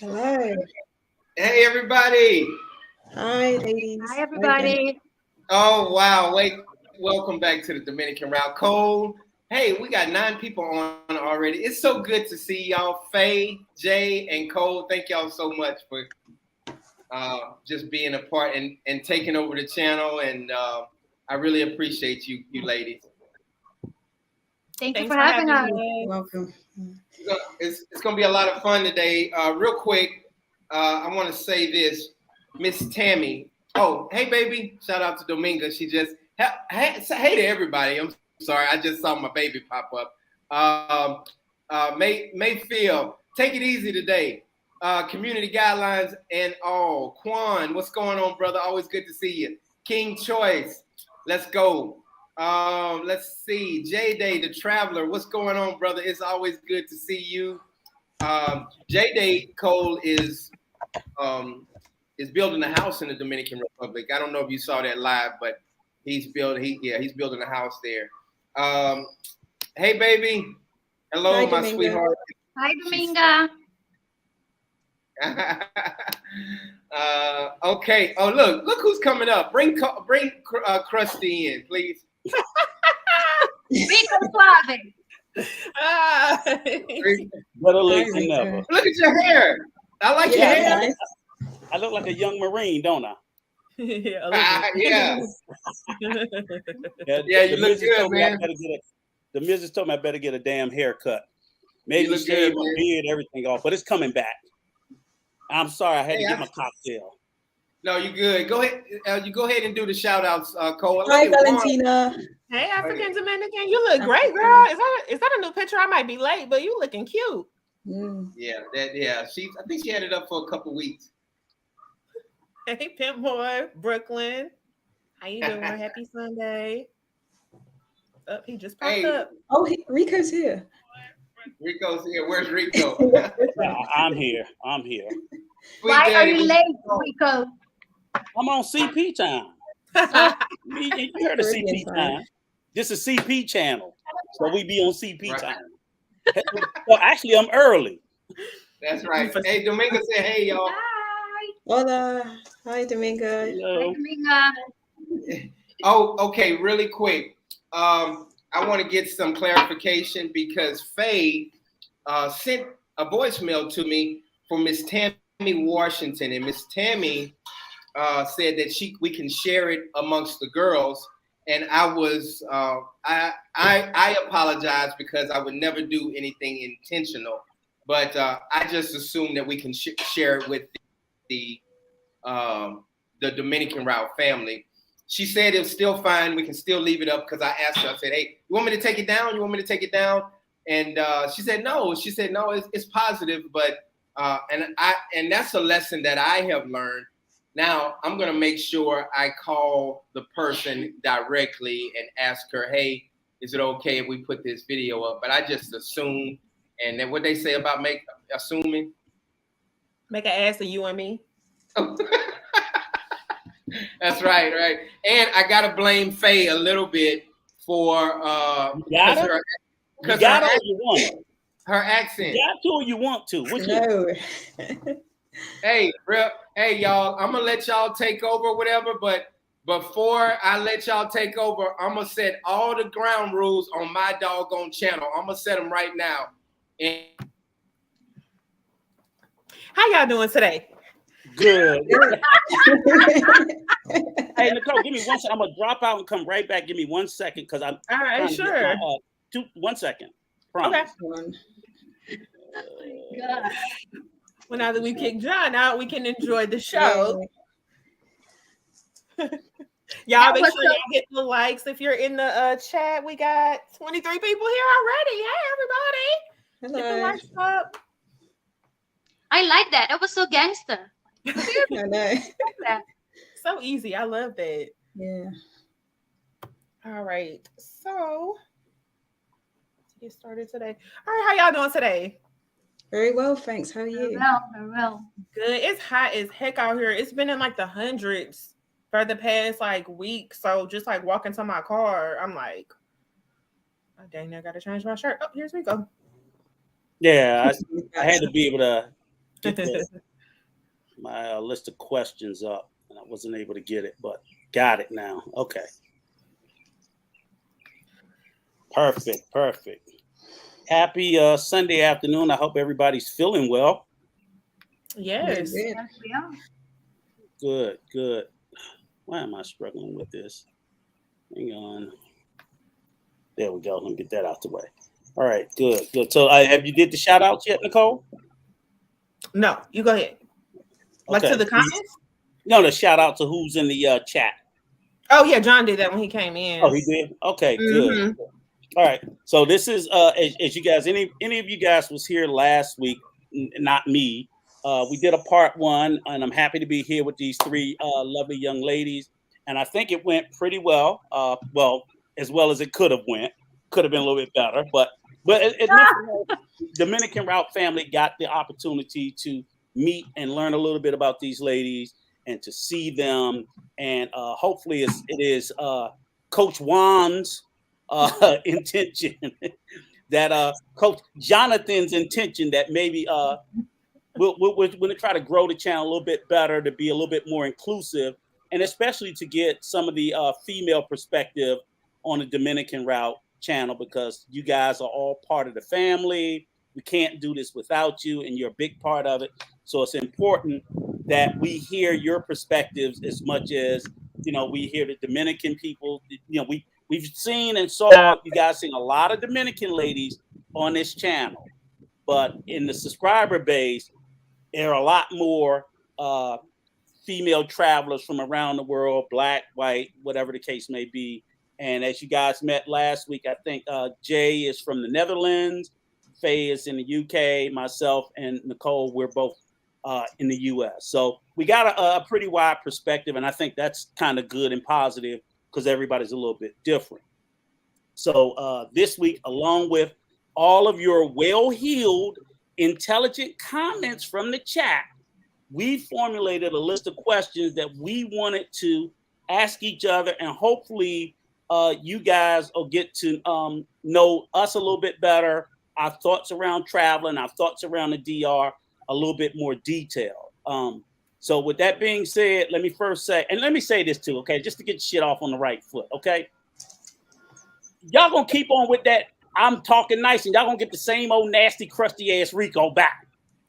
Hello. Hey, everybody. Hi, ladies. Hi, everybody. Oh, wow. Wait, welcome back to the Dominican Route. Cole, hey, we got 9 people on already. It's so good to see y'all. Faye, Jay, and Cole, thank y'all so much for just being a part and taking over the channel. And I really appreciate you ladies. Thanks for having us. Welcome. It's going to be a lot of fun today. Real quick, I want to say this. Miss Tammy. Oh, hey, baby. Shout out to Dominga. She just, hey to everybody. I'm sorry. I just saw my baby pop up. Mayfield, take it easy today. Community guidelines and all. Quan, what's going on, brother? Always good to see you. King Choice, let's go. Let's see. J-Day, the Traveler, what's going on, brother? It's always good to see you. J-Day Cole is building a house in the Dominican Republic. I don't know if you saw that live, but he's building a house there. Hey, baby. Hello, Hi, my Dominga. sweetheart. Hi, Dominga. Okay. Oh, look who's coming up. Bring Krusty in, please. Rico Suave. Better late than never. Look at your hair. I like your hair. Nice. I look like a young Marine, don't I? Yeah. Yeah, The you look missus good, told me man. The missus told me I better get a damn haircut. You Maybe look shave good, my man. beard, everything off, but it's coming back. I'm sorry, I had to Hey, get my cocktail. No, you good. Go ahead. You go ahead and do the shout outs, Cole. Hi, Look at Juan. Valentina. Hey, African Dominican, you look great, girl. Is that a new picture? I might be late, but you looking cute. Mm. Yeah, I think she had it up for a couple weeks. Hey, Pimp Boy, Brooklyn. How you doing? Happy Sunday. Oh, he just popped Hey. up. Oh, Rico's here. Rico's here. Where's Rico? I'm here. Sweet Why are daddy, you what's late, going on? Rico? I'm on CP time. You heard of Caribbean CP time. time. This is CP channel. So we be on CP Right. time. Well, actually, I'm early. That's right. Hey, Dominga said, hey, y'all. Hi. Hola. Hi, Dominga. Hi, Hello. Dominga. Oh, okay, really quick. I want to get some clarification because Faye sent a voicemail to me from Miss Tammy Washington, and Miss Tammy said that we can share it amongst the girls. And I was I apologize because I would never do anything intentional, but I just assumed that we can share it with the Dominican Route family. She said it's still fine. We can still leave it up because I asked her. I said, "Hey, you want me to take it down? You want me to take it down?" And she said, "No." She said, "No, it's positive." But and that's a lesson that I have learned. Now I'm gonna make sure I call the person directly and ask her, "Hey, is it okay if we put this video up?" But I just assume, and then what they say about assuming. Make an ass of you and me. That's right. And I gotta blame Faye a little bit for because her You got it or you want? her accent. You got to or you want to? Which one? No. Hey, y'all, I'm gonna let y'all take over, whatever. But before I let y'all take over, I'm gonna set all the ground rules on my doggone channel. I'm gonna set them right now. And How y'all doing today? Good. Hey, Nicole, give me 1 second. I'm gonna drop out and come right back. Give me 1 second because I'm All right, trying to get sure. my, 1 second. Promise. Okay. God. Well, now that we kicked John out, we can enjoy the show. Y'all make sure y'all hit the likes. If you're in the chat, we got 23 people here already. Hey, everybody. Hit the Hello. likes up. I like that. That was so gangster. I know. So easy. I love that. Yeah. All right. So let's get started today. All right, how y'all doing today? Very well, thanks. How are you? Very well. Good. It's hot as heck out here. It's been in like the hundreds for the past like week. So just like walking to my car, I'm like, oh dang, I gotta change my shirt. Oh, here's Rico. Yeah, I had to be able to get my list of questions up, and I wasn't able to get it, but got it now. Okay. Perfect. Happy Sunday afternoon. I hope everybody's feeling well. Yes. Good. Yes, we are. Good. Why am I struggling with this? Hang on. There we go. Let me get that out the way. All right, good. So have you did the shout outs yet, Nicole? No, you go ahead. Like Okay. to the comments? No, the shout out to who's in the chat. Oh yeah, John did that when he came in. Oh, he did? Okay, good. All right. So this is as you guys, any of you guys was here last week, not me. We did a part 1, and I'm happy to be here with these 3 lovely young ladies. And I think it went pretty well. As well as it could have went. Could have been a little bit better, but Dominican Route family got the opportunity to meet and learn a little bit about these ladies and to see them. And hopefully it is Coach Juan's intention that Coach Jonathan's intention that maybe we're going to try to grow the channel a little bit better, to be a little bit more inclusive, and especially to get some of the female perspective on the Dominican Route channel, because you guys are all part of the family. We can't do this without you, and you're a big part of it. So it's important that we hear your perspectives as much as, we hear the Dominican people. We've seen and saw you guys seeing a lot of Dominican ladies on this channel, but in the subscriber base, there are a lot more female travelers from around the world, black, white, whatever the case may be. And as you guys met last week, I think Jay is from the Netherlands, Faye is in the UK, myself and Nicole, we're both in the US. So we got a pretty wide perspective, and I think that's kind of good and positive because everybody's a little bit different. So this week, along with all of your well-heeled, intelligent comments from the chat, we formulated a list of questions that we wanted to ask each other, and hopefully you guys will get to know us a little bit better, our thoughts around traveling, our thoughts around the DR a little bit more detailed. So with that being said, let me first say, and let me say this too, okay, just to get shit off on the right foot, okay? Y'all gonna keep on with that I'm talking nice, and y'all gonna get the same old nasty, crusty ass Rico back.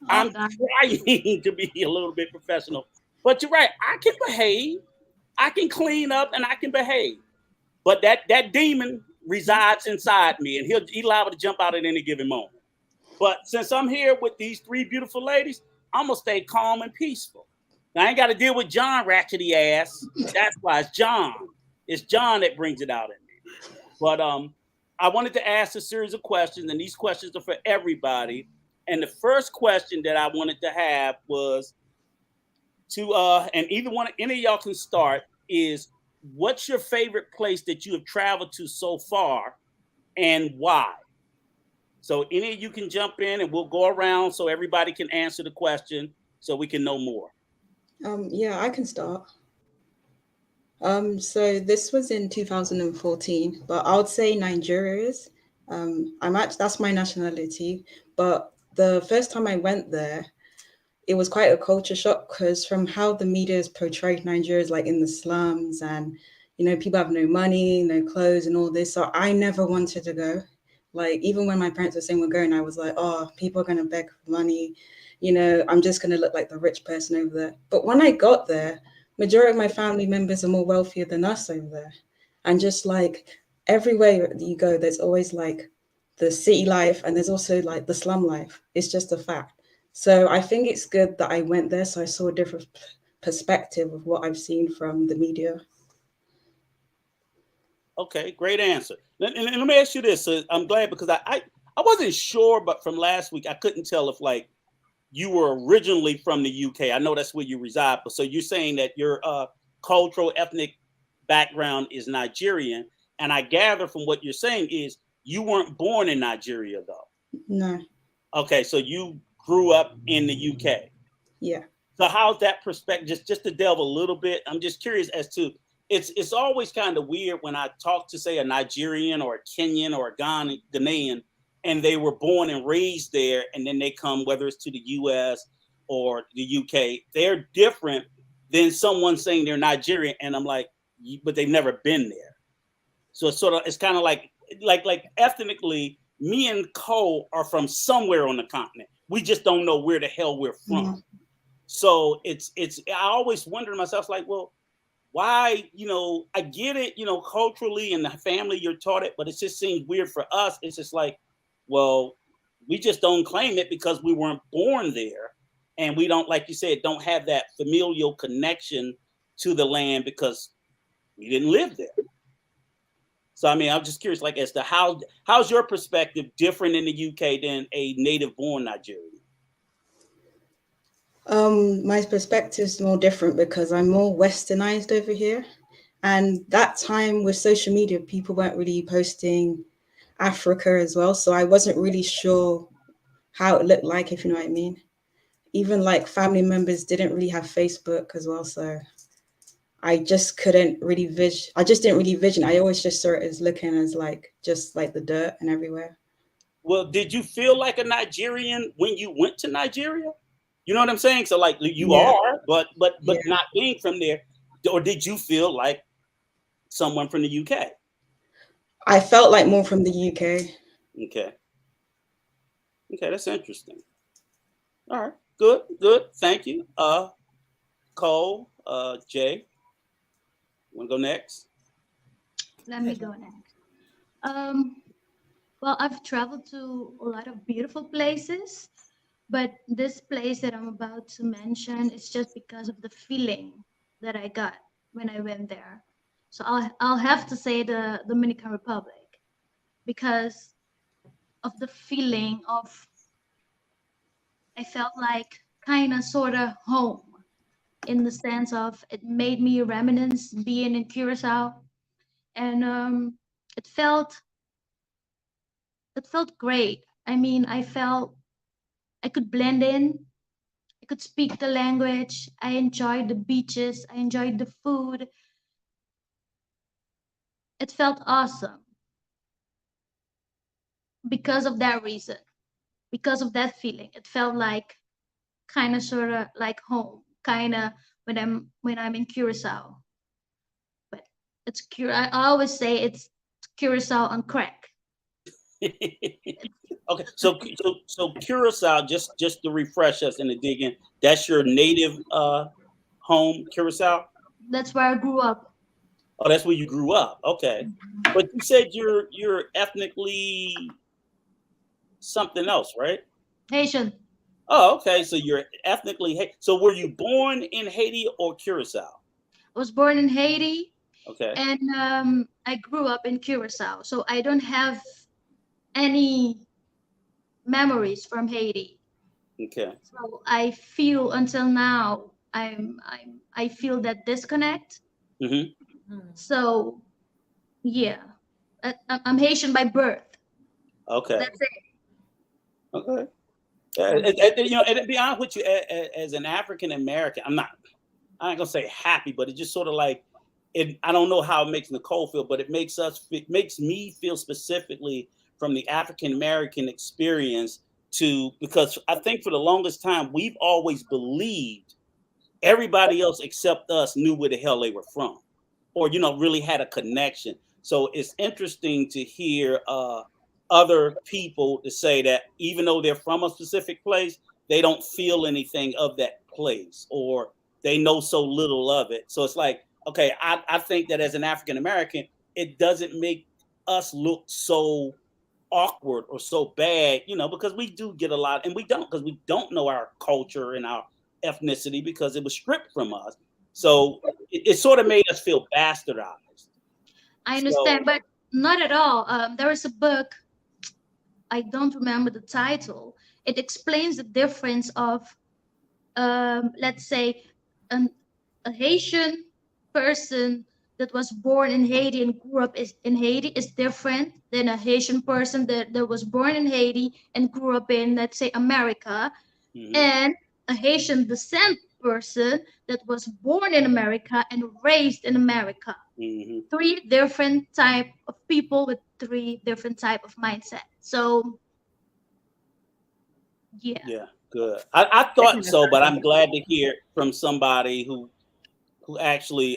I'm trying to be a little bit professional, but you're right. I can behave, I can clean up, and I can behave. But that demon resides inside me, and he's liable to jump out at any given moment. But since I'm here with these 3 beautiful ladies, I'm gonna stay calm and peaceful. Now, I ain't got to deal with John ratchety ass. That's why it's John. It's John that brings it out in me. But I wanted to ask a series of questions, and these questions are for everybody. And the first question that I wanted to have was to, and any of y'all can start, is what's your favorite place that you have traveled to so far and why? So any of you can jump in and we'll go around so everybody can answer the question so we can know more. Yeah, I can start. So this was in 2014, but I would say Nigeria is. That's my nationality, but the first time I went there, it was quite a culture shock because from how the media has portrayed Nigeria is like in the slums and, people have no money, no clothes and all this. So I never wanted to go. Like, even when my parents were saying we're going, I was like, oh, people are going to beg for money. I'm just going to look like the rich person over there. But when I got there, majority of my family members are more wealthier than us over there. And just like everywhere you go, there's always like the city life and there's also like the slum life. It's just a fact. So I think it's good that I went there so I saw a different perspective of what I've seen from the media. Okay, great answer. Let me ask you this. So I'm glad because I wasn't sure, but from last week, I couldn't tell if like you were originally from the UK. I know that's where you reside, but so you're saying that your cultural, ethnic background is Nigerian. And I gather from what you're saying is you weren't born in Nigeria, though. No. Okay, so you grew up in the UK. Yeah. So how's that perspective? Just to delve a little bit, I'm just curious as to, it's always kind of weird when I talk to, say, a Nigerian or a Kenyan or a Ghanaian, and they were born and raised there, and then they come, whether it's to the US or the UK, they're different than someone saying they're Nigerian. And I'm like, but they've never been there. So it's kind of like ethnically, me and Cole are from somewhere on the continent. We just don't know where the hell we're from. Mhm. So I always wonder to myself, like, well, why, I get it, culturally and the family you're taught it, but it just seems weird for us. It's just like, well, we just don't claim it because we weren't born there. And we don't, like you said, don't have that familial connection to the land because we didn't live there. So, I mean, I'm just curious, like, as to how's your perspective different in the UK than a native born Nigerian? My perspective is more different because I'm more westernized over here. And that time with social media, people weren't really posting Africa as well. So I wasn't really sure how it looked like, if you know what I mean. Even like family members didn't really have Facebook as well. So I just couldn't really I just didn't really vision. I always just saw it as looking as like just like the dirt and everywhere. Well, did you feel like a Nigerian when you went to Nigeria? You know what I'm saying? So like you Yeah. are, but Yeah. not being from there, or did you feel like someone from the UK? I felt like more from the UK. Okay. Okay, that's interesting. All right. Good. Thank you. Cole, Jay. Wanna go next? Let me go next. Well, I've traveled to a lot of beautiful places, but this place that I'm about to mention is just because of the feeling that I got when I went there. So I'll have to say the Dominican Republic because of the feeling of I felt like kind of sort of home in the sense of it made me reminisce being in Curacao, and it felt great. I mean, I felt I could blend in. I could speak the language. I enjoyed the beaches. I enjoyed the food. It felt awesome because of that reason, because of that feeling. It felt like kind of sort of like home, kind of when I'm in Curacao. But I always say it's Curacao on crack. Okay, so Curacao, just to refresh us and to dig in, that's your native home, Curacao? That's where I grew up. Oh, that's where you grew up. Okay, but you said you're ethnically something else, right? Haitian. Oh, okay. So you're ethnically so were you born in Haiti or Curacao? I was born in Haiti, Okay. and I grew up in Curacao. So I don't have any memories from Haiti. Okay. So I feel until now I feel that disconnect. Mm-hmm. So yeah, I'm Haitian by birth. Okay. That's it. Okay. And to be honest with you, as an African American, I ain't gonna say happy, but it's just sort of like it. I don't know how it makes Nicole feel, but it makes me feel specifically from the African American experience because I think for the longest time we've always believed everybody else except us knew where the hell they were from, or really had a connection. So it's interesting to hear other people to say that even though they're from a specific place, they don't feel anything of that place, or they know so little of it. So it's like, okay, I think that as an African American, it doesn't make us look so awkward or so bad, because we do get a lot, and we don't, because we don't know our culture and our ethnicity because it was stripped from us. So it sort of made us feel bastardized. I So understand, but not at all. There is a book, I don't remember the title. It explains the difference of, let's say, an, a Haitian person that was born in Haiti and grew up in Haiti is different than a Haitian person that was born in Haiti and grew up in, let's say, America, and a Haitian descent person that was born in America and raised in America. Three different type of people with three different type of mindset. So yeah. Yeah, Good. I thought so, but I'm glad to hear from somebody who actually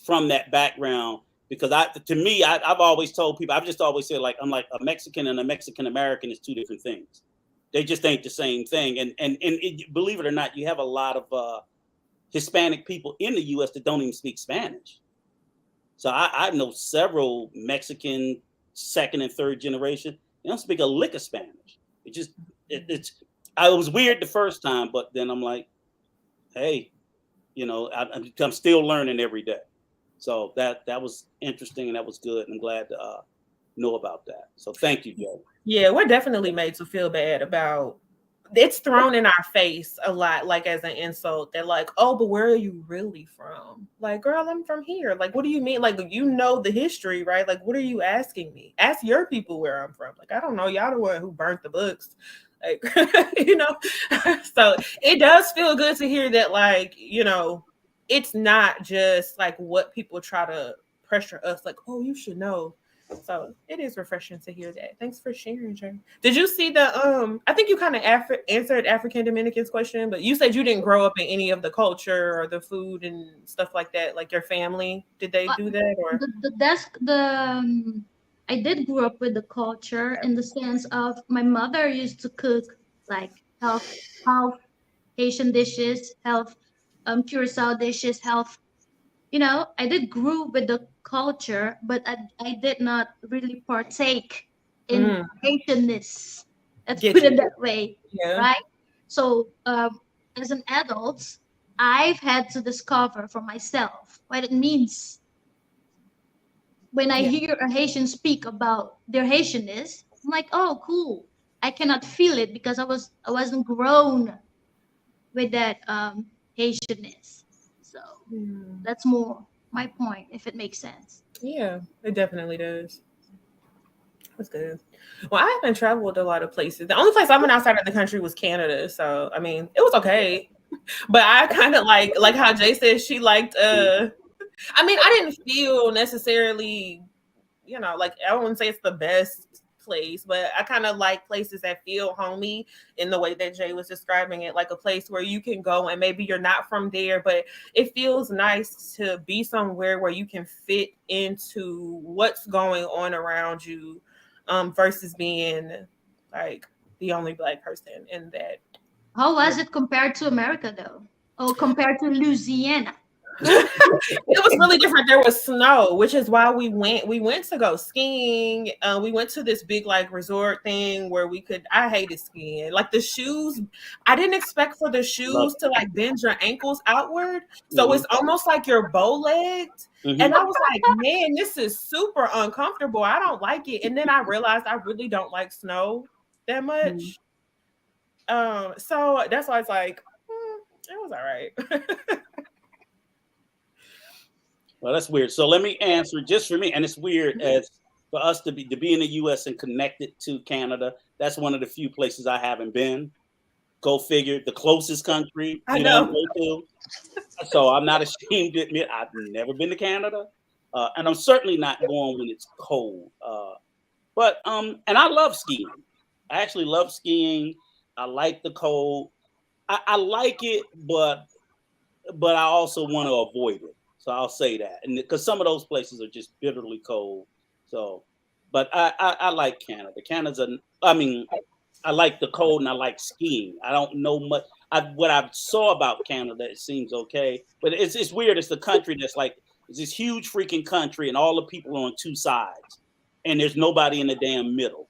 from that background, because I've always told people, I've just always said, like, I'm like, a Mexican and a Mexican American is two different things. They just ain't the same thing. And believe it or not, you have a lot of Hispanic people in the U.S. that don't even speak Spanish. So I know several Mexican second and third generation. They don't speak a lick of Spanish. It was weird the first time, but then I'm like, hey, I'm still learning every day. So that was interesting and that was good. And I'm glad to know about that. So thank you, Joe. Yeah, we're definitely made to feel bad about. It's thrown in our face a lot, like as an insult. They're like, "Oh, but where are you really from?" Like, girl, I'm from here. Like, what do you mean? Like, you know the history, right? Like, what are you asking me? Ask your people where I'm from. Like, I don't know. Y'all the one who burnt the books. Like, So it does feel good to hear that, like, it's not just like what people try to pressure us, like, oh, you should know. So it is refreshing to hear that. Thanks for sharing, Jay. Did you see the I think you kind of answered African Dominican's question, but you said you didn't grow up in any of the culture or the food and stuff like that. Like your family, did they do that? Or I did grow up with the culture in the sense of my mother used to cook like health Haitian dishes, health Curacao dishes, health. I did grew with the culture, but I did not really partake in Haitianness. Let's put it that way, right? So as an adult, I've had to discover for myself what it means. When I hear a Haitian speak about their Haitianness, I'm like, oh, cool. I cannot feel it because I wasn't grown with that Haitianness. So that's more my point, if it makes sense. Yeah, it definitely does. That's good. Well, I haven't traveled a lot of places. The only place I went outside of the country was Canada. So, I mean, it was okay. But I kind of like how Jay said she liked, I mean, I didn't feel necessarily, like, I wouldn't say it's the best place, but I kind of like places that feel homey in the way that Jay was describing it, like a place where you can go and maybe you're not from there, but it feels nice to be somewhere where you can fit into what's going on around you, versus being like the only Black person in that. How was it compared to America, though? Or compared to Louisiana? It was really different. There was snow, which is why we went to go skiing. We went to this big like resort thing where I hated skiing. Like the shoes, I didn't expect for the shoes to like bend your ankles outward. So it's almost like you're bow-legged. And I was like, man, this is super uncomfortable. I don't like it. And then I realized I really don't like snow that much. So that's why it's like, it was all right. Well, that's weird. So let me answer just for me, and it's weird as for us to be in the U.S. and connected to Canada. That's one of the few places I haven't been. Go figure, the closest country I know. Go to. So I'm not ashamed to admit I've never been to Canada, and I'm certainly not going when it's cold. But and I love skiing. I actually love skiing. I like the cold. I like it, but I also want to avoid it. So I'll say that, and because some of those places are just bitterly cold. So, but I like Canada. I like the cold and I like skiing. I don't know much. What I saw about Canada, it seems okay, but it's weird. It's the country that's like it's this huge freaking country, and all the people are on two sides, and there's nobody in the damn middle.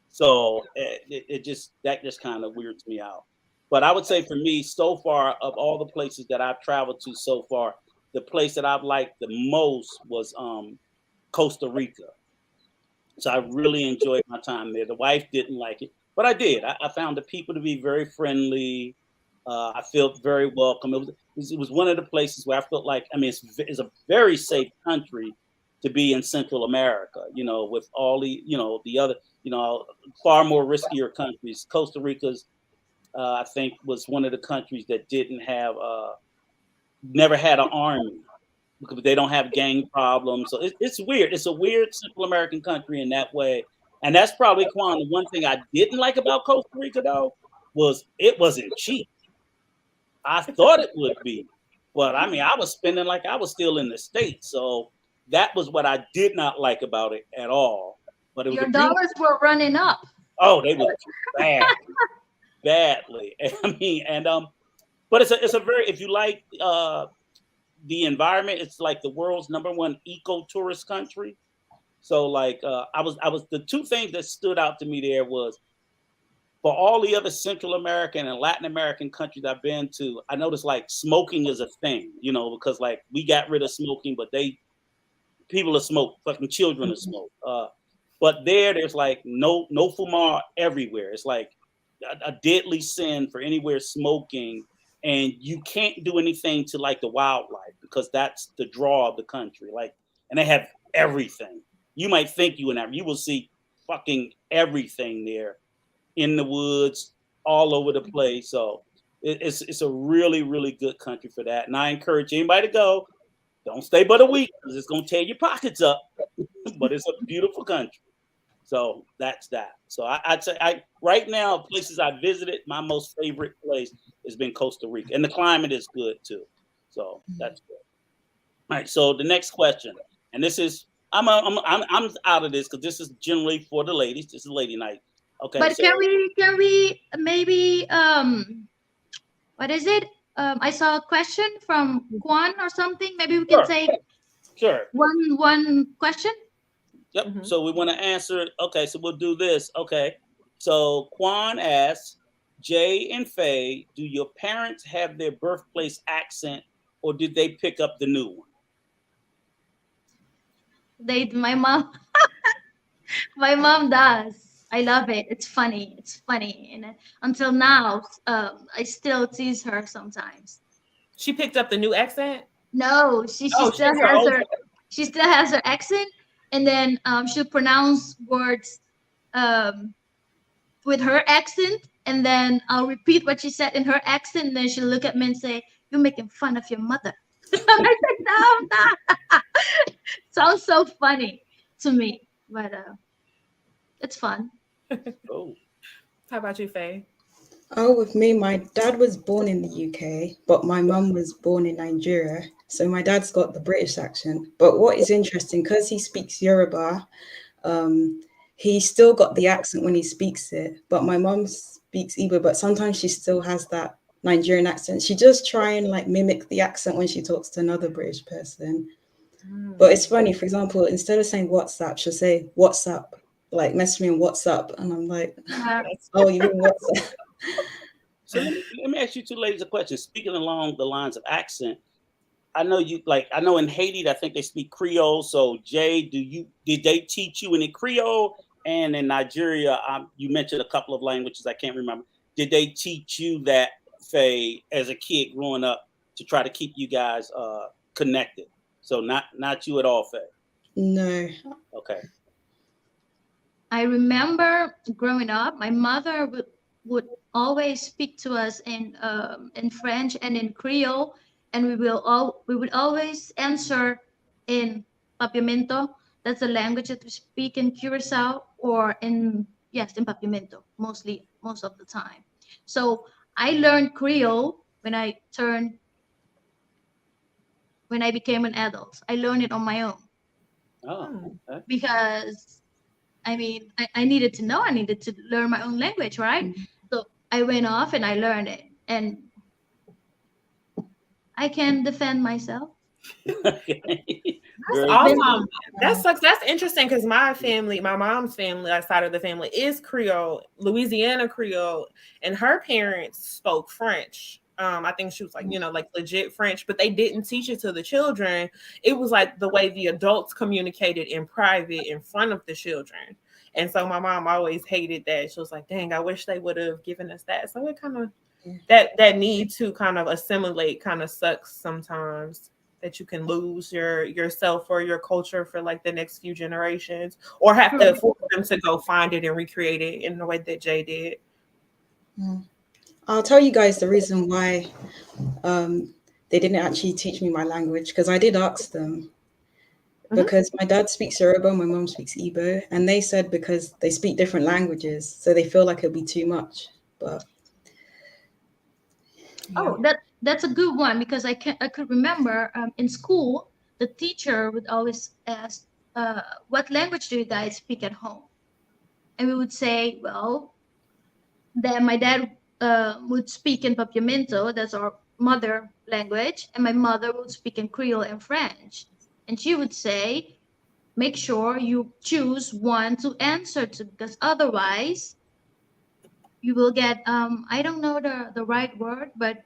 So that just kind of weirds me out. But I would say for me, so far of all the places that I've traveled to so far, the place that I've liked the most was Costa Rica. So I really enjoyed my time there. The wife didn't like it, but I did. I found the people to be very friendly. I felt very welcome. It was one of the places where I felt like, I mean, it's a very safe country to be in Central America, with all the other, far more riskier countries. Costa Rica's, I think, was one of the countries that didn't have never had an army because they don't have gang problems. So it's weird. It's a weird Central American country in that way. And that's probably, Quan, the one thing I didn't like about Costa Rica, though, it wasn't cheap. I thought it would be, but I mean, I was spending like I was still in the States, so that was what I did not like about it at all. But it was Your dollars were running up. Oh, they were badly. I mean, and but it's a very, if you like the environment, it's like the world's #1 eco tourist country. So like I was the two things that stood out to me there was, for all the other Central American and Latin American countries I've been to, I noticed like smoking is a thing, you know, because like we got rid of smoking, but people are smoke, fucking children are smoke. But there's like no fumar everywhere. It's like a deadly sin for anywhere smoking, and you can't do anything to like the wildlife because that's the draw of the country. Like, and they have everything. You might think you will see fucking everything there in the woods, all over the place. So it's a really, really good country for that. And I encourage anybody to go. Don't stay but a week because it's gonna tear your pockets up. But it's a beautiful country. So that's that. So I'd say right now, places I visited, my most favorite place has been Costa Rica, and the climate is good too. So that's good. All right. So the next question, and this is I'm out of this because this is generally for the ladies. This is lady night. Okay. But so, can we maybe what is it? I saw a question from Juan or something. Maybe we can say one question. Yep. Mm-hmm. So we want to answer it. Okay. So we'll do this. Okay. So Quan asks, Jay and Faye, do your parents have their birthplace accent, or did they pick up the new one? My mom, my mom does. I love it. It's funny. It's funny. And until now, I still tease her sometimes. She picked up the new accent? No, she still has her accent, and then she'll pronounce words with her accent, and then I'll repeat what she said in her accent, and then she'll look at me and say, "You're making fun of your mother." I'm like, "No, I'm not." Sounds so funny to me, but it's fun. Oh. How about you, Faye? Oh, with me, my dad was born in the UK, but my mum was born in Nigeria. So my dad's got the British accent. But what is interesting, because he speaks Yoruba, he still got the accent when he speaks it. But my mum speaks Igbo, but sometimes she still has that Nigerian accent. She just try and like mimic the accent when she talks to another British person. But it's funny, for example, instead of saying WhatsApp, she'll say WhatsApp, like message me on WhatsApp. And I'm like, oh, you mean WhatsApp? So let me ask you two ladies a question. Speaking along the lines of accent, I know in Haiti, I think they speak Creole. So Jay, did they teach you any Creole? And in Nigeria, you mentioned a couple of languages I can't remember. Did they teach you that, Faye, as a kid growing up, to try to keep you guys connected? So not you at all, Faye. No. Okay. I remember growing up, my mother would always speak to us in French and in Creole, and we would always answer in Papiamento. That's the language that we speak in Curacao, or in Papiamento, most of the time. So I learned Creole when I became an adult. I learned it on my own. Oh, okay. Because I mean, I needed to know. I needed to learn my own language, right? Mm-hmm. So I went off and I learned it, and I can defend myself. That's awesome. That's interesting because my mom's family, side of the family, is Creole, Louisiana Creole, and her parents spoke French. I think she was like, like legit French, but they didn't teach it to the children. It was like the way the adults communicated in private in front of the children. And so my mom always hated that. She was like, dang, I wish they would have given us that. So it kind of, that need to kind of assimilate kind of sucks sometimes, that you can lose yourself or your culture for like the next few generations, or have to force them to go find it and recreate it in the way that Jay did. I'll tell you guys the reason why they didn't actually teach me my language, because I did ask them. Because my dad speaks Yoruba, my mom speaks Igbo, and they said because they speak different languages, so they feel like it'll be too much. But Oh, that's a good one because I could remember in school the teacher would always ask, "What language do you guys speak at home?" And we would say, "Well, then my dad would speak in Papiamento, that's our mother language, and my mother would speak in Creole and French." And she would say, "Make sure you choose one to answer to, because otherwise you will get I don't know the right word, but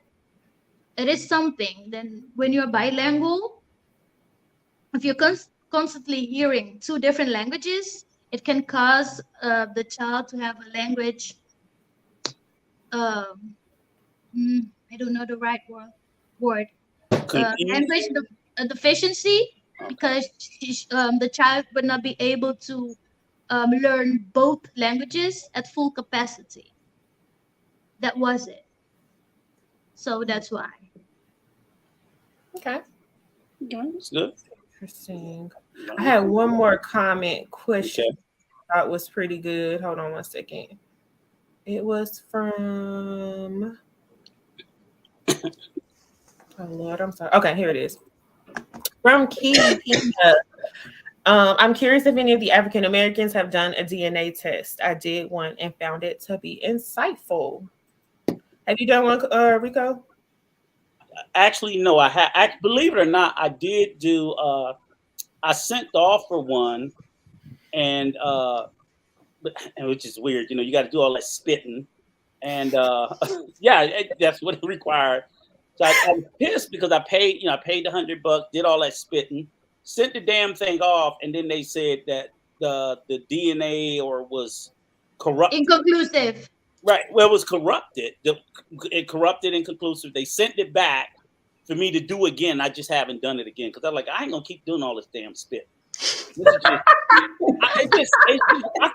it is something. Then when you're bilingual, if you're constantly hearing two different languages, it can cause the child to have a language. Um, I don't know the right word. Language Confusion. deficiency, Okay. because the child would not be able to learn both languages at full capacity. That was it. So that's why. Okay. Okay, that's good. Interesting. I had one more comment question. Okay. That was pretty good. Hold on one second. It was from. Oh Lord, I'm sorry. Okay, here it is. From Key Pina. I'm curious if any of the African Americans have done a DNA test. I did one and found it to be insightful. Have you done one, Rico? Actually, no. Believe it or not, I did do. I sent off for one, and which is weird. You know, you got to do all that spitting, and yeah, that's what it required. So I was pissed because I paid. I paid the $100, did all that spitting, sent the damn thing off, and then they said that the DNA or was corrupted. Inconclusive. Right. Well, it was corrupted. It corrupted, inconclusive. They sent it back for me to do again. I just haven't done it again because I'm like, I ain't gonna keep doing all this damn spit. I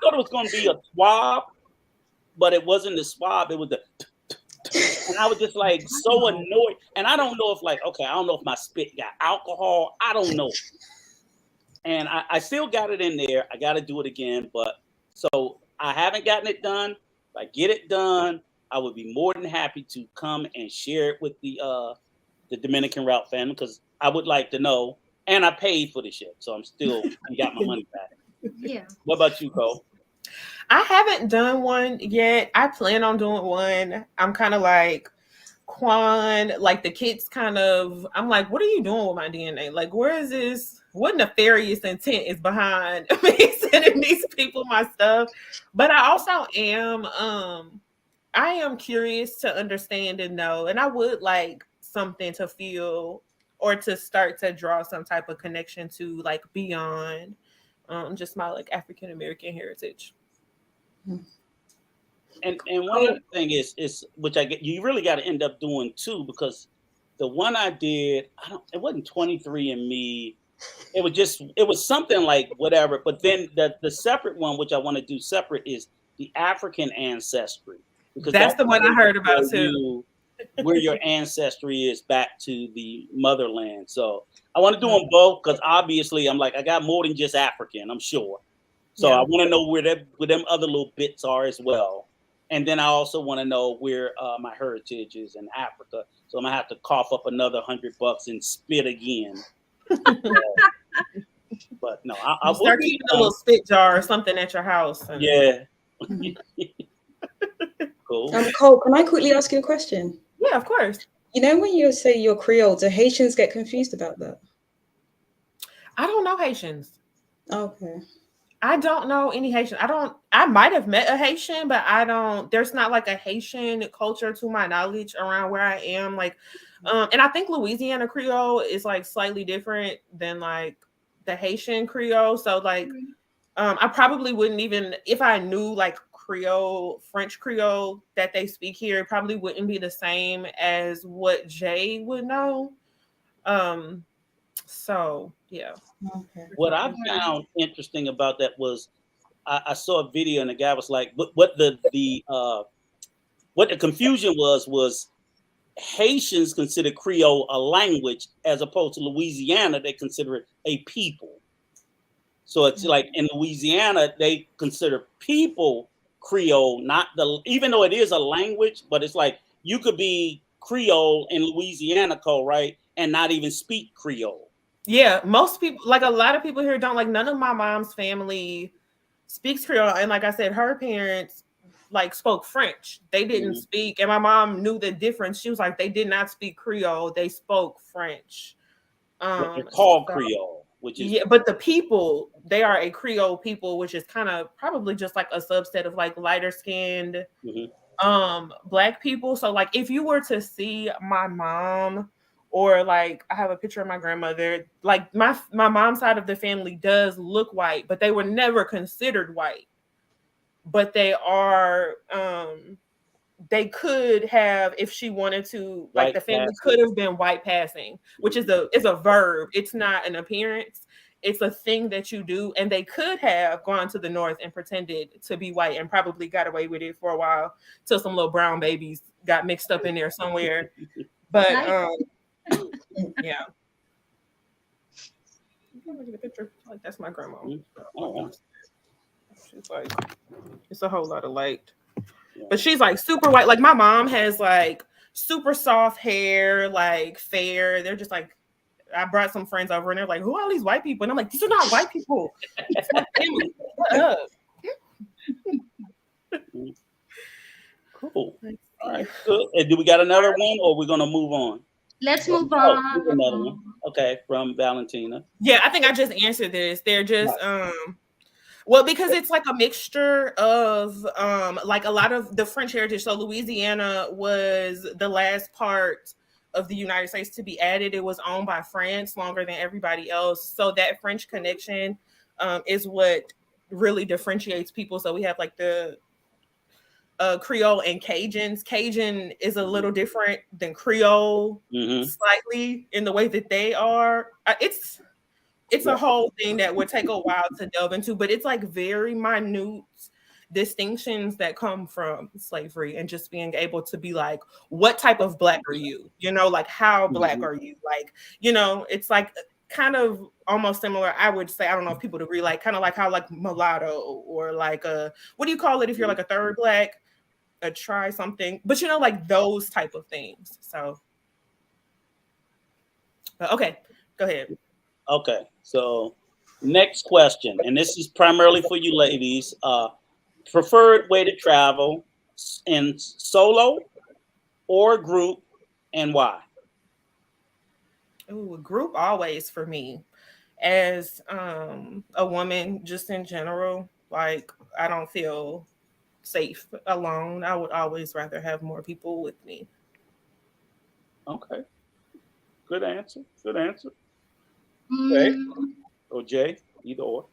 thought it was gonna be a swab, but it wasn't the swab. It was the, and I was just like so annoyed. And I don't know if I don't know if my spit got alcohol. I don't know. And I still got it in there. I got to do it again, but so I haven't gotten it done. If I get it done, I would be more than happy to come and share it with the Dominican route family because I would like to know. And I paid for the shit, so I got my money back. Yeah. What about you, Cole? I haven't done one yet. I plan on doing one. I'm kind of like Quan, like the kids kind of, I'm like, what are you doing with my DNA? Like, where is this? What nefarious intent is behind me sending these people my stuff? But I also am, I am curious to understand and know, and I would like something to feel or to start to draw some type of connection to like beyond just my like African American heritage. And one other thing is which you really got to end up doing too because the one I did, it wasn't 23andMe. It was something like whatever. But then the separate one, which I want to do separate, is the African Ancestry because that's the one I heard about too. Where your ancestry is back to the motherland. So I want to do them both because obviously I'm like I got more than just African. I'm sure. So I want to know where them other little bits are as well. And then I also want to know where my heritage is in Africa. So I'm gonna have to cough up another $100 and spit again. But no, I will start keeping a little spit jar or something at your house. Yeah. Cool. Cole, can I quickly ask you a question? Yeah, of course. You know when you say you're Creole, do Haitians get confused about that? I don't know Haitians. Okay. I don't know any Haitian. I might have met a Haitian, but there's not like a Haitian culture to my knowledge around where I am. Like, and I think Louisiana Creole is like slightly different than like the Haitian Creole. So like, I probably wouldn't even, if I knew like Creole, French Creole that they speak here, it probably wouldn't be the same as what Jay would know. So yeah. Okay. What I found interesting about that was I saw a video and the guy was like, what the confusion was Haitians consider Creole a language as opposed to Louisiana, they consider it a people. So it's like in Louisiana, they consider people Creole, even though it is a language, but it's like you could be Creole in Louisiana, right? And not even speak Creole. Yeah, most people, like a lot of people here don't, like none of my mom's family speaks Creole. And like I said, her parents like spoke French. They didn't speak, and my mom knew the difference. She was like, they did not speak Creole, they spoke French. They're called Creole, which is but the people, they are a Creole people, which is kind of probably just like a subset of like lighter skinned Black people. So like if you were to see my mom, or like I have a picture of my grandmother, like my mom's side of the family does look white, but they were never considered white. But they are they could have, if she wanted to, like white the family passing. could have been white passing, which is a verb. It's not an appearance. It's a thing that you do. And they could have gone to the North and pretended to be white and probably got away with it for a while till some little brown babies got mixed up in there somewhere. But yeah. Look at the picture. Like that's my grandma. Oh. She's like, it's a whole lot of light. But she's like super white. Like my mom has like super soft hair, like fair. They're just like, I brought some friends over and they're like, who are all these white people? And I'm like, these are not white people. It's my family. Shut up. Cool. All right. Good. And do we got another one, or we're gonna move on? Let's move on. Another one. Okay, from Valentina. Yeah, I think I just answered this. They're just well, because it's like a mixture of like a lot of the French heritage. So Louisiana was the last part of the United States to be added. It was owned by France longer than everybody else. So that French connection is what really differentiates people. So we have like the Creole and Cajuns. Cajun is a little different than Creole, slightly in the way that they are. It's a whole thing that would take a while to delve into, but it's like very minute distinctions that come from slavery and just being able to be like, what type of Black are you? You know, like how Black are you? Like, you know, it's like kind of almost similar, I would say, I don't know if people agree, like kind of like how like mulatto, or like what do you call it if you're like a third Black, a try something, but you know, like those type of things. So okay, go ahead. Okay, so next question, and this is primarily for you ladies. Preferred way to travel, in solo or group, and why? Ooh, a group always for me. As a woman, just in general, like I don't feel safe alone. I would always rather have more people with me. Okay, good answer. Good answer. Okay. Or Jay, either or.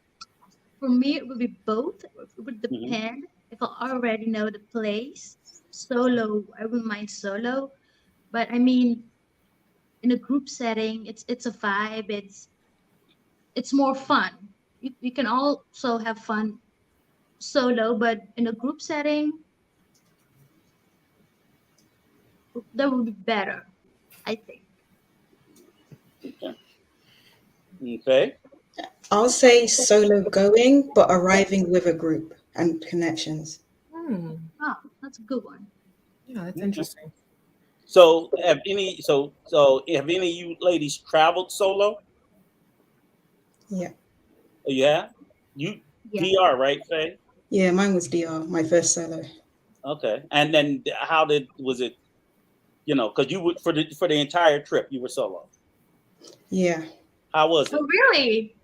For me, it would be both. It would depend. If I already know the place, solo, I wouldn't mind solo. But I mean, in a group setting, it's a vibe. It's more fun. You can also have fun solo, but in a group setting, that would be better, I think. Okay. I'll say solo going, but arriving with a group and connections. Oh, that's a good one. Yeah, that's interesting. So have any of you ladies traveled solo? Yeah. Yeah. You DR, right, Faye? Yeah, mine was DR, my first solo. Okay. And then was it, you know, because you would for the entire trip you were solo. Yeah. How was it? Oh, really?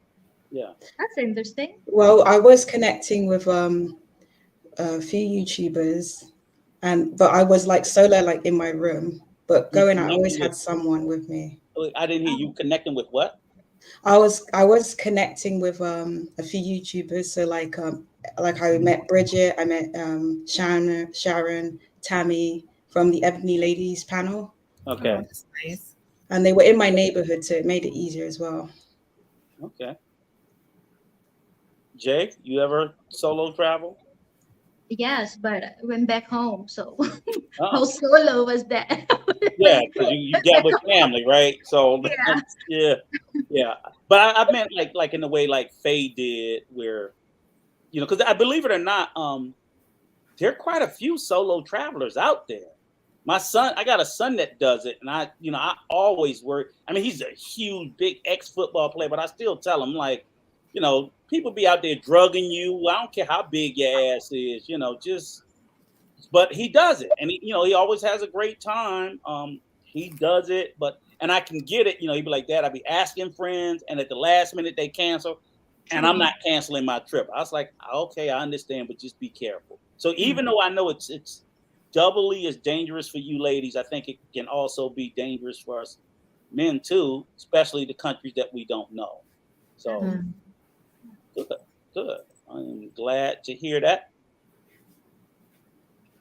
Yeah. That's interesting. Well, I was connecting with a few YouTubers, but I was like solo, like in my room. But going, I always had someone with me. I didn't hear you. Connecting with what? I was connecting with a few YouTubers. So like I met Bridget, I met Sharon, Tammy from the Ebony Ladies panel. Okay. Oh, that's nice. And they were in my neighborhood, so it made it easier as well. Okay. Jay, you ever solo travel? Yes, but I went back home, so how solo was that? Yeah, because you get with family, right? So yeah. But I meant like in the way like Faye did, where, you know, because I believe it or not, there are quite a few solo travelers out there. My son, I got a son that does it, and I always worry. I mean, he's a huge, big ex-football player, but I still tell him, like, people be out there drugging you. I don't care how big your ass is, just. But he does it, and he always has a great time. He does it, and I can get it. He'd be like, "Dad, I'd be asking friends, and at the last minute they cancel, and I'm not canceling my trip." I was like, "Okay, I understand, but just be careful." So even though I know it's doubly as dangerous for you ladies, I think it can also be dangerous for us men too, especially the countries that we don't know. So good. I'm glad to hear that.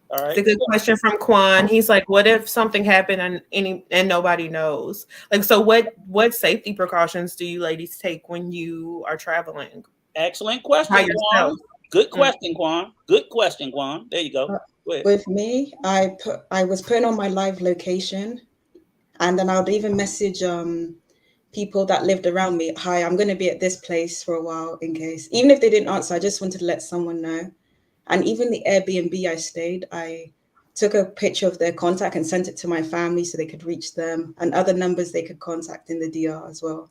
All right. It's a good question from Quan. He's like, what if something happened and nobody knows? Like, so what safety precautions do you ladies take when you are traveling? Excellent question, Quan. Good question, Quan. Good question, Quan. There you go. With me, I was putting on my live location, and then I would even message people that lived around me. Hi, I'm going to be at this place for a while in case. Even if they didn't answer, I just wanted to let someone know. And even the Airbnb I stayed, I took a picture of their contact and sent it to my family so they could reach them, and other numbers they could contact in the DR as well.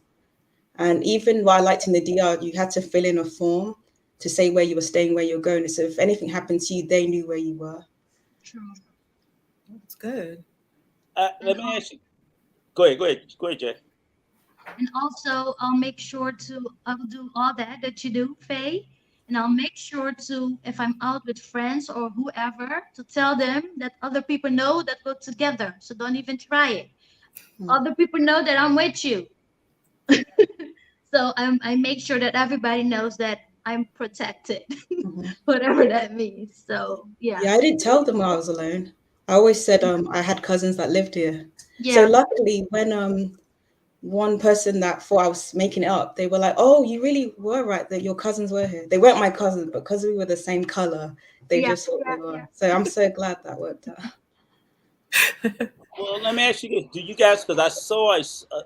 And even while I liked in the DR, you had to fill in a form to say where you were staying, where you're going. So if anything happened to you, they knew where you were. True. That's good. Let me ask you. Go ahead, Jay. And also, I'll make sure I'll do all that you do, Faye. And I'll make sure to, if I'm out with friends or whoever, to tell them that other people know that we're together. So don't even try it. Other people know that I'm with you. So I make sure that everybody knows that I'm protected, whatever that means. So, yeah. Yeah, I didn't tell them I was alone. I always said I had cousins that lived here. Yeah. So luckily, when one person that thought I was making it up, they were like, "Oh, you really were right that your cousins were here." They weren't my cousins, but because we were the same color, they just thought they were. So I'm so glad that worked out. Well, let me ask you this: do you guys? Because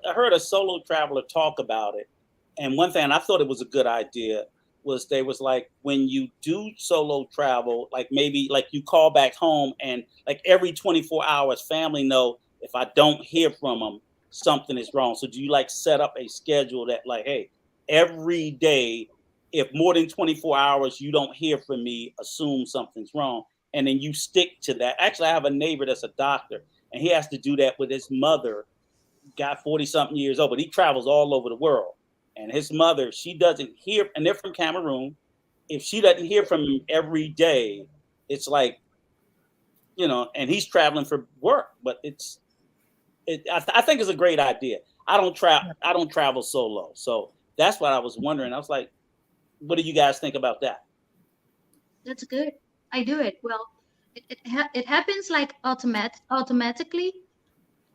I heard a solo traveler talk about it, and one thing I thought it was a good idea was they was like, when you do solo travel, like maybe like you call back home, and like every 24 hours, family know if I don't hear from them, something is wrong. So do you like set up a schedule that like, hey, every day, if more than 24 hours you don't hear from me, assume something's wrong, and then you stick to that. Actually, I have a neighbor that's a doctor, and he has to do that with his mother, got 40-something years old, but he travels all over the world. And his mother, she doesn't hear, and they're from Cameroon. If she doesn't hear from him every day, it's like, and he's traveling for work, but I think it's a great idea. I don't travel solo. So that's what I was wondering. I was like, what do you guys think about that? That's good. I do it. Well, it happens like automatically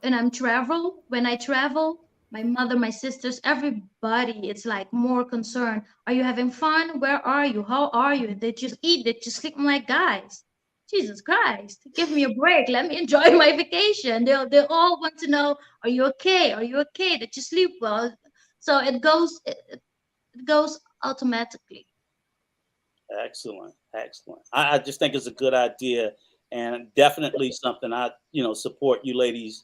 when I travel, my mother, my sisters, everybody, it's like more concerned. Are you having fun? Where are you? How are you? They just eat, they just sleep. I'm like, guys, Jesus Christ, give me a break. Let me enjoy my vacation. They all want to know, are you okay? Are you okay? Did you sleep well? So it goes automatically. Excellent. I just think it's a good idea, and definitely something I support you ladies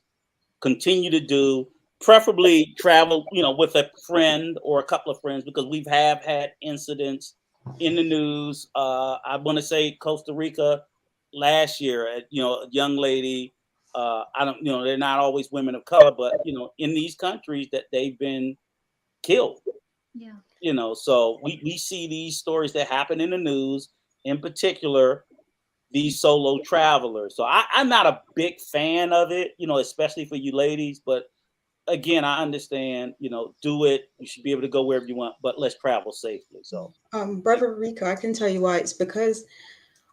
continue to do. Preferably travel, with a friend or a couple of friends, because we've had incidents in the news. I want to say Costa Rica last year, a young lady. I don't, they're not always women of color, but in these countries that they've been killed. Yeah. So we see these stories that happen in the news, in particular these solo travelers. So I'm not a big fan of it, especially for you ladies, but again, I understand, do it. You should be able to go wherever you want, but let's travel safely. So, Brother Rico, I can tell you why. It's because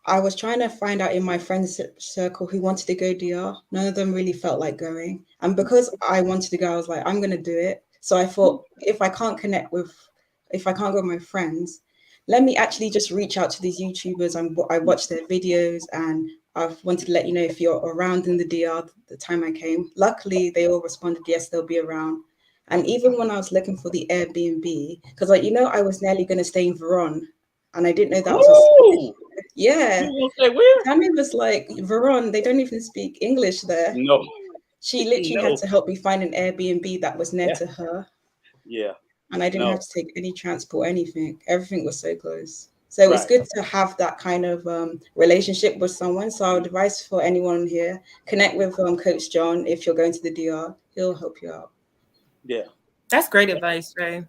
I was trying to find out in my friends circle who wanted to go DR. None of them really felt like going. And because I wanted to go, I was like, I'm going to do it. So I thought, if I can't go with my friends, let me actually just reach out to these YouTubers. I watched their videos, and I wanted to let you know if you're around in the DR the time I came. Luckily, they all responded, yes, they'll be around. And even when I was looking for the Airbnb, because I was nearly going to stay in Veron, and I didn't know that was Yeah. You gonna say where? Tammy was like, Veron, they don't even speak English there. No. She literally had No. to help me find an Airbnb that was near Yeah. to her. Yeah. And I didn't No. have to take any transport, anything. Everything was so close. So it's Right. good to have that kind of relationship with someone. So I would advise for anyone here, connect with Coach John if you're going to the DR. He'll help you out. Yeah. That's great advice, Jay.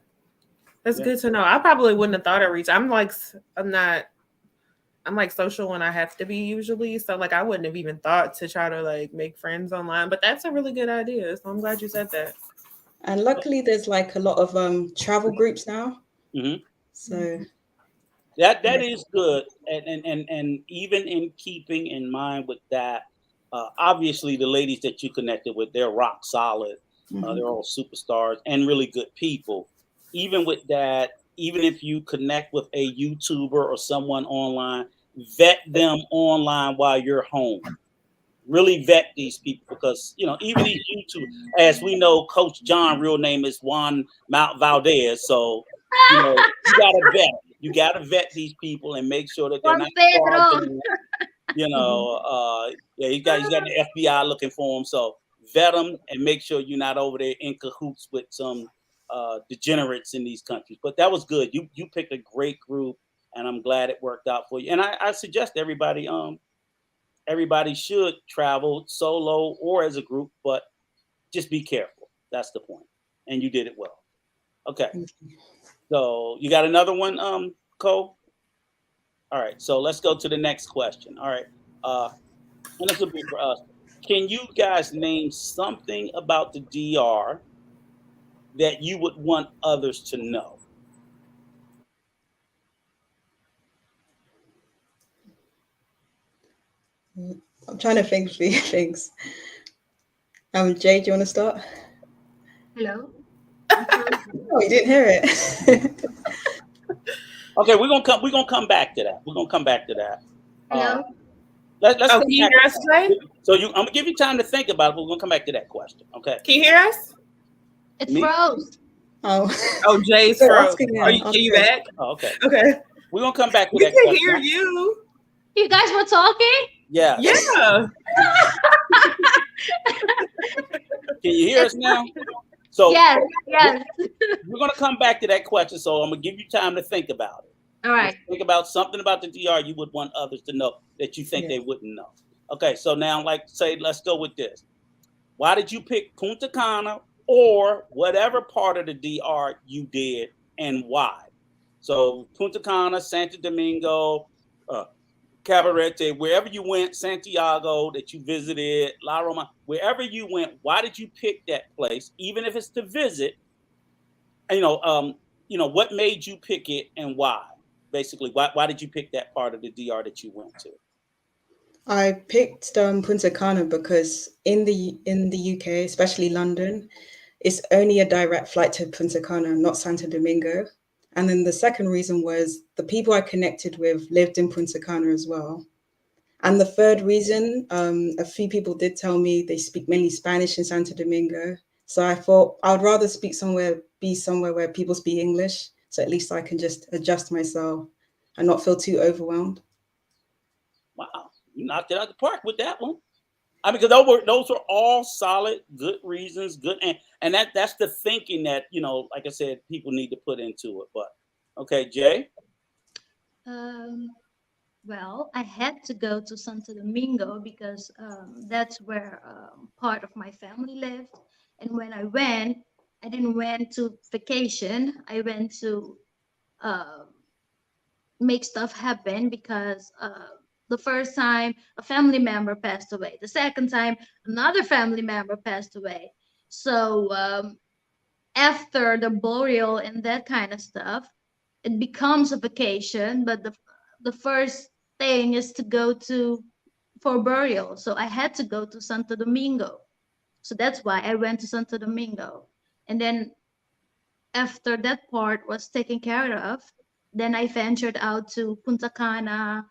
That's Yeah. good to know. I probably wouldn't have thought of reach. I'm like social when I have to be usually. So like I wouldn't have even thought to try to like make friends online. But that's a really good idea. So I'm glad you said that. And luckily there's like a lot of travel groups now. Mm-hmm. So that is good. And even in keeping in mind with that, obviously the ladies that you connected with, they're rock solid. They're all superstars and really good people. Even with that, even if you connect with a YouTuber or someone online, vet them online while you're home. Really vet these people because even these YouTube, as we know, Coach John, real name is Juan Mount Valdez. So you gotta vet these people and make sure that they're Juan not Pedro. fraudulent. Yeah, he's got the FBI looking for him. So vet them and make sure you're not over there in cahoots with some degenerates in these countries. But that was good. You picked a great group, and I'm glad it worked out for you. And I suggest everybody should travel solo or as a group, but just be careful. That's the point. And you did it well. Okay. So you got another one, Cole? All right. So let's go to the next question. All right. And this will be for us. Can you guys name something about the DR that you would want others to know? I'm trying to think of these things. Jay, do you want to start? Hello. Oh, you didn't hear it. Okay, we're gonna come back to that. We're gonna come back to that. Hello. Let's Can you hear us, Jay? So I'm gonna give you time to think about it, but we're gonna come back to that question. Okay. Can you hear us? It Me? froze. Oh, Jay's So froze. asking him, Are you back? Oh, okay. Okay. We're gonna come back to We that can question. hear you. You guys were talking? Yeah. Yeah. Can you hear us now? So Yes. we're gonna come back to that question. So I'm gonna give you time to think about it. All right. Think about something about the DR you would want others to know that you think they wouldn't know. Okay, so now let's go with this. Why did you pick Punta Cana or whatever part of the DR you did and why? So Punta Cana, Santo Domingo, Cabarete, wherever you went, Santiago that you visited, La Roma, wherever you went, why did you pick that place, even if it's to visit? What made you pick it and why? Basically, why did you pick that part of the DR that you went to? I picked Punta Cana because in the UK, especially London, it's only a direct flight to Punta Cana, not Santo Domingo. And then the second reason was the people I connected with lived in Punta Cana as well. And the third reason, a few people did tell me they speak mainly Spanish in Santo Domingo. So I thought I would rather be somewhere where people speak English. So at least I can just adjust myself and not feel too overwhelmed. Wow, you knocked it out of the park with that one. I mean, because those were all solid, good reasons, good, and that's the thinking that like I said, people need to put into it. But okay, Jay. Well, I had to go to Santo Domingo because that's where part of my family lived. And when I went, I didn't went to vacation. I went to uh, make stuff happen because the first time a family member passed away, the second time another family member passed away. So after the burial and that kind of stuff, it becomes a vacation. But the first thing is to go to for burial. So I had to go to Santo Domingo. So that's why I went to Santo Domingo. And then after that part was taken care of, then I ventured out to Punta Cana,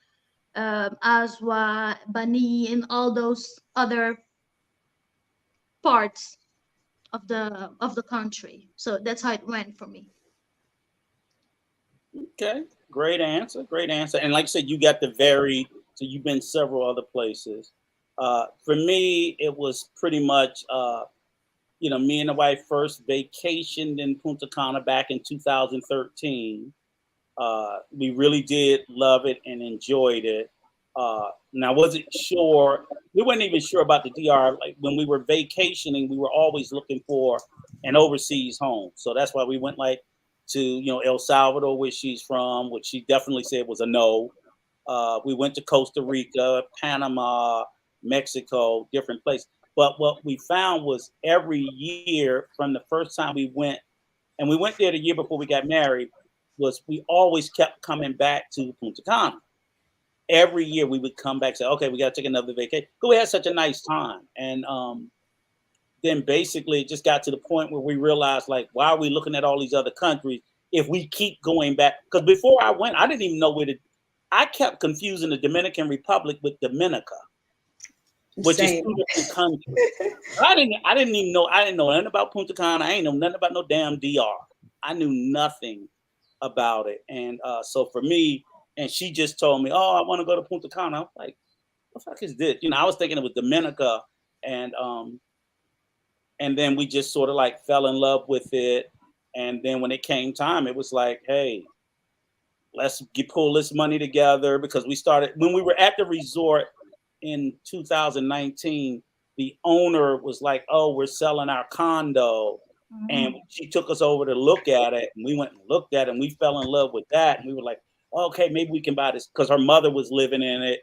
Azua, Bani, and all those other parts of the country. So that's how it went for me. Okay. Great answer. Great answer. And like I said, you got the varied. So you've been several other places. For me, it was pretty much, me and the wife first vacationed in Punta Cana back in 2013. We really did love it and enjoyed it. And I wasn't sure. We weren't even sure about the DR. Like when we were vacationing, we were always looking for an overseas home. So that's why we went like to, El Salvador, where she's from, which she definitely said was a no. We went to Costa Rica, Panama, Mexico, different places. But what we found was every year from the first time we went, and we went there the year before we got married, was we always kept coming back to Punta Cana. Every year we would come back and say, okay, we got to take another vacation. Because we had such a nice time. And then basically it just got to the point where we realized, like, why are we looking at all these other countries if we keep going back? Because before I went, I didn't even know I kept confusing the Dominican Republic with Dominica, which is two different countries. I didn't even know. I didn't know nothing about Punta Cana. I ain't know nothing about no damn DR. I knew nothing about it. And so for me, and she just told me, oh, I want to go to Punta Cana. I'm like, what the fuck is this? I was thinking it was Dominica. And then we just sort of like fell in love with it. And then when it came time, it was like, hey, let's pull this money together, because we started, when we were at the resort in 2019, the owner was like, oh, we're selling our condo. Mm-hmm. And she took us over to look at it, and we went and looked at it, and we fell in love with that. And we were like, okay, maybe we can buy this, because her mother was living in it.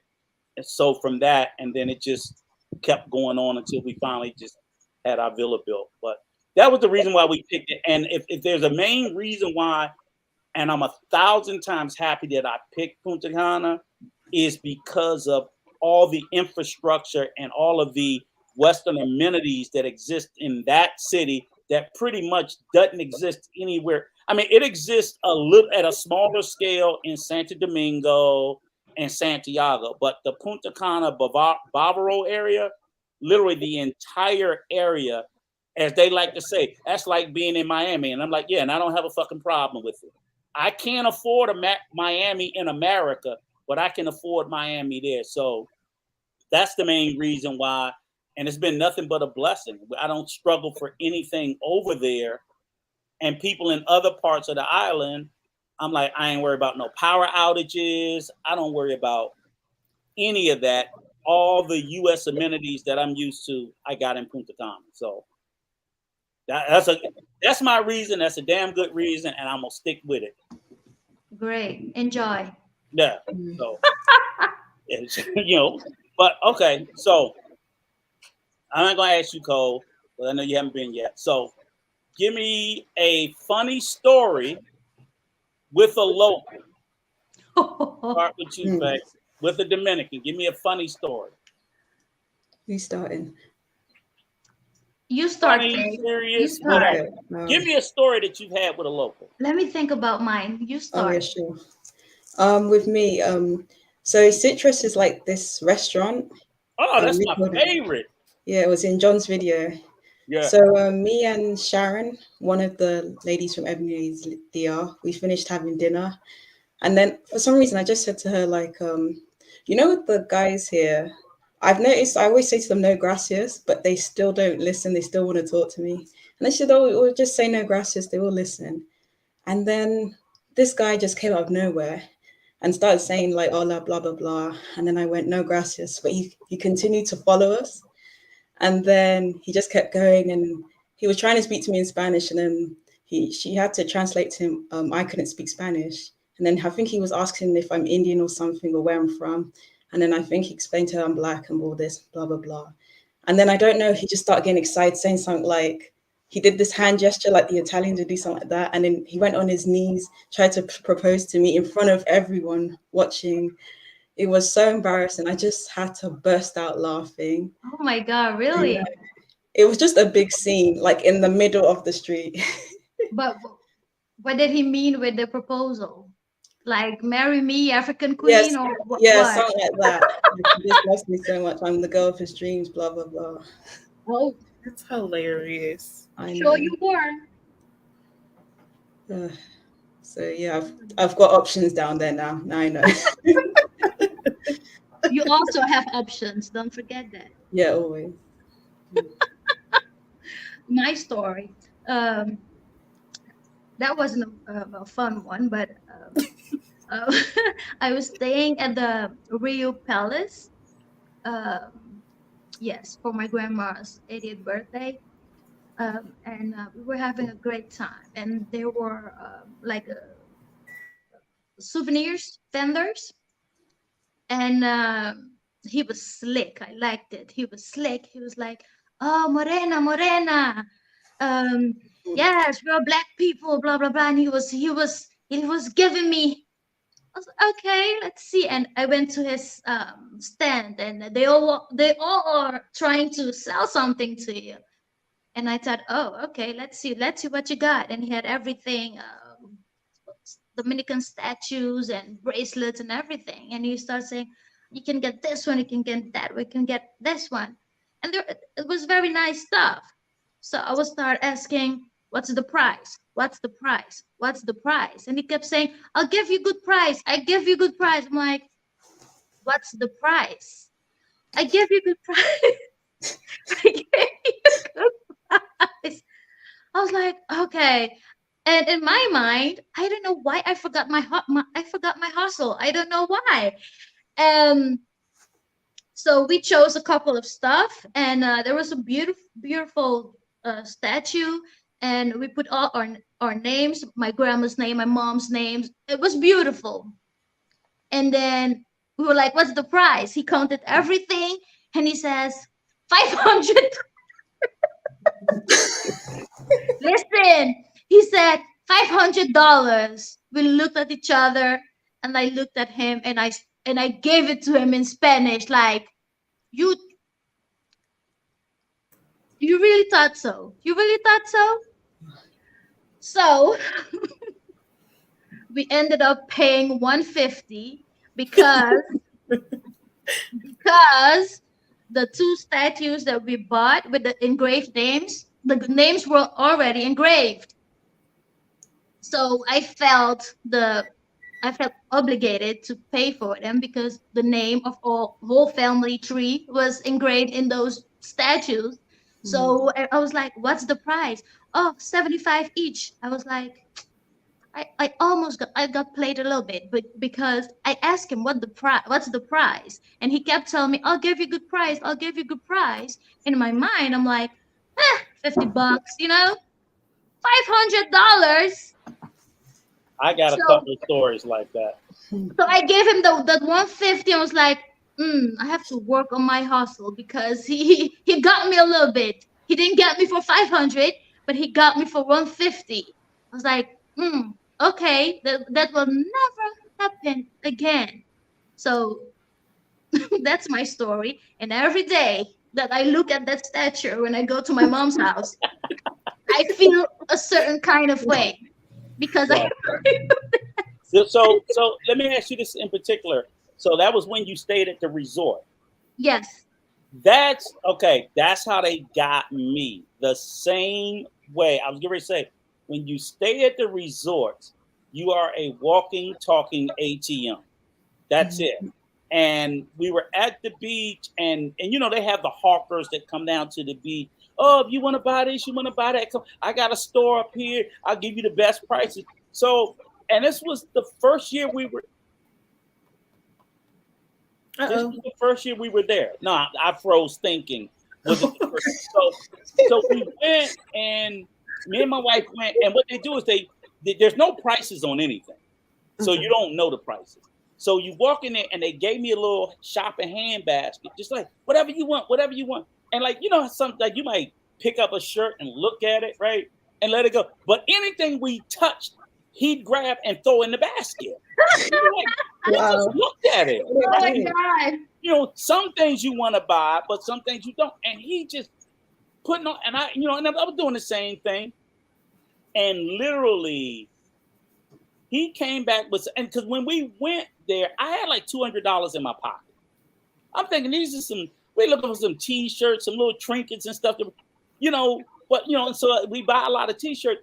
And so from that, and then it just kept going on until we finally just had our villa built. But that was the reason why we picked it. And if there's a main reason why, and I'm 1,000 times happy that I picked Punta Cana, is because of all the infrastructure and all of the Western amenities that exist in that city that pretty much doesn't exist anywhere. I mean, it exists a little at a smaller scale in Santo Domingo and Santiago, but the Punta Cana Bavaro area, literally the entire area, as they like to say, that's like being in Miami. And I'm like, yeah, and I don't have a fucking problem with it. I can't afford Miami in America, but I can afford Miami there. So that's the main reason why. And it's been nothing but a blessing. I don't struggle for anything over there. And people in other parts of the island, I'm like, I ain't worried about no power outages. I don't worry about any of that. All the U.S. amenities that I'm used to, I got in Punta Cana. So that's my reason. That's a damn good reason, and I'm gonna stick with it. Great, enjoy. Yeah. So, but okay. So I'm not gonna ask you, Cole, but I know you haven't been yet. So give me a funny story with a local. Start with you, Faye. With a Dominican. Give me a funny story. Who's starting? You start. Funny, serious, whatever. Give me a story that you've had with a local. Let me think about mine. You start. Oh, yeah, sure. With me, so Citrus is like this restaurant. Oh, that's my favorite. Yeah, it was in John's video. Yeah. So me and Sharon, one of the ladies from Ebony's DR, we finished having dinner. And then for some reason, I just said to her, like, with the guys here, I've noticed I always say to them, no gracias, but they still don't listen. They still want to talk to me. And I said, we'll just say no gracias. They will listen. And then this guy just came out of nowhere and started saying like, hola, blah, blah, blah. And then I went, no gracias. But he continued to follow us. And then he just kept going, and he was trying to speak to me in Spanish. And then she had to translate to him. I couldn't speak Spanish. And then I think he was asking if I'm Indian or something, or where I'm from. And then I think he explained to her I'm Black and all this, blah, blah, blah. And then I don't know, he just started getting excited, saying something like, he did this hand gesture like the Italians would do, something like that. And then he went on his knees, tried to propose to me in front of everyone watching. It was so embarrassing. I just had to burst out laughing. Oh my God, really? Yeah. It was just a big scene, like in the middle of the street. But what did he mean with the proposal? Like, marry me, African queen? Yes, or what? Something like that. He just loves me so much. I'm the girl of his dreams, blah, blah, blah. Oh, that's hilarious. Sure you were. So yeah, I've got options down there now. Now I know. You also have options. Don't forget that. Yeah, always. My story. Um, that wasn't a fun one, but uh, I was staying at the Rio Palace. Yes, for my grandma's 80th birthday. And we were having a great time. And there were like souvenirs vendors, and he was slick. I liked it. He was slick. He was like, "Oh, Morena, Morena, yes, we're black people, blah blah blah." And he was giving me. I was like, okay, let's see. And I went to his stand, and they all are trying to sell something to you. And I thought, oh, okay, let's see what you got. And he had everything, Dominican statues and bracelets and everything. And he started saying, you can get this one, you can get that, we can get this one. And there, it was very nice stuff. So I would start asking, what's the price? What's the price? What's the price? And he kept saying, I'll give you good price. I give you good price. I'm like, what's the price? I give you good price. I gave you good price. I was like, okay. And in my mind, I don't know why I forgot I forgot my hustle. I don't know why. Um, so we chose a couple of stuff, and there was a beautiful statue, and we put all our names, my grandma's name, my mom's names. It was beautiful. And then we were like, "What's the price?" He counted everything, and he says, 500. Listen, he said $500. We looked at each other, and I looked at him, and I gave it to him in Spanish, like, you you really thought so? You really thought so? So we ended up paying 150 because the two statues that we bought with the engraved names, the names were already engraved. So I felt obligated to pay for them because the name of all whole family tree was engraved in those statues. So I was like, what's the price? Oh, 75 each. I was like, I got played a little bit, but because I asked him what's the price, and he kept telling me, I'll give you good price, I'll give you good price. In my mind, I'm like, $50, $500. I got a So couple of stories like that. so I gave him that 150. I was like, I have to work on my hustle because he got me a little bit. He didn't get me for 500, but he got me for 150. I was like, okay, that will never happen again. So that's my story. And every day that I look at that statue when I go to my mom's house, I feel a certain kind of way because Right. So let me ask you this in particular. So that was when you stayed at the resort. yes. That's okay. That's how they got me. The same way. I was going to say, when you stay at the resort, you are a walking, talking ATM. That's it. And we were at the beach, and they have the hawkers that come down to the beach. Oh, if you want to buy this, you want to buy that. Come, I got a store up here. I'll give you the best prices. So, and this was the first year we were. This was the first year we were there. No, I froze thinking. Was it the first? So we went, and me and my wife went, and what they do is there's no prices on anything, so you don't know the prices. So you walk in there, and they gave me a little shopping hand basket, just like whatever you want, and like something like you might pick up a shirt and look at it, right, and let it go. But anything we touched, he'd grab and throw in the basket. We just looked at it. Oh my God. Some things you want to buy, but some things you don't. And he just putting on, and I was doing the same thing. And literally, he came back with, and because when we went there, I had like $200 in my pocket. I'm thinking we're looking for some T-shirts, some little trinkets and stuff. But so we buy a lot of T-shirts.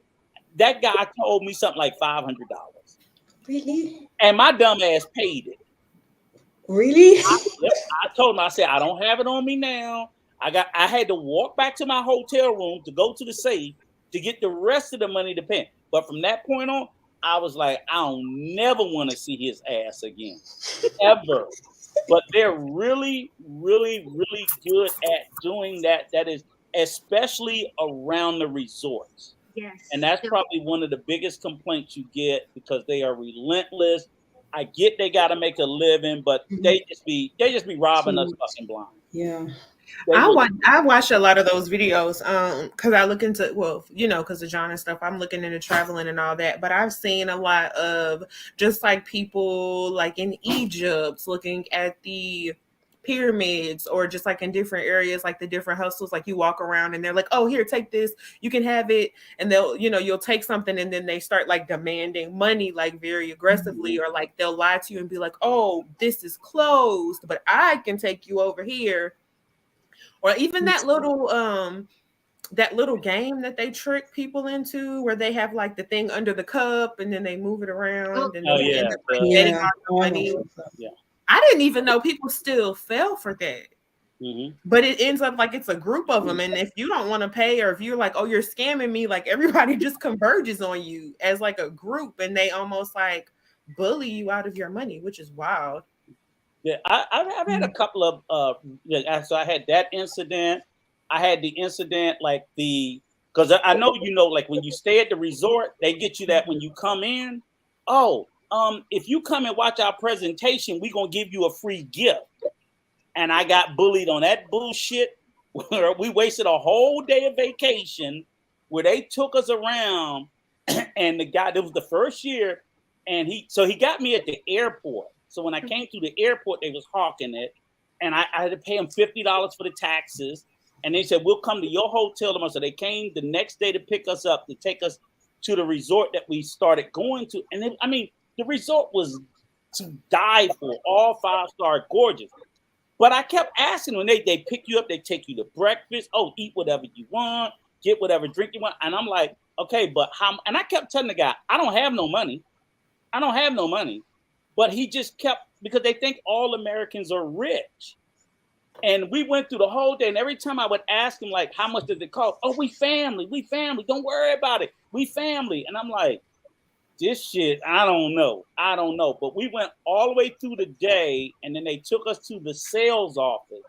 that guy told me something like $500. Really? And my dumb ass paid it. Really? I told him, I said, I don't have it on me now. I had to walk back to my hotel room to go to the safe to get the rest of the money to pay. But from that point on, I was like, I don't never want to see his ass again. Ever. But they're really, really, really good at doing that. That is especially around the resorts. Yes. And that's probably one of the biggest complaints you get because they are relentless. I get they got to make a living, but they just be robbing us fucking blind. Yeah. I watch a lot of those videos because I look into, well, you know, because of John and stuff, I'm looking into traveling and all that. But I've seen a lot of just like people like in Egypt looking at the pyramids, or just like in different areas, like the different hustles, like you walk around and they're like, oh, here, take this, you can have it. And they'll, you know, you'll take something and then they start like demanding money, like very aggressively, or like they'll lie to you and be like, oh, this is closed, but I can take you over here. Or even that little game that they trick people into, where they have like the thing under the cup and then they move it around and they end up like getting all the money. Yeah. I didn't even know people still fell for that. Mm-hmm. But it ends up like it's a group of them, and if you don't want to pay, or if you're like, oh, you're scamming me, like everybody just converges on you as like a group, and they almost like bully you out of your money, which is wild. Yeah, I've had a couple of so I had that incident. I had the incident like because I know, you know, like when you stay at the resort, they get you that when you come in. Oh, if you come and watch our presentation, we're gonna give you a free gift. And I got bullied on that bullshit. We wasted a whole day of vacation where they took us around, and the guy, that was the first year, and he got me at the airport. So when I came to the airport, they was hawking it, and I had to pay them $50 for the taxes. And they said, we'll come to your hotel tomorrow. So they came the next day to pick us up, to take us to the resort that we started going to. And then, I mean, the resort was to die for, all 5-star, gorgeous. But I kept asking when they pick you up, they take you to breakfast. Oh, eat whatever you want, get whatever drink you want. And I'm like, okay, but how? And I kept telling the guy, I don't have no money. I don't have no money. But he just kept, because they think all Americans are rich. And we went through the whole day. And every time I would ask him, like, how much does it cost? Oh, we family. Don't worry about it. We family. And I'm like, this shit, I don't know. But we went all the way through the day, and then they took us to the sales office.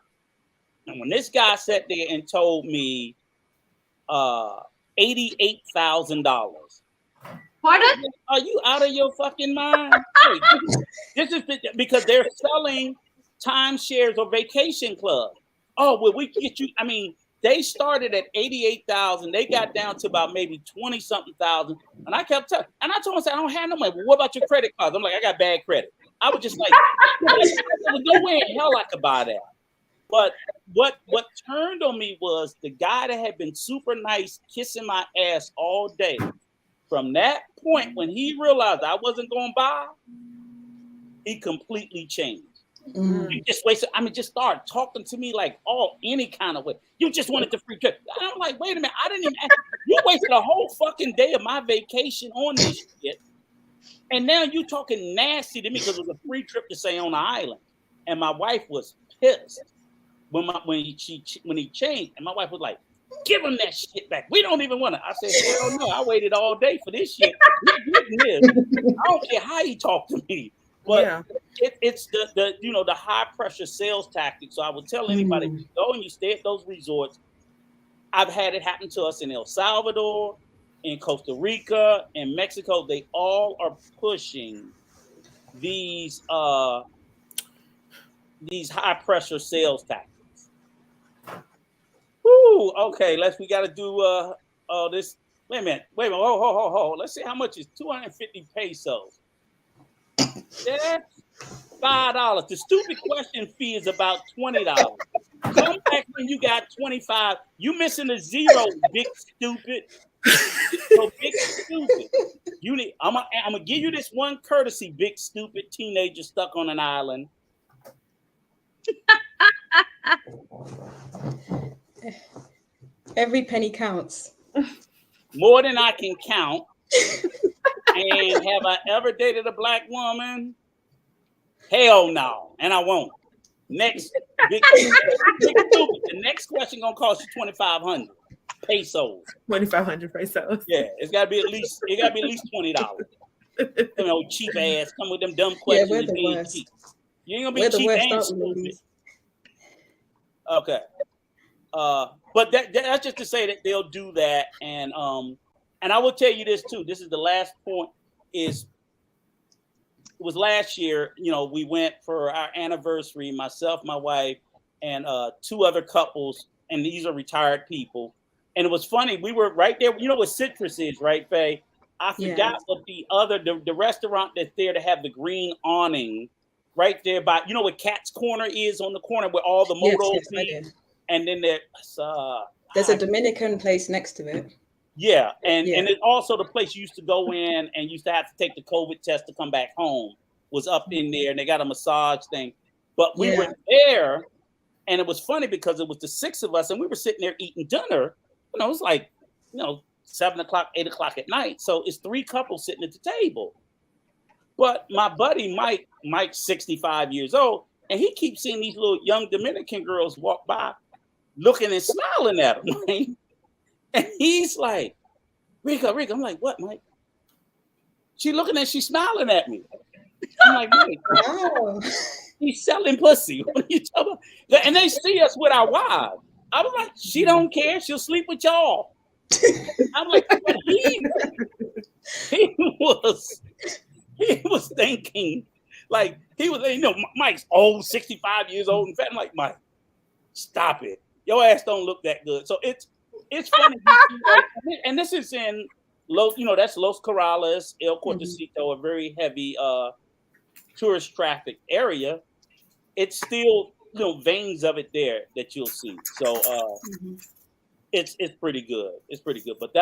And when this guy sat there and told me $88,000. Pardon? Are you out of your fucking mind? Hey, this is because they're selling timeshares or vacation clubs. Oh, well, we get you. I mean, they started at 88,000. They got down to about maybe 20-something thousand. And I kept telling, and I told him, I don't have no money. Well, what about your credit cards? I'm like, I got bad credit. I was just like, there's no way in hell I could buy that. But what turned on me was the guy that had been super nice, kissing my ass all day. From that point, when he realized I wasn't going to buy, he completely changed. You just wasted. I mean, just start talking to me like any kind of way. You just wanted the free trip. And I'm like, wait a minute, I didn't even. You wasted a whole fucking day of my vacation on this shit, and now you talking nasty to me because it was a free trip to stay on the island. And my wife was pissed when he changed, and my wife was like, give him that shit back. We don't even want it. I said, hell no, I waited all day for this shit. I don't care how he talked to me. But yeah, it's the the high pressure sales tactic. So I would tell anybody, if you go and you stay at those resorts. I've had it happen to us in El Salvador, in Costa Rica, in Mexico. They all are pushing these high pressure sales tactics. Woo, okay, we got to do this. Wait a minute. Hold. Let's see how much is 250 pesos. That's $5. The stupid question fee is about $20. Come back when you got 25. You missing a zero, big stupid. So big stupid. I'm gonna give you this one courtesy, big stupid teenager stuck on an island. Every penny counts. More than I can count. And have I ever dated a black woman? Hell no, and I won't. Next, the next question gonna cost you 2,500 pesos. 2,500 pesos. Yeah, it gotta be at least $20. You know, cheap ass come with them dumb questions. Yeah, we're the worst. Cheap. You ain't gonna be cheap and stupid. Okay. But that's just to say that they'll do that, and I will tell you this too. This is the last point. It was last year. You know, we went for our anniversary. Myself, my wife, and 2 other couples, and these are retired people. And it was funny. We were right there. You know what Citrus is, right, Faye? I forgot what the restaurant that's there to have the green awning right there by, you know what Cat's Corner is on the corner where all the motos be? And then there's a Dominican place next to it. Yeah, and it also the place you used to go in and used to have to take the COVID test to come back home was up in there, and they got a massage thing. But we were there, and it was funny because it was the 6 of us, and we were sitting there eating dinner. You know, it was like 7 o'clock, 8 o'clock at night. So it's 3 couples sitting at the table. But my buddy Mike's 65 years old, and he keeps seeing these little young Dominican girls walk by, looking and smiling at him. Right? And he's like, Rico. I'm like, what, Mike? She's smiling at me. I'm like, Mike, wow. He's selling pussy. What are you talking about? And they see us with our wives. I was like, she don't care. She'll sleep with y'all. I'm like, but he was thinking, like, he was, Mike's old, 65 years old and fat. I'm like, Mike, stop it. Your ass don't look that good. So it's funny. And this is in that's Los Corrales, El Cortecito, a very heavy tourist traffic area. It's still veins of it there that you'll see. So it's pretty good. It's pretty good. But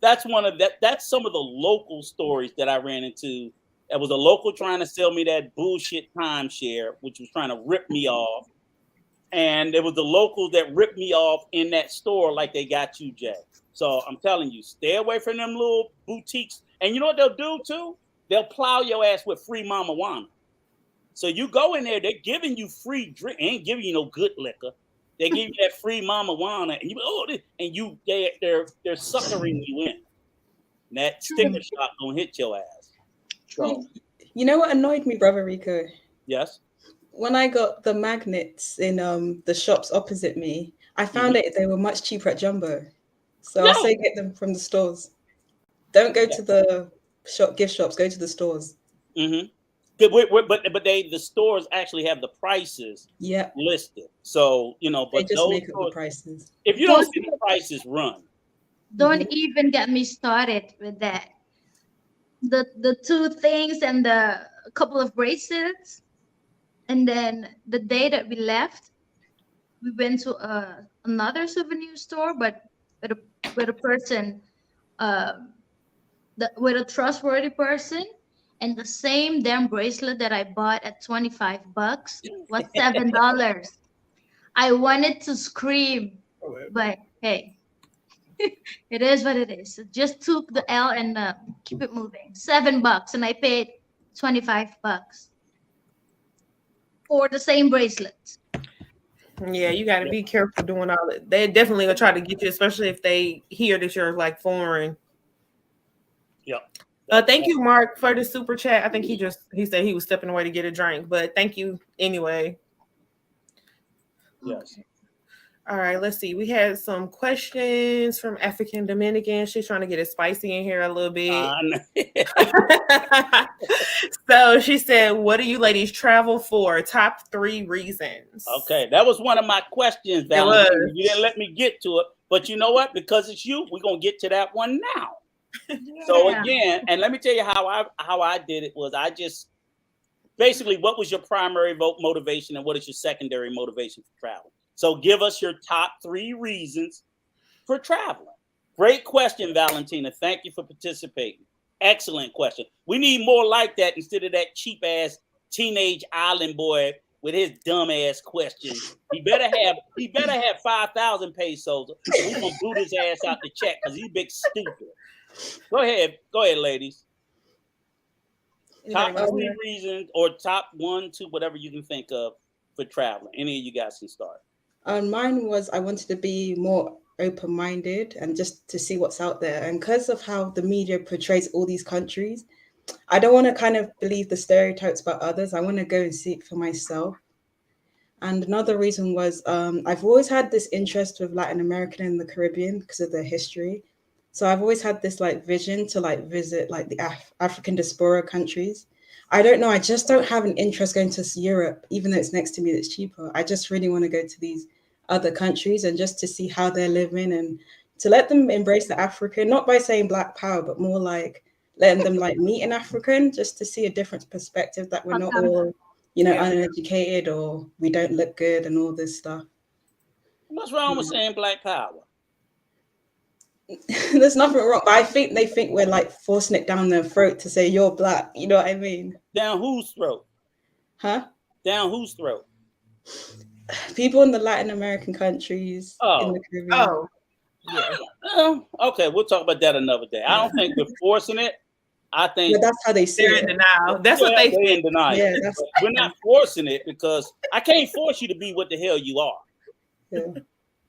that's some of the local stories that I ran into. That was a local trying to sell me that bullshit timeshare, which was trying to rip me off. And it was the locals that ripped me off in that store like they got you, Jay. So I'm telling you, stay away from them little boutiques. And you know what they'll do too? They'll plow your ass with free mama wana. So you go in there, they're giving you free drink, ain't giving you no good liquor. They give you that free mama wana, and they're suckering you in. And that sticker shock gonna hit your ass. So, you know what annoyed me, brother Rico? Yes. When I got the magnets in the shops opposite me, I found that they were much cheaper at Jumbo. So I'll say get them from the stores. Don't go to the gift shops. Go to the stores. Mm-hmm. But the stores actually have the prices listed. So but they just make up the prices. If you don't see the prices, run. Don't even get me started with that. The 2 things and the couple of bracelets. And then the day that we left, we went to another souvenir store, but with a person, with a trustworthy person, and the same damn bracelet that I bought at $25 was $7. I wanted to scream, but hey, it is what it is. So just took the L and keep it moving. $7, and I paid $25. For the same bracelets. Yeah, you got to be careful doing all that. They definitely gonna try to get you, especially if they hear that you're like foreign. Yep. Thank you, Mark, for the super chat. I think he said he was stepping away to get a drink, but thank you anyway. Yes. All right, let's see. We had some questions from African Dominican. She's trying to get it spicy in here a little bit. So she said, what do you ladies travel for? Top 3 reasons. Okay, that was one of my questions, Valentine. You didn't let me get to it. But you know what? Because it's you, we're going to get to that one now. So again, and let me tell you how I did it was I just, basically, what was your primary motivation and what is your secondary motivation for travel? So give us your top 3 reasons for traveling. Great question, Valentina. Thank you for participating. Excellent question. We need more like that instead of that cheap ass teenage island boy with his dumb ass questions. He better have 5,000 pesos. We're gonna boot his ass out the check because he's big stupid. Go ahead, ladies. Anybody Top want to three start? reasons, or top 1, 2, whatever you can think of for traveling. Any of you guys can start. Mine was I wanted to be more open-minded and just to see what's out there. And because of how the media portrays all these countries, I don't want to kind of believe the stereotypes about others. I want to go and see it for myself. And another reason was I've always had this interest with Latin American and the Caribbean because of their history. So I've always had this like vision to like visit like the African diaspora countries. I don't know. I just don't have an interest going to Europe, even though it's next to me. It's cheaper. I just really want to go to these other countries and just to see how they're living and to let them embrace the African, not by saying Black Power, but more like letting them like meet an African, just to see a different perspective that we're not all Yeah. uneducated or we don't look good and all this stuff. What's wrong with saying Black Power? There's nothing wrong. But I think they think we're like forcing it down their throat to say you're Black. You know what I mean? Down whose throat? Huh? Down whose throat? People in the Latin American countries, in the Caribbean. Oh, yeah. Okay, we'll talk about that another day. I don't think we're forcing it. I think But that's how they see They're in it. denial. That's what they they're in think. denial. Yeah, that's We're not forcing it because I can't force you to be what the hell you are. yeah.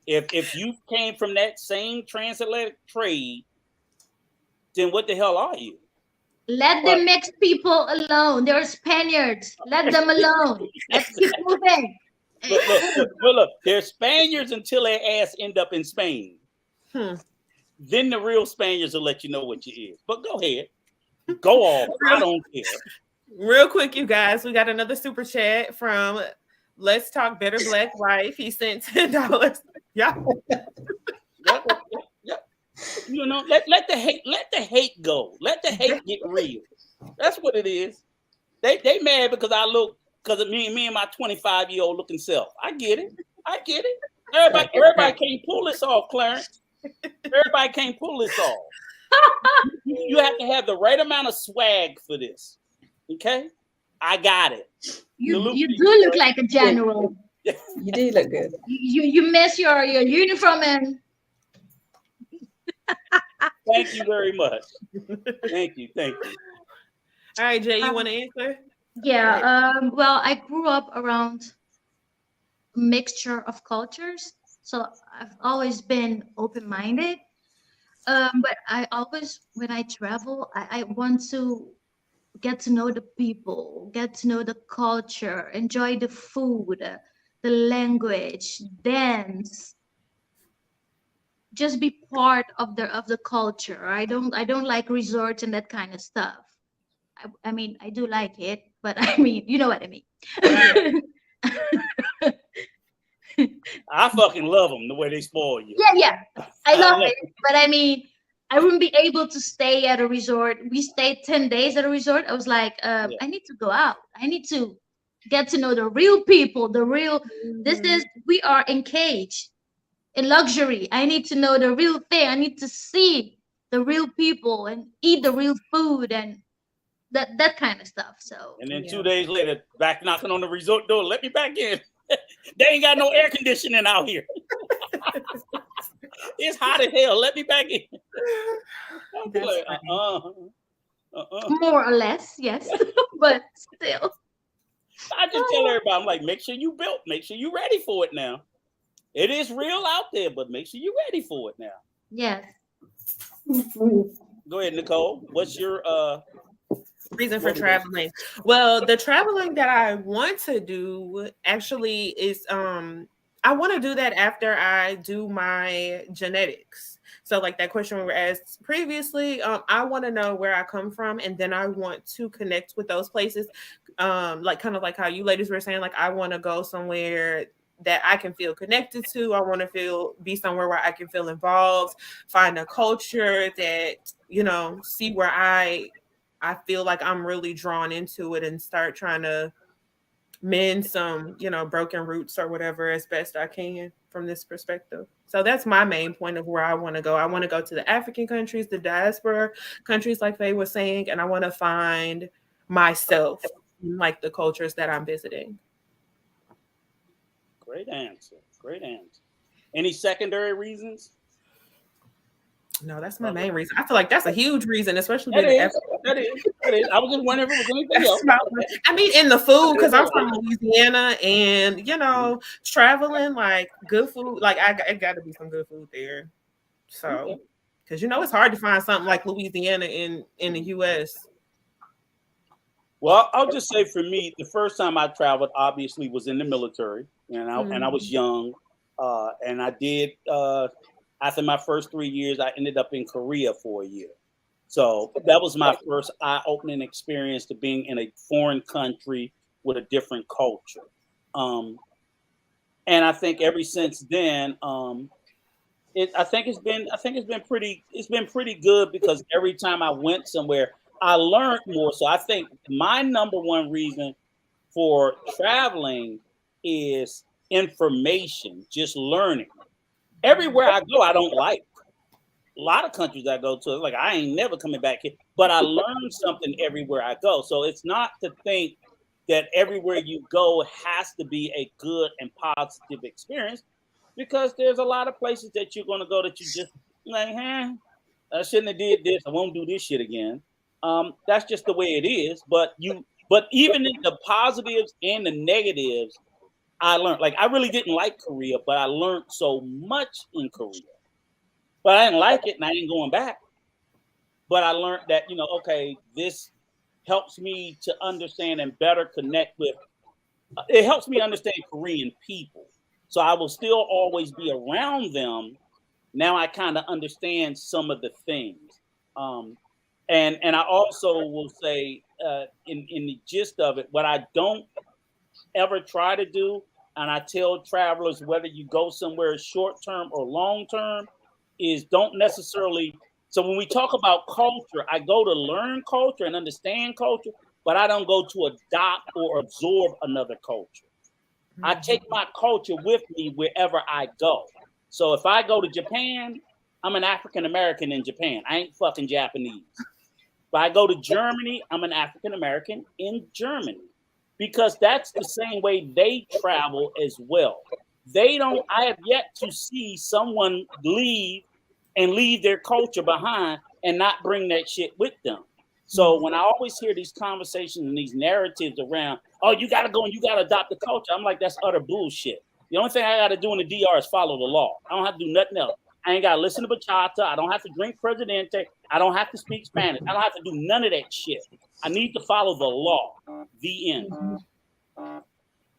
If you came from that same transatlantic trade, then what the hell are you? Let the mixed people alone. They're Spaniards. Let them alone. Let's keep moving. Look, they're Spaniards until their ass end up in Spain. Then the real Spaniards will let you know what you is. But go ahead. Go off. I don't care. Real quick, you guys, we got another super chat from Let's Talk Better Black Wife. He sent $10. Yeah. Yep. You know, let the hate go. Let the hate get real. That's what it is. They mad because I look because of me and my 25-year-old looking self. I get it. Everybody can't pull this off, Clarence. Everybody can't pull this off. You have to have the right amount of swag for this. Okay? I got it. You do look like a general. You do look good. You miss your uniform and Thank you very much. Thank you. All right, Jay, you want to answer? yeah. Well, I grew up around a mixture of cultures, so I've always been open-minded. But I always, when I travel, I want to get to know the people, get to know the culture, enjoy the food, the language, dance. Just be part of the culture. I don't like resorts and that kind of stuff. I mean, I do like it, but I mean, you know what I mean. I fucking love them the way they spoil you. Yeah. I love it, but I mean, I wouldn't be able to stay at a resort. We stayed 10 days at a resort. I was like, I need to go out. I need to get to know the real people, we are engaged in luxury. I need to know the real thing. I need to see the real people and eat the real food and that kind of stuff. So and then 2 days later, back knocking on the resort door, let me back in. They ain't got no air conditioning out here. It's hot as hell. Let me back in. Like, more or less, yes, but still. I just tell everybody, I'm like, make sure you ready for it now. It is real out there, but make sure you're ready for it now. Yes. Go ahead, Nicole. What's your reason for traveling? Well, the traveling that I want to do actually is I want to do that after I do my genetics. So like that question we were asked previously, I want to know where I come from, and then I want to connect with those places. Like kind of like how you ladies were saying, like I want to go somewhere that I can feel connected to. I want to be somewhere where I can feel involved, find a culture that, you know, see where I feel like I'm really drawn into it and start trying to mend some, you know, broken roots or whatever as best I can from this perspective. So that's my main point of where I want to go. I want to go to the African countries, the diaspora countries, like Faye was saying, and I want to find myself in like the cultures that I'm visiting. Great answer. Any secondary reasons? No, that's my main reason. I feel like that's a huge reason, especially That being is. I was just wondering if it was anything else. I mean, in the food, because I'm from Louisiana, and traveling, like good food, like it got to be some good food there. So, because it's hard to find something like Louisiana in the U.S. Well, I'll just say for me, the first time I traveled obviously was in the military, and I was young, and I did. After my first 3 years, I ended up in Korea for a year. So that was my first eye-opening experience to being in a foreign country with a different culture. And I think ever since then, I think it's been pretty good, because every time I went somewhere, I learned more. So I think my number one reason for traveling is information, just learning. Everywhere I go, I don't like. A lot of countries I go to, like I ain't never coming back here, but I learn something everywhere I go. So it's not to think that everywhere you go has to be a good and positive experience, because there's a lot of places that you're going to go that you just like, I shouldn't have did this. I won't do this shit again. That's just the way it is. But even in the positives and the negatives, I learned. Like I really didn't like Korea, but I learned so much in Korea. But I didn't like it, and I ain't going back. But I learned that, okay, this helps me to understand and better connect with. It helps me understand Korean people. So I will still always be around them. Now I kind of understand some of the things. And I also will say, in the gist of it, what I don't ever try to do, and I tell travelers, whether you go somewhere short term or long term, is don't necessarily. So when we talk about culture, I go to learn culture and understand culture, but I don't go to adopt or absorb another culture. I take my culture with me wherever I go. So if I go to Japan, I'm an African American in Japan. I ain't fucking Japanese. If I go to Germany, I'm an African American in Germany, because that's the same way they travel as well. I have yet to see someone leave their culture behind and not bring that shit with them. So when I always hear these conversations and these narratives around, oh, you got to go and you got to adopt the culture, I'm like, that's utter bullshit. The only thing I got to do in the DR is follow the law. I don't have to do nothing else. I ain't got to listen to bachata. I don't have to drink Presidente. I don't have to speak Spanish. I don't have to do none of that shit. I need to follow the law. The end.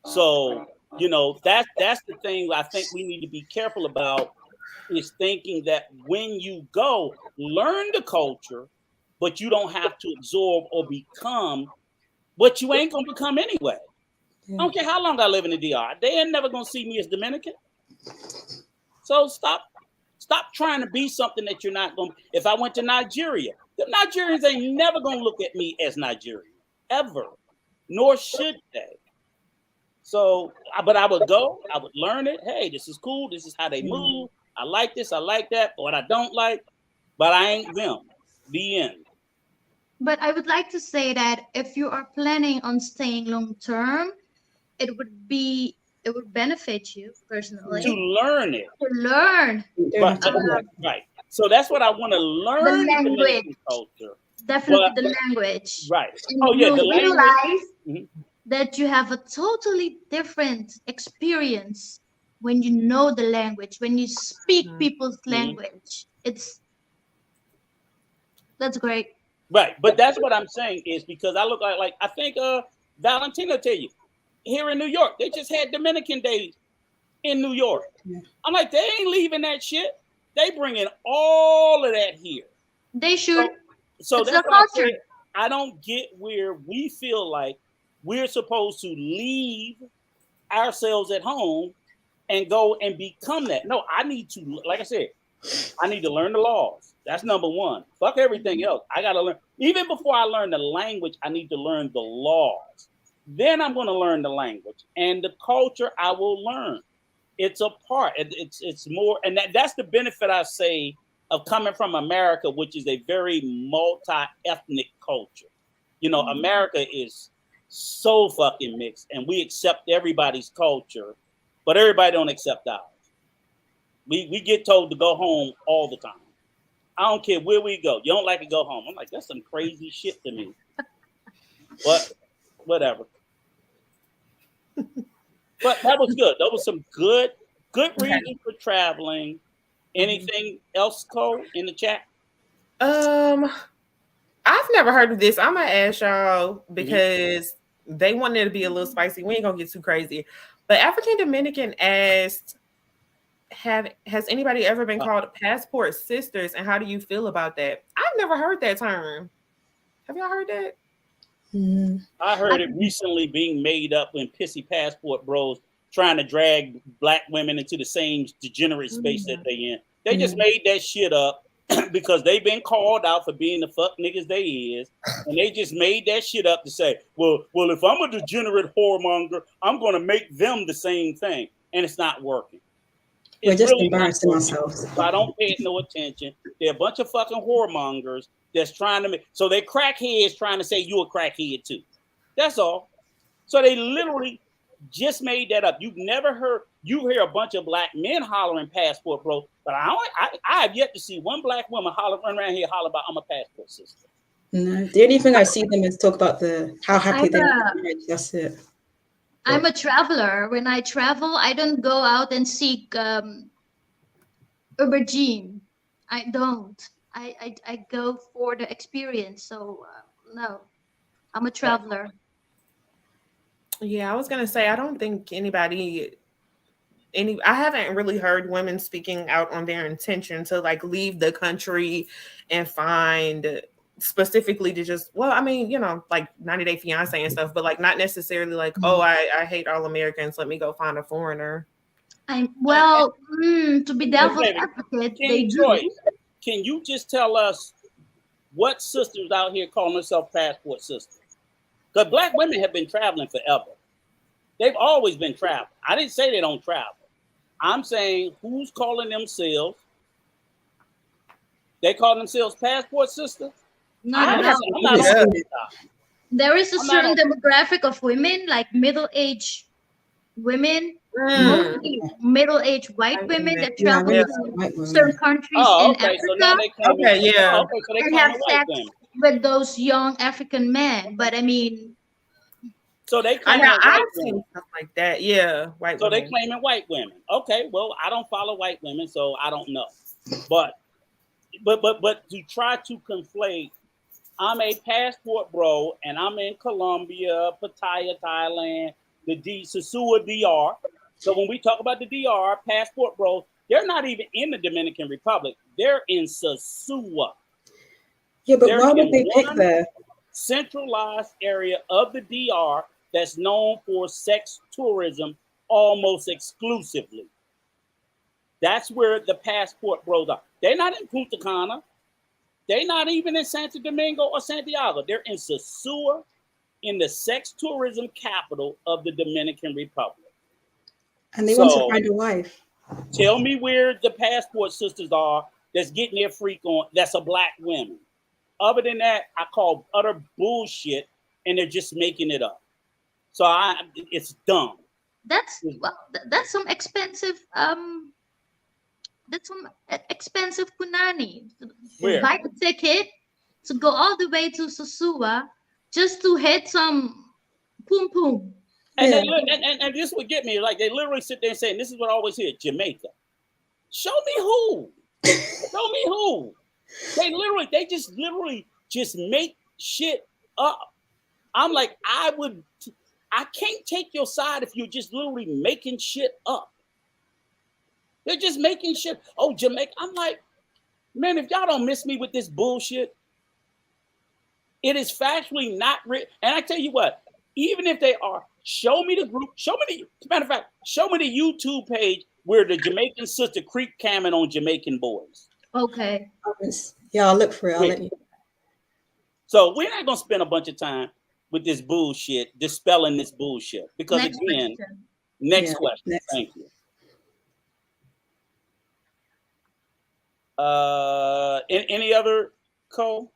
So, that's the thing I think we need to be careful about, is thinking that when you go, learn the culture, but you don't have to absorb or become what you ain't going to become anyway. I don't care how long I live in the DR. They ain't never going to see me as Dominican. So stop trying to be something that you're not going to. If I went to Nigeria, the Nigerians ain't never going to look at me as Nigerian, ever, nor should they. So, but I would go, I would learn it. Hey, this is cool. This is how they move. I like this, I like that. But what I don't like, but I ain't them. The end. But I would like to say that if you are planning on staying long term, it would benefit you personally to learn it. To learn. Right. So that's what I want to learn. The language. Culture. Definitely the language. Right. And you realize that you have a totally different experience when you know the language, when you speak people's language. That's great. Right. But that's what I'm saying, is because I look like I think Valentino tell you, here in New York, they just had Dominican Day in New York. I'm like, they ain't leaving that shit. They bringing all of that here. They should. So that's what I said. I don't get where we feel like we're supposed to leave ourselves at home and go and become that. No, I need to, like I said, I need to learn the laws. That's number one. Fuck everything else. I got to learn. Even before I learn the language, I need to learn the laws. Then I'm going to learn the language, and the culture I will learn. It's a part. It's more, and that's the benefit I say of coming from America, which is a very multi-ethnic culture. You know, America is so fucking mixed, and we accept everybody's culture, but everybody don't accept ours. We get told to go home all the time. I don't care where we go. You don't like it, go home. I'm like, that's some crazy shit to me. But whatever. But that was good. That was some good reason for traveling. Anything else, Cole, in the chat? I've never heard of this. I'm gonna ask y'all because they wanted it to be a little spicy. We ain't gonna get too crazy. But African Dominican asked, has anybody ever been called passport sisters, and how do you feel about that? I've never heard that term. Have y'all heard that? I heard it recently being made up when pissy passport bros trying to drag black women into the same degenerate space that they in. They just made that shit up because they've been called out for being the fuck niggas they is, and they just made that shit up to say, well, if I'm a degenerate whoremonger, I'm gonna make them the same thing, and it's not working. We're just really embarrassing ourselves. So I don't pay it no attention. They're a bunch of fucking whoremongers that's trying to make, so they crackheads trying to say you a crackhead too. That's all. So they literally just made that up. You've never heard, you hear a bunch of black men hollering passport bro, but I have yet to see one black woman run around here holler about I'm a passport sister. No, the only thing I see them is talk about how happy they are. That's it. I'm a traveler. When I travel, I don't go out and seek aubergine. I don't. I go for the experience. So no, I'm a traveler. Yeah, I was gonna say I don't think I haven't really heard women speaking out on their intention to like leave the country and find specifically to just, well, I mean, you know, like 90 Day Fiance and stuff, but like not necessarily like, oh, I hate all Americans, let me go find a foreigner. To be devil's advocate, they do. Can you just tell us what sisters out here calling themselves passport sisters? Because black women have been traveling forever. They've always been traveling. I didn't say they don't travel. I'm saying who's calling themselves? They call themselves passport sisters? No. There is a certain demographic of women, like middle-aged women, mostly middle-aged white women that travel to certain countries in Africa. So now they so they and have sex with those young African men. But I mean, so they I've seen stuff like that. Yeah, white. So they claiming white women. Okay, well, I don't follow white women, so I don't know. But to try to conflate, I'm a passport bro, and I'm in Colombia, Pattaya, Thailand, the Socioeconomic DR. So when we talk about the DR, passport bro, they're not even in the Dominican Republic. They're in Socioeconomic. Yeah, but why would they pick the centralized area of the DR that's known for sex tourism almost exclusively? That's where the passport bros are. They're not in Punta Cana. They're not even in Santo Domingo or Santiago. They're in Socioeconomic, in the sex tourism capital of the Dominican Republic. And they want to find a wife. Tell me where the passport sisters are that's getting their freak on, that's a black woman. Other than that, I call utter bullshit, and they're just making it up. So it's dumb. That's some expensive punani. Buy a ticket to go all the way to Socioeconomic just to hit some poom poom. And this would get me, like they literally sit there and say, and this is what I always hear, Jamaica. Show me who. Show me who. They just literally make shit up. I'm like, I can't take your side if you're just literally making shit up. They're just making shit. Oh, Jamaica. I'm like, man, if y'all don't miss me with this bullshit, it is factually not written. And I tell you what, even if they are, show me the group. Matter of fact, show me the YouTube page where the Jamaican sister creep camming on Jamaican boys. Okay. Yeah, I'll look for it. I'll let you. So we're not gonna spend a bunch of time with this bullshit, dispelling this bullshit. Because next question. Thank you. Any other Cole?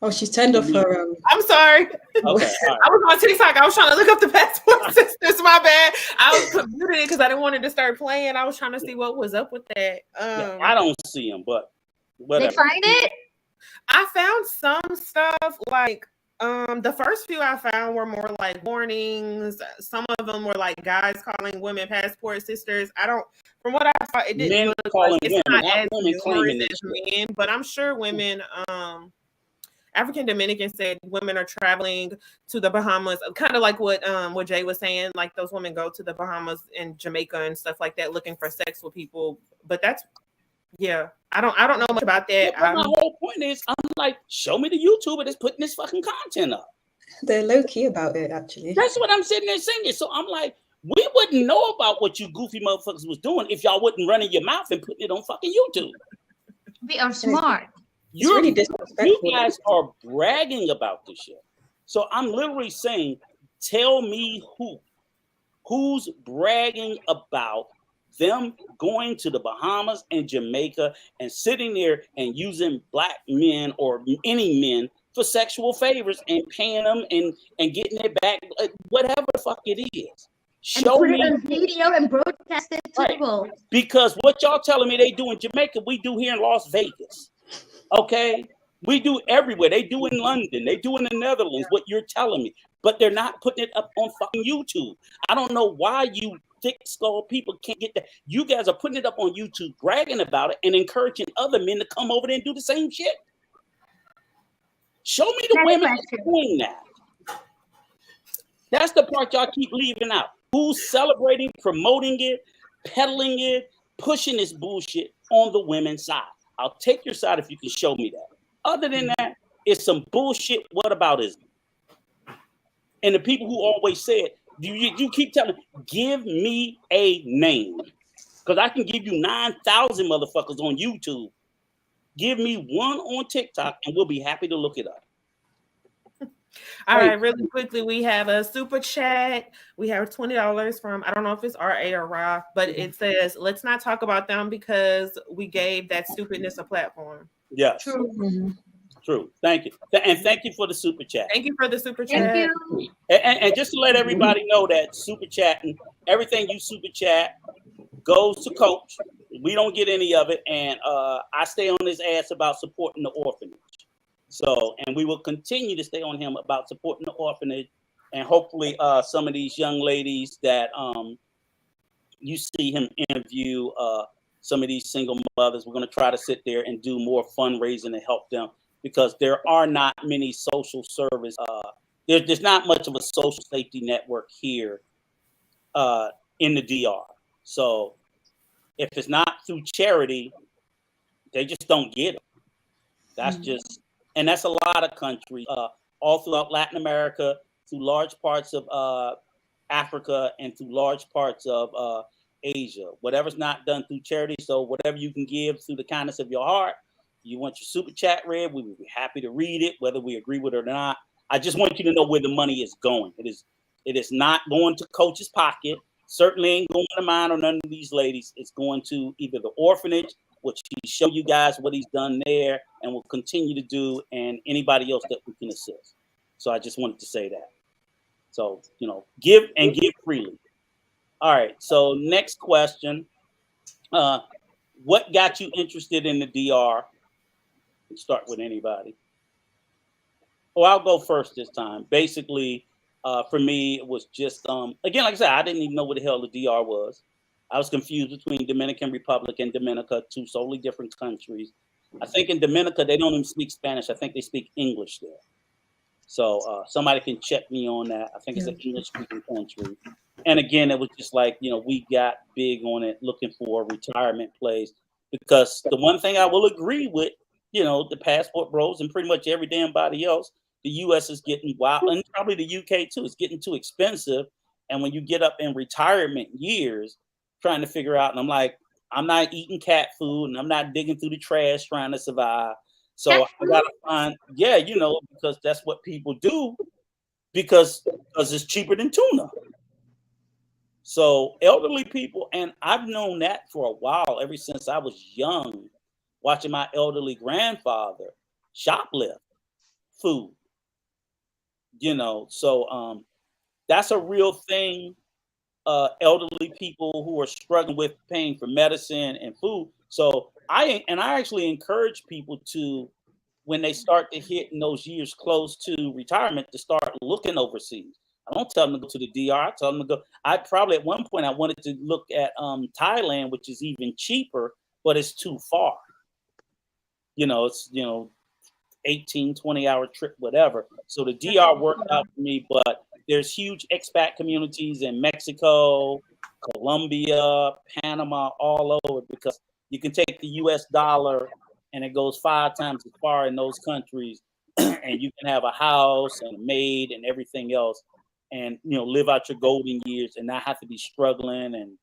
Oh, she's turned off her. I'm sorry. Okay, right. I was on TikTok. I was trying to look up the passport sisters. My bad. I was muted it because I didn't want it to start playing. I was trying to see what was up with that. I don't see them, but whatever. They find it? I found some stuff like the first few I found were more like warnings. Some of them were like guys calling women passport sisters. I don't, from what I saw, it didn't Men look calling like it's women, not not as women claiming numerous this as shit. men, but I'm sure women, African Dominican said women are traveling to the Bahamas, kind of like what Jay was saying, like those women go to the Bahamas and Jamaica and stuff like that, looking for sex with people. But that's, yeah, I don't know much about that. Yeah, my whole point is, I'm like, show me the YouTuber that's putting this fucking content up. They're low key about it, actually. That's what I'm sitting there saying. So I'm like, we wouldn't know about what you goofy motherfuckers was doing if y'all wouldn't running your mouth and putting it on fucking YouTube. We are smart. It's really disrespectful. You guys are bragging about this shit. So I'm literally saying, tell me who's bragging about them going to the Bahamas and Jamaica and sitting there and using black men or any men for sexual favors and paying them and getting it back, whatever the fuck it is. Show and put me it on video and broadcast it to the world. Because what y'all telling me they do in Jamaica, we do here in Las Vegas. Okay? We do everywhere. They do in London. They do in the Netherlands, what you're telling me. But they're not putting it up on fucking YouTube. I don't know why you thick skull people can't get that. You guys are putting it up on YouTube, bragging about it, and encouraging other men to come over there and do the same shit. Show me the women doing that. That's the part y'all keep leaving out. Who's celebrating, promoting it, peddling it, pushing this bullshit on the women's side? I'll take your side if you can show me that. Other than that, it's some bullshit whataboutism. And the people who always say it, you keep telling me, give me a name. Because I can give you 9,000 motherfuckers on YouTube. Give me one on TikTok and we'll be happy to look it up. All right, really quickly, we have a super chat. We have $20 from, I don't know if it's RA or Ra, but it says, let's not talk about them because we gave that stupidness a platform. Yes. True. Mm-hmm. True. Thank you. And thank you for the super chat. Thank you for the super chat. Thank you. And just to let everybody know that super chatting, everything you super chat goes to Coach. We don't get any of it. And I stay on his ass about supporting the orphanage. So, and we will continue to stay on him about supporting the orphanage. And hopefully some of these young ladies that you see him interview, some of these single mothers, we're going to try to sit there and do more fundraising to help them. Because there are not many social service, there's not much of a social safety network here in the DR. So if it's not through charity, they just don't get it. That's just, and that's a lot of countries, all throughout Latin America, through large parts of Africa, and through large parts of Asia. Whatever's not done through charity, so whatever you can give through the kindness of your heart, you want your super chat read, we would be happy to read it, whether we agree with it or not. I just want you to know where the money is going. It is not going to Coach's pocket. Certainly ain't going to mine or none of these ladies. It's going to either the orphanage, which he showed you guys what he's done there and will continue to do, and anybody else that we can assist. So I just wanted to say that. So, give and give freely. All right. So next question. What got you interested in the DR? Start with anybody. Oh, I'll go first this time. Basically, for me, it was just, again, like I said, I didn't even know what the hell the DR was. I was confused between Dominican Republic and Dominica, two solely different countries. I think in Dominica, they don't even speak Spanish. I think they speak English there. So somebody can check me on that. I think it's an English-speaking country. And again, it was just like, we got big on it, looking for a retirement place. Because the one thing I will agree with, the passport bros and pretty much every damn body else, the U.S. is getting wild, and probably the U.K. too. It's getting too expensive. And when you get up in retirement years, trying to figure out, and I'm like, I'm not eating cat food, and I'm not digging through the trash trying to survive. So I gotta find, because that's what people do, because it's cheaper than tuna. So elderly people, and I've known that for a while, ever since I was young, watching my elderly grandfather shoplift food. So that's a real thing elderly people who are struggling with paying for medicine and food. So I actually encourage people to, when they start to hit in those years close to retirement, to start looking overseas. I don't tell them to go to the DR. I tell them to go. I probably at one point I wanted to look at Thailand, which is even cheaper, but it's too far. It's 18, 20-hour trip, whatever. So the DR worked out for me, but there's huge expat communities in Mexico, Colombia, Panama, all over, because you can take the US dollar and it goes 5 times as far in those countries, and you can have a house and a maid and everything else, and live out your golden years and not have to be struggling and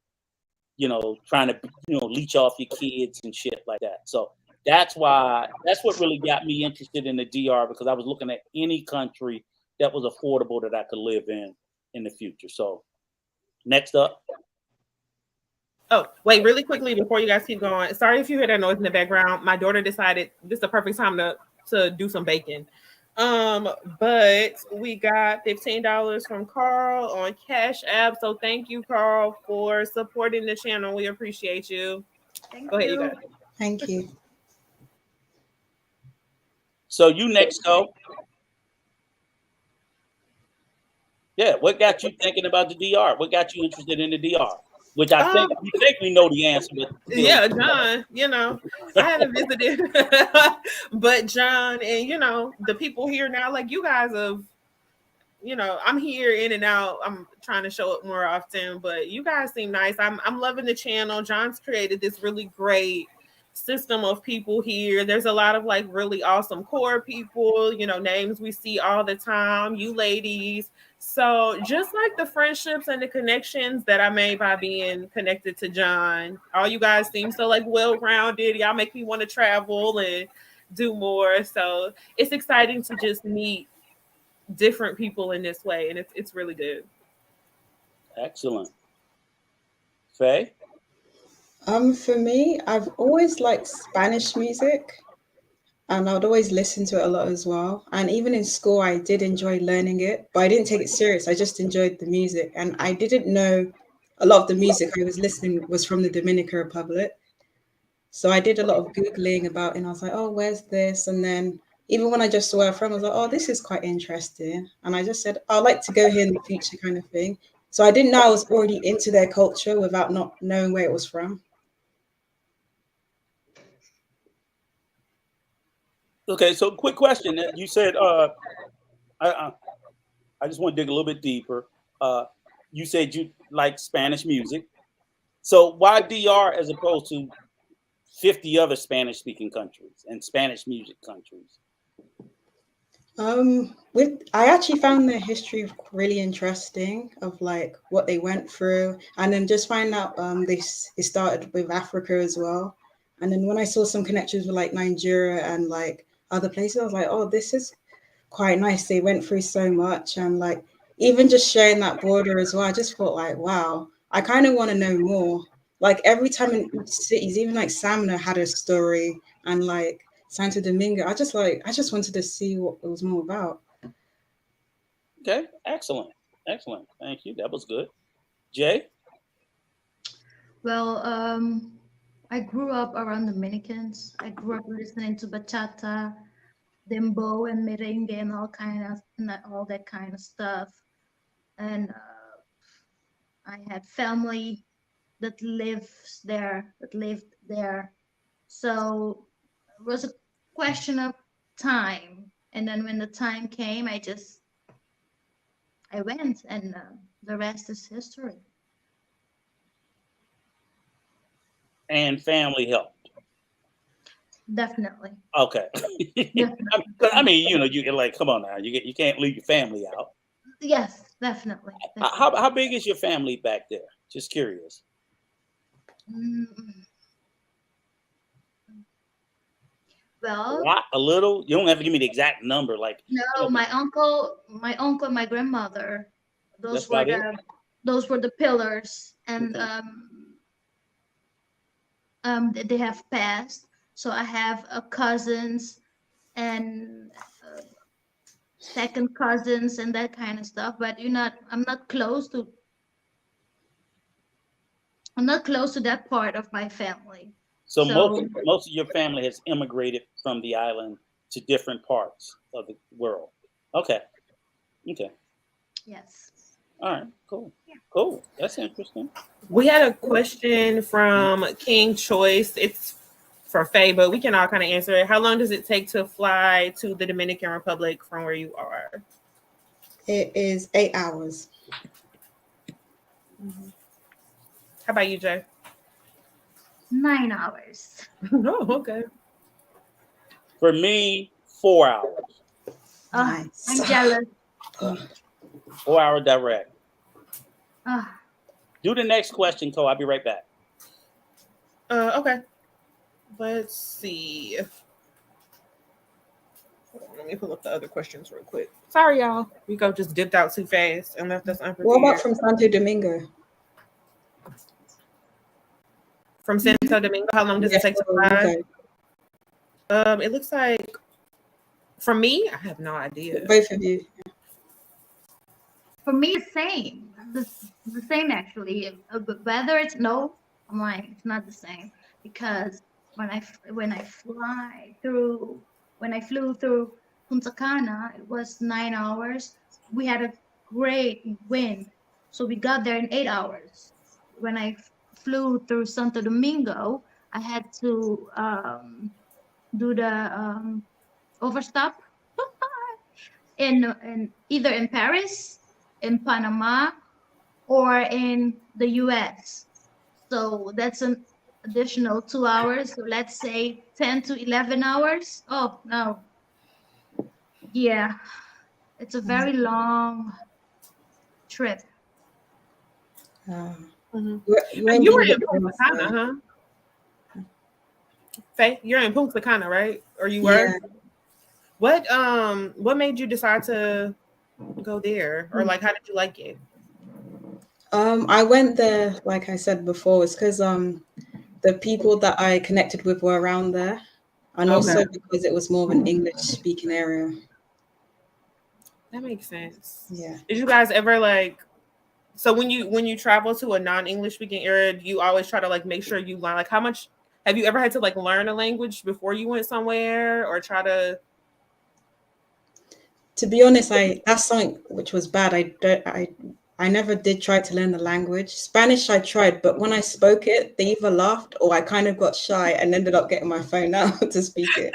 trying to leech off your kids and shit like that. So that's what really got me interested in the DR, because I was looking at any country that was affordable that I could live in the future. So next up. Oh, wait, really quickly before you guys keep going. Sorry if you hear that noise in the background. My daughter decided this is the perfect time to do some baking. But we got $15 from Carl on Cash App. So thank you, Carl, for supporting the channel. We appreciate you. Go ahead, you guys. Thank you. So you next, go. Yeah, what got you thinking about the DR? What got you interested in the DR? Which I think we know the answer. But yeah, John, I haven't visited, but John and the people here now, like you guys have, I'm here in and out. I'm trying to show up more often, but you guys seem nice. I'm loving the channel. John's created this really great system of people here. There's a lot of like really awesome core people, names we see all the time, you ladies. So just like the friendships and the connections that I made by being connected to John, all you guys seem so like well-rounded. Y'all make me want to travel and do more. So it's exciting to just meet different people in this way, and it's really good. Excellent. Faye? For me, I've always liked Spanish music, and I would always listen to it a lot as well. And even in school, I did enjoy learning it, but I didn't take it serious. I just enjoyed the music, and I didn't know a lot of the music I was listening was from the Dominican Republic. So I did a lot of Googling about it, and I was like, oh, where's this? And then even when I just saw a friend, I was like, oh, this is quite interesting. And I just said, I'd like to go here in the future, kind of thing. So I didn't know I was already into their culture without not knowing where it was from. Okay, so quick question. You said, I just want to dig a little bit deeper. You said you like Spanish music. So why DR as opposed to 50 other Spanish-speaking countries and Spanish music countries? I actually found their history really interesting, of like what they went through, and then just find out it started with Africa as well. And then when I saw some connections with like Nigeria and like other places, I was like, oh, this is quite nice. They went through so much, and like even just sharing that border as well, I just thought like, wow, I kind of want to know more. Like every time in cities, even like Samna had a story, and like Santo Domingo, I just wanted to see what it was more about. Okay, excellent. Thank you. That was good. Jay? Well, I grew up around Dominicans. I grew up listening to bachata, dembow, and merengue, and all that kind of stuff. And I had family that lived there. So it was a question of time. And then when the time came, I went, and the rest is history. And family helped. Definitely. Okay. I mean, you can like, come on now, you can't leave your family out. Yes, definitely. How big is your family back there? Just curious. Well, a little. You don't have to give me the exact number. Like no, my uncle, and my grandmother. Those were the pillars, and they have passed. So I have cousins and second cousins and that kind of stuff. But I'm not close to I'm not close to that part of my family. So So most of your family has immigrated from the island to different parts of the world. Okay. Okay. yes. All right. Cool. Cool. That's interesting. We had a question from King Choice. It's for Faye, but we can all kind of answer it. How long does it take to fly to the Dominican Republic from where you are? It is 8 hours. How about you, Jay? 9 hours. Oh, okay. For me, 4 hours. Nice. I'm jealous. 4 hour direct. Ah, Do the next question, Cole. I'll be right back. Okay. Let's see. Hold on, let me pull up the other questions real quick. Sorry, y'all. Rico just dipped out too fast and left us unprepared. What about from Santo Domingo? From Santo Domingo, how long does it take to fly? Okay. It looks like from me, I have no idea. Both of you. for me, the same. The same actually. But whether it's no, I'm like it's not the same because when I flew through Punta Cana, it was 9 hours. We had a great wind, so we got there in 8 hours. When I flew through Santo Domingo, I had to do the overstop in either in Paris, in Panama, or in the US. So that's an additional 2 hours. So let's say 10 to 11 hours. Oh, no. Yeah, it's a very long trip. Mhm. You And ain't you been were a in bit Punta more, Cana, so- huh? Faye, you're in Punta Cana, right? Or you Yeah. were? What made you decide to go there? Or like how did you like it? I went there, like I said before, it's because the people that I connected with were around there, and also Okay. because it was more of an English speaking area. That makes sense. Yeah. Did you guys ever like so when you travel to a non-English speaking area, do you always try to like make sure you learn like how much have you ever had to like learn a language before you went somewhere or try to To be honest, that's something which was bad. I never did try to learn the language. Spanish I tried, but when I spoke it, they either laughed or I kind of got shy and ended up getting my phone out to speak it.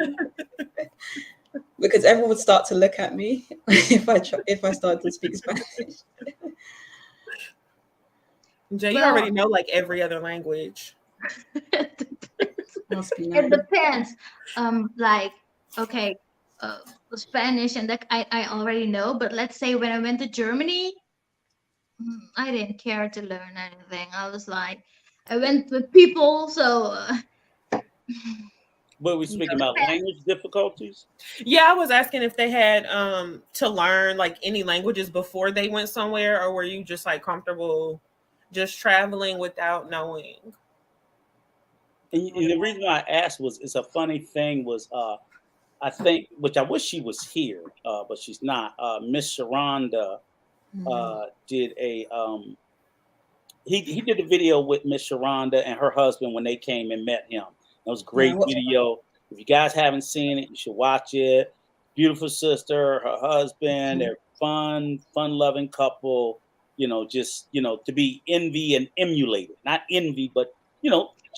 Because everyone would start to look at me if I started to speak Spanish. Jay, you Well, already know like every other language. Must be nice. it depends. Like, okay, Spanish and that I already know, but let's say when I went to Germany, I didn't care to learn anything. I was like, I went with people, so What we speaking about? Language difficulties? Yeah, I was asking if they had to learn like any languages before they went somewhere, or were you just like comfortable just traveling without knowing? And the reason why I asked was it's a funny thing was I think which I wish she was here, but she's not. Miss Sharonda did a he did a video with Miss Sharonda and her husband when they came and met him. That was a great video. If you guys haven't seen it, you should watch it. Beautiful sister, her husband, they're fun-loving couple. You know, just to be envy and emulated. Not envy, but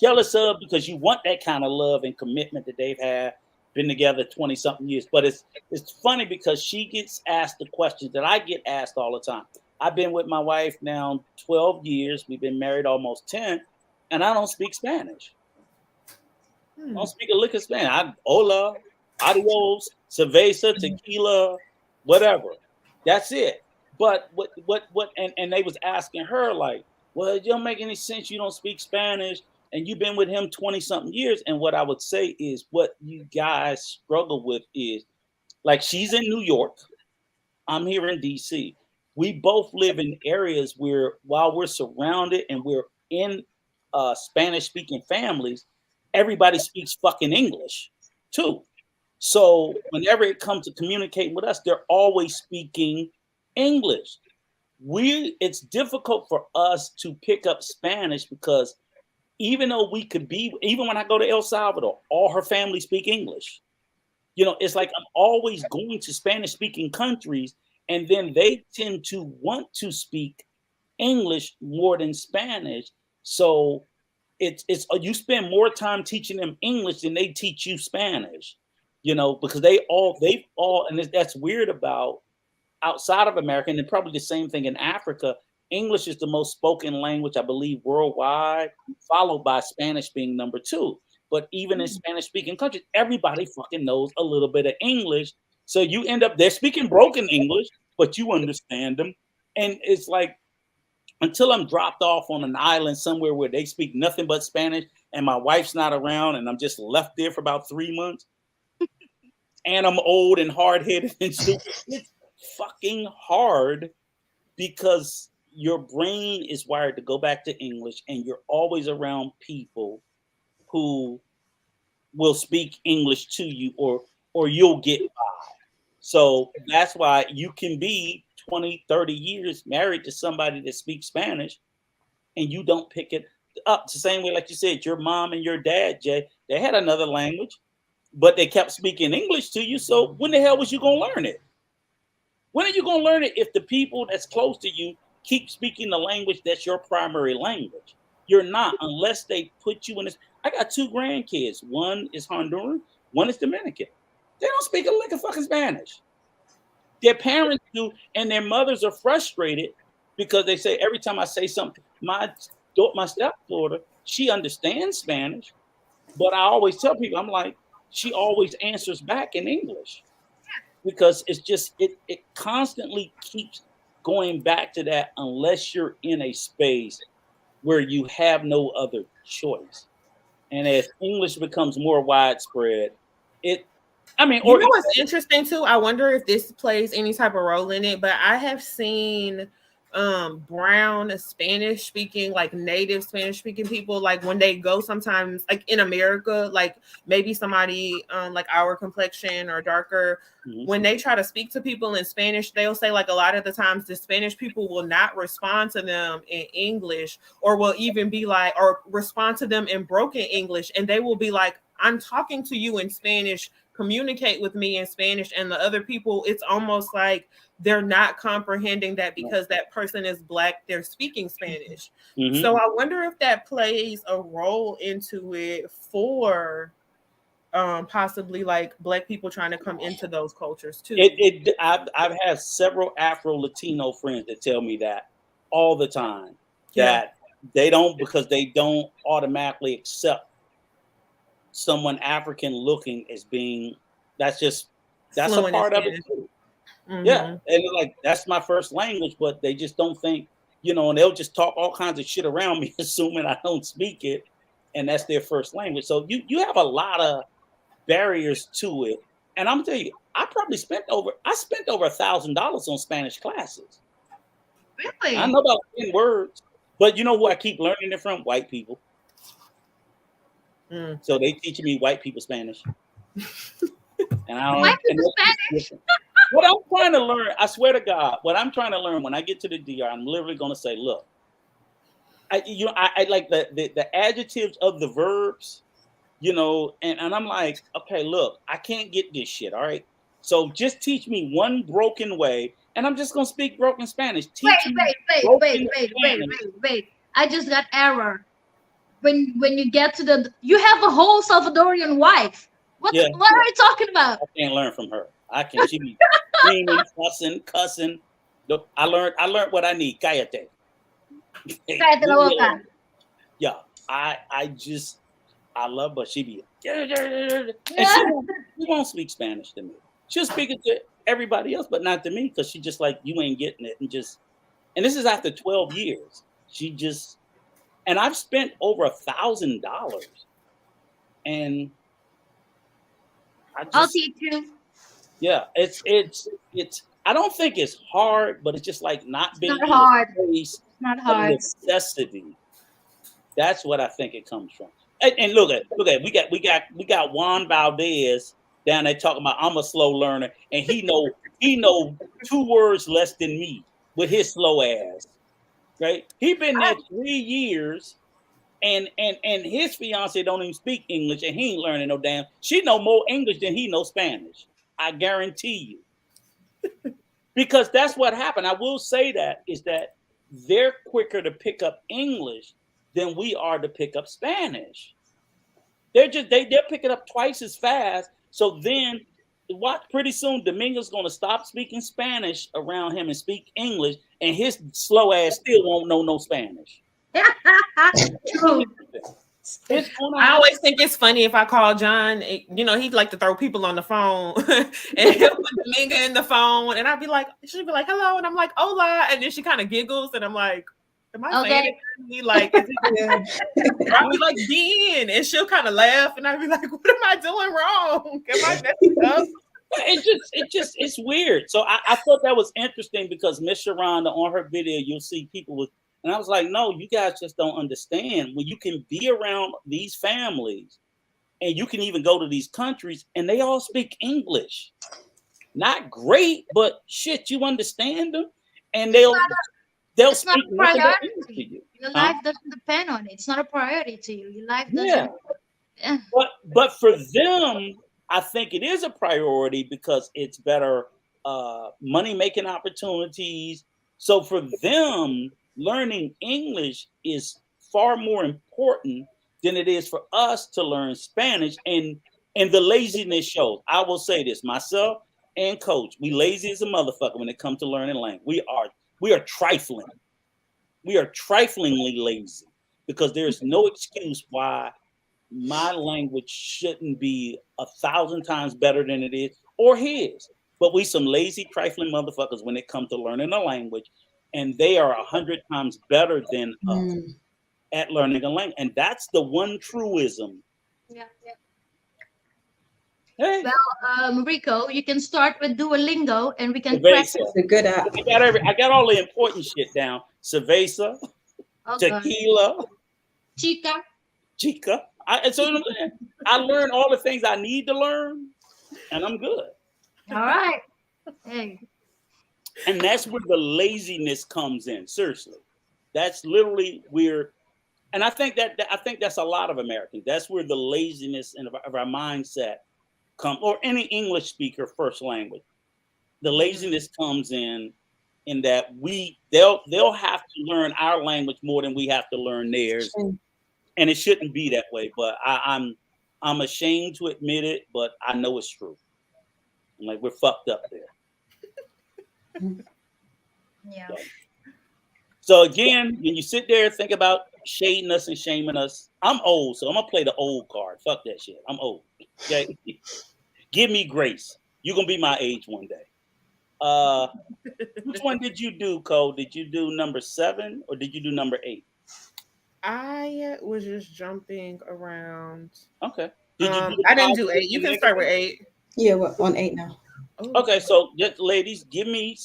jealous of because you want that kind of love and commitment that they've had. Been together 20-something years. But it's funny because she gets asked the questions that I get asked all the time. I've been with my wife now 12 years. We've been married almost 10, and I don't speak Spanish. I don't speak a lick of Spanish. Hola, adios, cerveza, tequila, whatever. That's it. But what? And they was asking her like, well, it don't make any sense. You don't speak Spanish, and you've been with him 20-something years. And what I would say is, what you guys struggle with is, like, she's in New York. I'm here in DC. We both live in areas where, while we're surrounded and we're in Spanish-speaking families, everybody speaks fucking English too. So whenever it comes to communicating with us, they're always speaking English. it's difficult for us to pick up Spanish because even though we could be, even when I go to El Salvador, all her family speak English. You know, it's like I'm always going to Spanish speaking countries, and then they tend to want to speak English more than Spanish. So it's you spend more time teaching them English than they teach you Spanish, you know, because they've all, and that's weird about outside of America, and then probably the same thing in Africa. English is the most spoken language, I believe, worldwide, followed by Spanish being number 2. But even in Spanish-speaking countries, everybody fucking knows a little bit of English. So you end up, they're speaking broken English, but you understand them. And it's like, until I'm dropped off on an island somewhere where they speak nothing but Spanish and my wife's not around and I'm just left there for about 3 months and I'm old and hard-headed and stupid, it's fucking hard because your brain is wired to go back to English and you're always around people who will speak English to you or you'll get by. So that's why you can be 20, 30 years married to somebody that speaks Spanish and you don't pick it up. It's the same way, like you said, your mom and your dad, Jay, they had another language, but they kept speaking English to you. So when the hell was you going to learn it? When are you going to learn it if the people that's close to you keep speaking the language that's your primary language? You're not, unless they put you in this. I got 2 grandkids. One is Honduran, one is Dominican. They don't speak a lick of fucking Spanish. Their parents do, and their mothers are frustrated because they say every time I say something, my stepdaughter, she understands Spanish, but I always tell people, I'm like, she always answers back in English because it's just, it constantly keeps going back to that unless you're in a space where you have no other choice. And as English becomes more widespread, what's interesting too? I wonder if this plays any type of role in it, but I have seen brown Spanish speaking, like native Spanish speaking people, like when they go sometimes, like in America, like maybe somebody like our complexion or darker, when they try to speak to people in Spanish, they'll say like a lot of the times the Spanish people will not respond to them in English, or will even be like, or respond to them in broken English, and they will be like, I'm talking to you in Spanish, communicate with me in Spanish. And the other people, it's almost like they're not comprehending that because that person is Black, they're speaking Spanish. So I wonder if that plays a role into it for possibly like Black people trying to come into those cultures too. I've had several Afro-Latino friends that tell me that all the time, that they don't, because they don't automatically accept someone African looking as being, that's a part of it too. Yeah, and like, that's my first language, but they just don't think, you know, and they'll just talk all kinds of shit around me, assuming I don't speak it, and that's their first language. So you have a lot of barriers to it, and I'm gonna tell you, I spent over $1,000 on Spanish classes. Really? I know about 10 words, but you know who I keep learning it from? White people. So they teaching me white people Spanish. And I don't white people Spanish. What I'm trying to learn, I swear to God, what I'm trying to learn when I get to the DR, I'm literally going to say, look, I like the adjectives of the verbs, you know, and I'm like, okay, look, I can't get this shit, all right? So just teach me one broken way, and I'm just going to speak broken Spanish. Wait. I just got error. When you get to you have a whole Salvadorian wife. What are you talking about? I can't learn from her. She be screaming, fussing, cussing. Look, I learned what I need. Cállate. Cállate la boca. Yeah, I love, but she be, and she won't speak Spanish to me. She'll speak it to everybody else, but not to me, because she just like, you ain't getting it, and this is after 12 years. And I've spent over $1,000, and I'll teach you. Yeah, it's. I don't think it's hard, but it's just like not being not hard. It's not hard. Necessity. That's what I think it comes from. And look at we got Juan Valdez down there talking about, I'm a slow learner, and he know 2 words less than me. with his slow ass. Right? He been there 3 years, and his fiance don't even speak English, and he ain't learning no damn. She know more English than he knows Spanish. I guarantee you. Because that's what happened. I will say that is that they're quicker to pick up English than we are to pick up Spanish. They're picking up twice as fast. So then watch, pretty soon Domingo's gonna stop speaking Spanish around him and speak English, and his slow ass still won't know no Spanish. True. I always think it's funny if I call John, you know, he'd like to throw people on the phone and he'll put Dominga in the phone, and I'd be like, she'd be like, hello, and I'm like, hola, and then she kind of giggles, and I'm like, am I saying it to me? Like, is it, I'll be like, Dean, and she'll kind of laugh, and I'd be like, what am I doing wrong? Am I messing up? It's weird. So I thought that was interesting because Miss Sharonda on her video, you'll see people with, and I was like, no, you guys just don't understand. When you can be around these families and you can even go to these countries and they all speak English. Not great, but shit, you understand them. And they'll it's speak not a priority to you. Your life doesn't depend on it. It's not a priority to you. Your life doesn't. Yeah. But for them, I think it is a priority because it's better money making opportunities. So for them, learning English is far more important than it is for us to learn Spanish. And the laziness shows. I will say this, myself and Coach, we lazy as a motherfucker when it comes to learning language. We are trifling. We are triflingly lazy because there's no excuse why my language shouldn't be 1,000 times better than it is, or his. But we some lazy, trifling motherfuckers when it comes to learning a language, and they are 100 times better than us at learning a language. And that's the one truism. Yeah. Hey. Well, Rico, you can start with Duolingo, and we can practice. It's a good app. I got all the important shit down. Cerveza, tequila, chica. I learned all the things I need to learn, and I'm good. All right. Hey. And that's where the laziness comes in. Seriously, that's literally where, and I think that's a lot of Americans. That's where the laziness of our mindset come, or any English speaker first language. The laziness comes in that they'll have to learn our language more than we have to learn theirs, and it shouldn't be that way. But I'm ashamed to admit it, but I know it's true. I'm like, we're fucked up there. Yeah. So again, when you sit there and think about shading us and shaming us, I'm old, so I'm gonna play the old card. Fuck that shit. I'm old. Okay. Give me grace. You're gonna be my age one day. Which one did you do, Cole? Did you do number 7 or did you do number 8? I was just jumping around. Okay. I didn't do 8. You can start with 8. Yeah, we're on 8 now. Okay, so just ladies, give me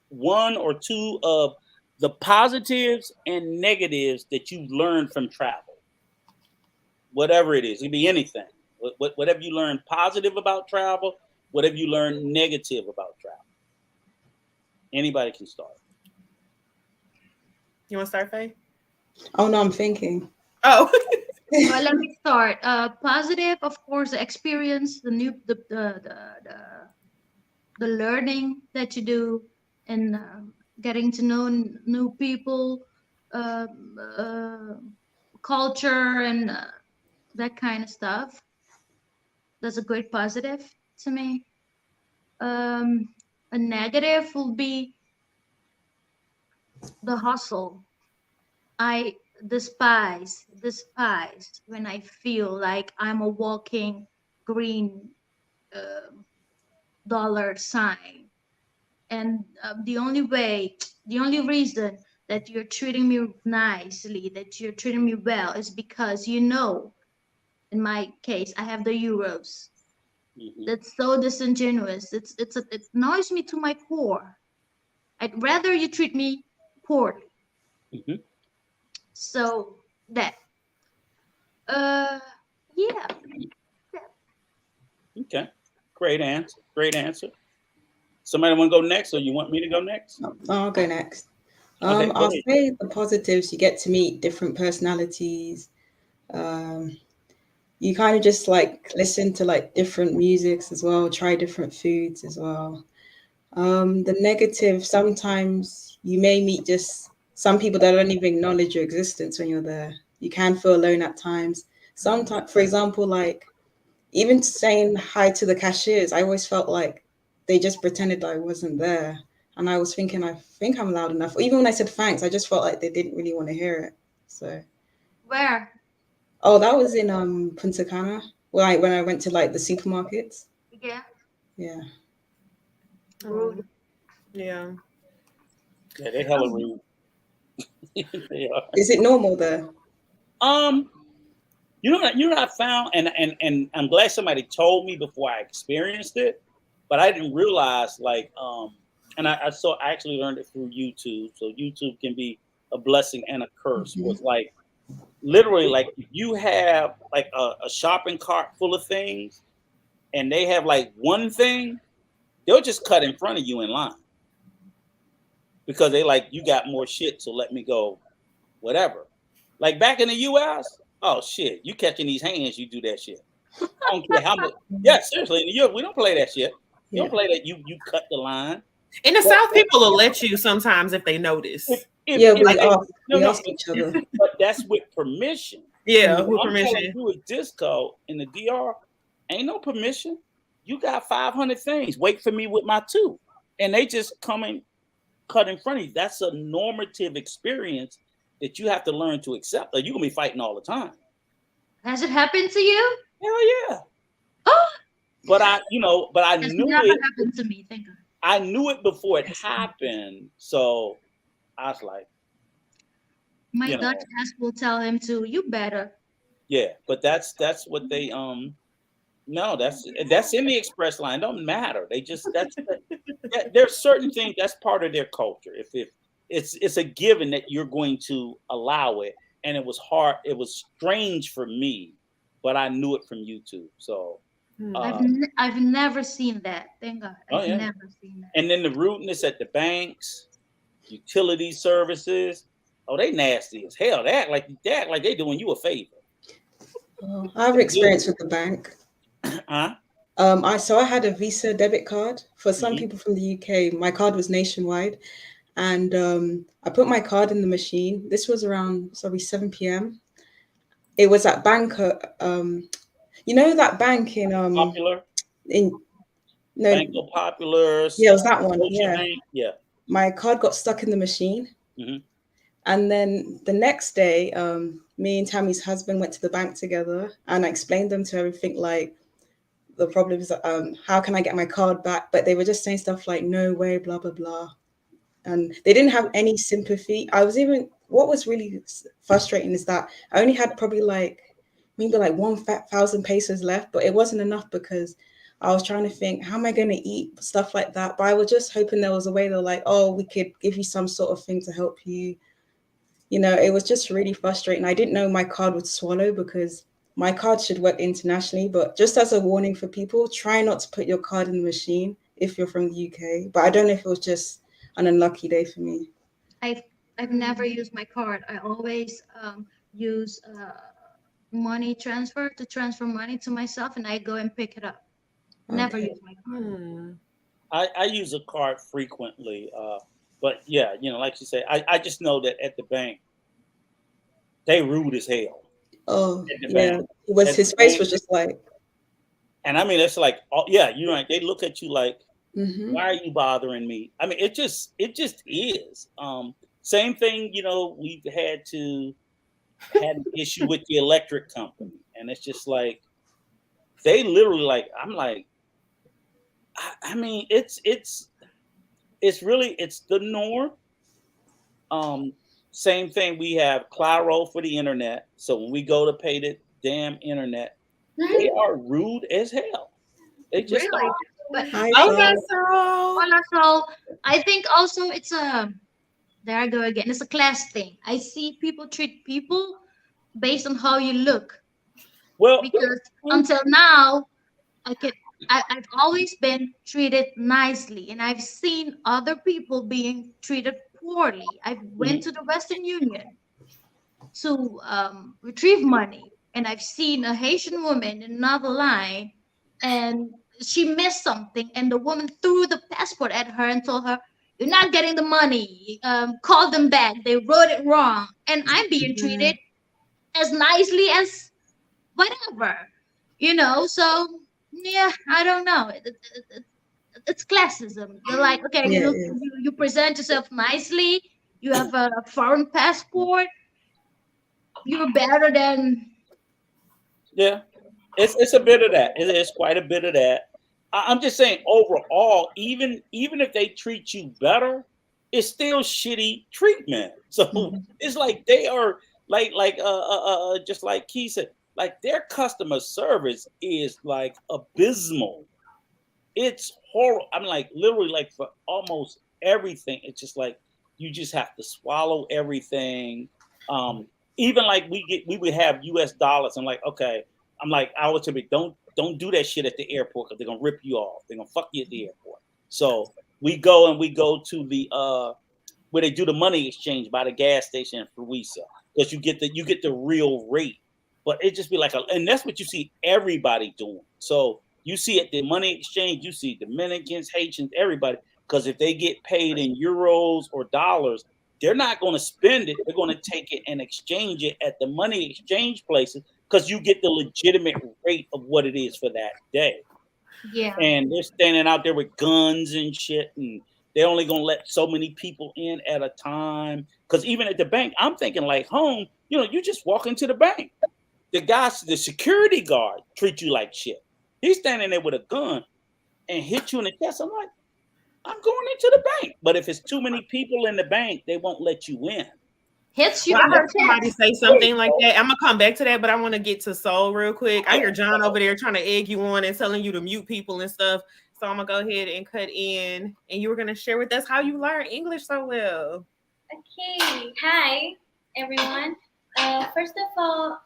1 or 2 of the positives and negatives that you learned from travel. Whatever it is, it can be anything. Whatever you learn positive about travel, whatever you learn negative about travel. Anybody can start. You want to start, Faye? Oh no, I'm thinking. Oh. Well, let me start. Positive, of course, the experience, the learning that you do, and getting to know new people, culture, and that kind of stuff. That's a great positive to me. A negative will be the hustle. I despise when I feel like I'm a walking green dollar sign, and the only reason that you're treating me nicely, that you're treating me well, is because in my case, I have the euros. That's so disingenuous. It annoys me to my core. I'd rather you treat me poorly. So that, yeah. Okay, great answer. Somebody want to go next, or you want me to go next? I'll go next. Okay, go I'll ahead. say the positives. You get to meet different personalities. You kind of just like listen to like different musics as well, try different foods as well. The negative, sometimes you may meet just some people that don't even acknowledge your existence when you're there. You can feel alone at times. Sometimes, for example, like even saying hi to the cashiers, I always felt like they just pretended that I wasn't there. And I was thinking, I think I'm loud enough. Even when I said thanks, I just felt like they didn't really want to hear it. So, Where? oh, that was in Punta Cana, when I went to like the supermarkets. Yeah. Yeah. Rude. Yeah. Yeah, they hella rude. They are. Is it normal there? You know what I found, and I'm glad somebody told me before I experienced it, but I didn't realize and I actually learned it through YouTube. So YouTube can be a blessing and a curse. Mhm. Was like literally like if you have like a shopping cart full of things, and they have like one thing, they'll just cut in front of you in line because they like you got more shit, so let me go, whatever. Like back in the U.S., oh shit, you catching these hands, you do that shit. I don't care how much. Yeah, seriously, in the U.S., we don't play that shit. You don't play that. You cut the line. In the South, people will let you sometimes if they notice. We ask each other. But that's with permission. Yeah, What with I'm permission. telling you at Disco in the DR, ain't no permission. You got 500 things. Wait for me with my 2, and they just come and cut in front of you. That's a normative experience that you have to learn to accept, or you're gonna be fighting all the time. Has it happened to you? Hell yeah. Oh, But I knew never it. happened to me. Thank God. I knew it before it happened, so I was like, My Dutch ass will tell him to. You better. yeah. But that's what they no, that's in the express line. It don't matter. They just there's certain things that's part of their culture. If it's a given that you're going to allow it, and it was hard. It was strange for me, but I knew it from YouTube. So I've never seen that. Thank God. I've never seen that. And then the rudeness at the banks, utility services. Oh, they nasty as hell. They act like they doing you a favor. I have experience with the bank. Huh? I had a Visa debit card. For some people from the UK, my card was nationwide, and I put my card in the machine. This was around 7 p.m. It was at bank. You know that bank in Popular. Bank of Popular. Yeah, it was that one. Yeah. Bank. Yeah. My card got stuck in the machine. Mm-hmm. And then the next day, me and Tammy's husband went to the bank together, and I explained them to everything, like the problems, how can I get my card back? But they were just saying stuff like, no way, blah, blah, blah. And they didn't have any sympathy. What was really frustrating is that I only had probably maybe 1,000 pesos left, but it wasn't enough because I was trying to think, how am I going to eat? Stuff like that. But I was just hoping there was a way they're like, oh, we could give you some sort of thing to help you. It was just really frustrating. I didn't know my card would swallow because my card should work internationally. But just as a warning for people, try not to put your card in the machine if you're from the UK. But I don't know if it was just an unlucky day for me. I've never used my card. I always use money transfer to transfer money to myself, and I go and pick it up. Never use my card. I use a card frequently, but yeah, like you say, I just know that at the bank, they rude as hell. Oh yeah, his face was just like. And I mean, it's like, oh yeah, you're right. They look at you like, why are you bothering me? I mean, it just is. Same thing, we've had an issue with the electric company, and it's just like they literally I'm like. I mean, it's the norm. Same thing. We have Claro for the internet. So when we go to pay the damn internet, they are rude as hell. They just really. But so I think also it's there I go again. It's a class thing. I see people treat people based on how you look. Well, because until now, I've always been treated nicely, and I've seen other people being treated poorly. I went to the Western Union to retrieve money, and I've seen a Haitian woman in another line, and she missed something, and the woman threw the passport at her and told her, "You're not getting the money. Call them back. They wrote it wrong." And I'm being treated as nicely as whatever, So yeah, I don't know. It's classism. They're like, okay, Yeah, it is. you present yourself nicely. You have a foreign passport. You're better than. Yeah, it's a bit of that. It's quite a bit of that. I'm just saying overall, even if they treat you better, it's still shitty treatment. So it's like they are just like Key said, like their customer service is like abysmal. It's horrible. I'm like literally like for almost everything. It's just like you just have to swallow everything. Even like we would have US dollars. I'm like, okay. I'm like, I would tell me, don't do that shit at the airport because they're gonna rip you off. They're gonna fuck you at the airport. So we go to the where they do the money exchange by the gas station in Fruisa because you get the real rate. But it just be like and that's what you see everybody doing. So you see at the money exchange, you see Dominicans, Haitians, everybody, because if they get paid in euros or dollars, they're not going to spend it. They're going to take it and exchange it at the money exchange places because you get the legitimate rate of what it is for that day. Yeah. And they're standing out there with guns and shit, and they're only going to let so many people in at a time. Because even at the bank, I'm thinking like home, you just walk into the bank. The security guard treat you like shit. He's standing there with a gun and hit you in the chest. I'm like, I'm going into the bank. But if it's too many people in the bank, they won't let you in. Hits you. Well, I heard somebody say something like that. I'm gonna come back to that, but I want to get to Soul real quick. I hear John over there trying to egg you on and telling you to mute people and stuff. So I'm gonna go ahead and cut in, and you were gonna share with us how you learn English so well. Okay. Hi, everyone. First of all,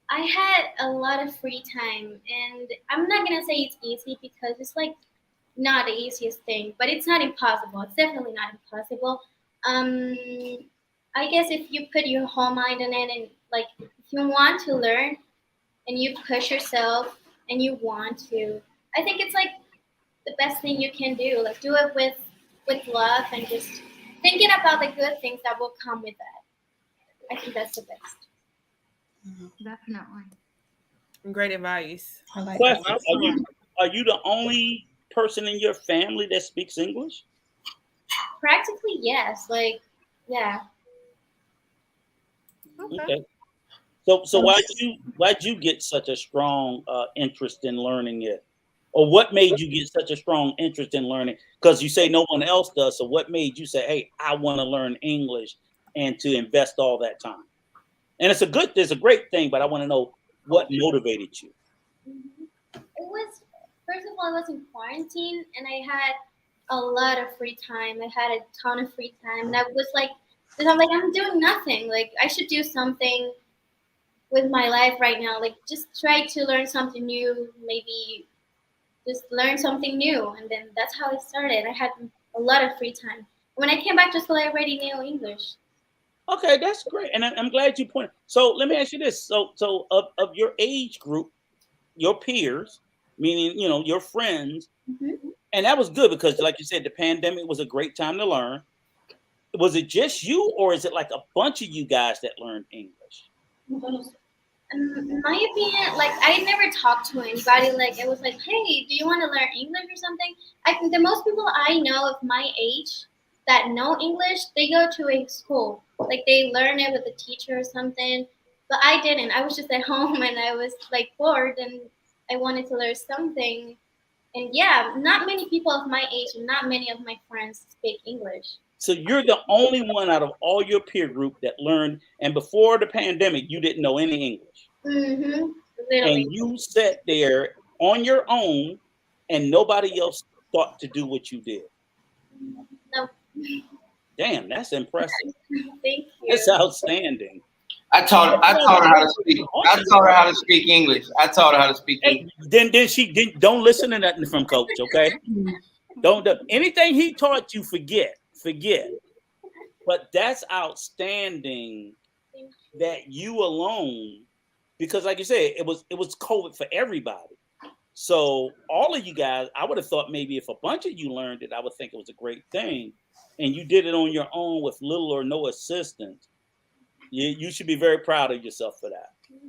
I had a lot of free time, and I'm not gonna say it's easy because it's like not the easiest thing, but it's not impossible. It's definitely not impossible. I guess if you put your whole mind in it, and like if you want to learn and you push yourself and you want to, I think it's like the best thing you can do. Like do it with love and just thinking about the good things that will come with that. I think that's the best. Definitely. Great advice. I like Question: that. Are you the only person in your family that speaks English? Practically, yes. Like, yeah. Okay. So why'd you get such a strong interest in learning it, or what made you get such a strong interest in learning? Because you say no one else does. So what made you say, "Hey, I want to learn English," and to invest all that time? And it's a great thing, but I want to know what motivated you. It was, first of all, I was in quarantine and I had a lot of free time. I had a ton of free time. And I was like, I'm doing nothing. Like, I should do something with my life right now. Like, just try to learn something new, maybe just learn something new. And then that's how it started. I had a lot of free time. When I came back to school, I already knew English. Okay, that's great, and I'm glad you pointed. So let me ask you this: so of your age group, your peers, meaning your friends, and that was good because, like you said, the pandemic was a great time to learn. Was it just you, or is it like a bunch of you guys that learned English? In my opinion, like I never talked to anybody. Like it was like, hey, do you want to learn English or something? I think the most people I know of my age that know English, they go to a school. Like they learn it with a teacher or something. But I didn't. I was just at home and I was like bored and I wanted to learn something. And yeah, not many people of my age and not many of my friends speak English. So you're the only one out of all your peer group that learned. And before the pandemic, you didn't know any English. Mm-hmm. Literally. And you sat there on your own, and nobody else thought to do what you did. No. Damn, that's impressive. Thank you. That's outstanding. I taught her how to speak. I taught her how to speak English. then don't listen to nothing from Coach, okay? Don't anything he taught you, forget. But that's outstanding that you alone, because like you said, it was COVID for everybody. So all of you guys, I would have thought maybe if a bunch of you learned it, I would think it was a great thing. And you did it on your own with little or no assistance. You should be very proud of yourself for that. Thank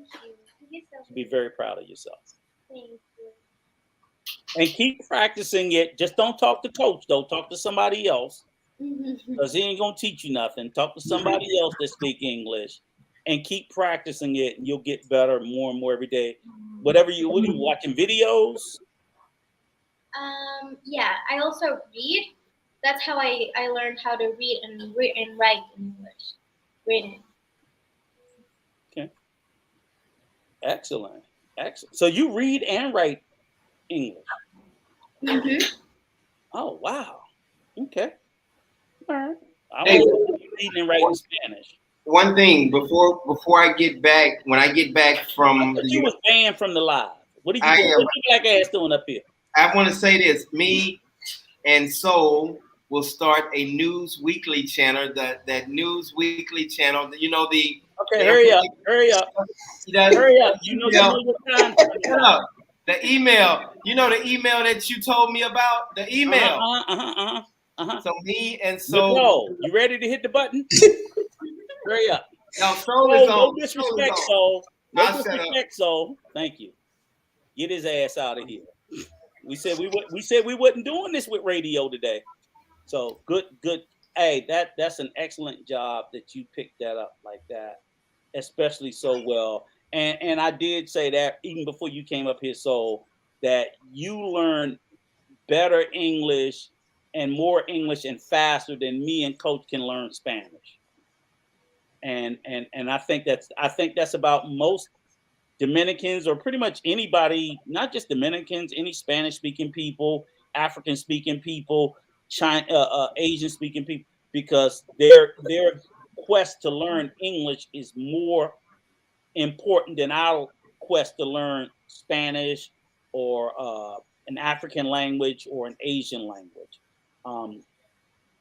you. You should be very proud of yourself. Thank you. And keep practicing it. Just don't talk to Coach, though. Talk to somebody else. Because he ain't going to teach you nothing. Talk to somebody else that speak English. And keep practicing it. And you'll get better more and more every day. What are you watching videos? Yeah, I also read. That's how I learned how to read and write in English. Reading. Okay. Excellent. So you read and write English. Mm-hmm. Oh wow. Okay. All right. Hey. Want to read and write in Spanish. One thing before I get back, when I get back from you was banned from the live. What are you doing? What your black ass doing up here? I want to say this. Me and Soul will start a news weekly channel. That news weekly channel. You know the. Okay, hurry up. Hurry up. You know the time. The email. You know the email that you told me about. The email. So me and Soul. You ready to hit the button? Hurry up. Now, Soul is on. No disrespect, Soul. No disrespect, Soul. Thank you. Get his ass out of here. We said we wasn't doing this with radio today. So good. Hey, that's an excellent job that you picked that up like that, especially so well. And I did say that even before you came up here, Soul, that you learned better English and more English and faster than me and Coach can learn Spanish. And I think that's about most Dominicans or pretty much anybody, not just Dominicans, any Spanish speaking people, African speaking people, Asian speaking people, because their quest to learn English is more important than our quest to learn Spanish or an African language or an Asian language.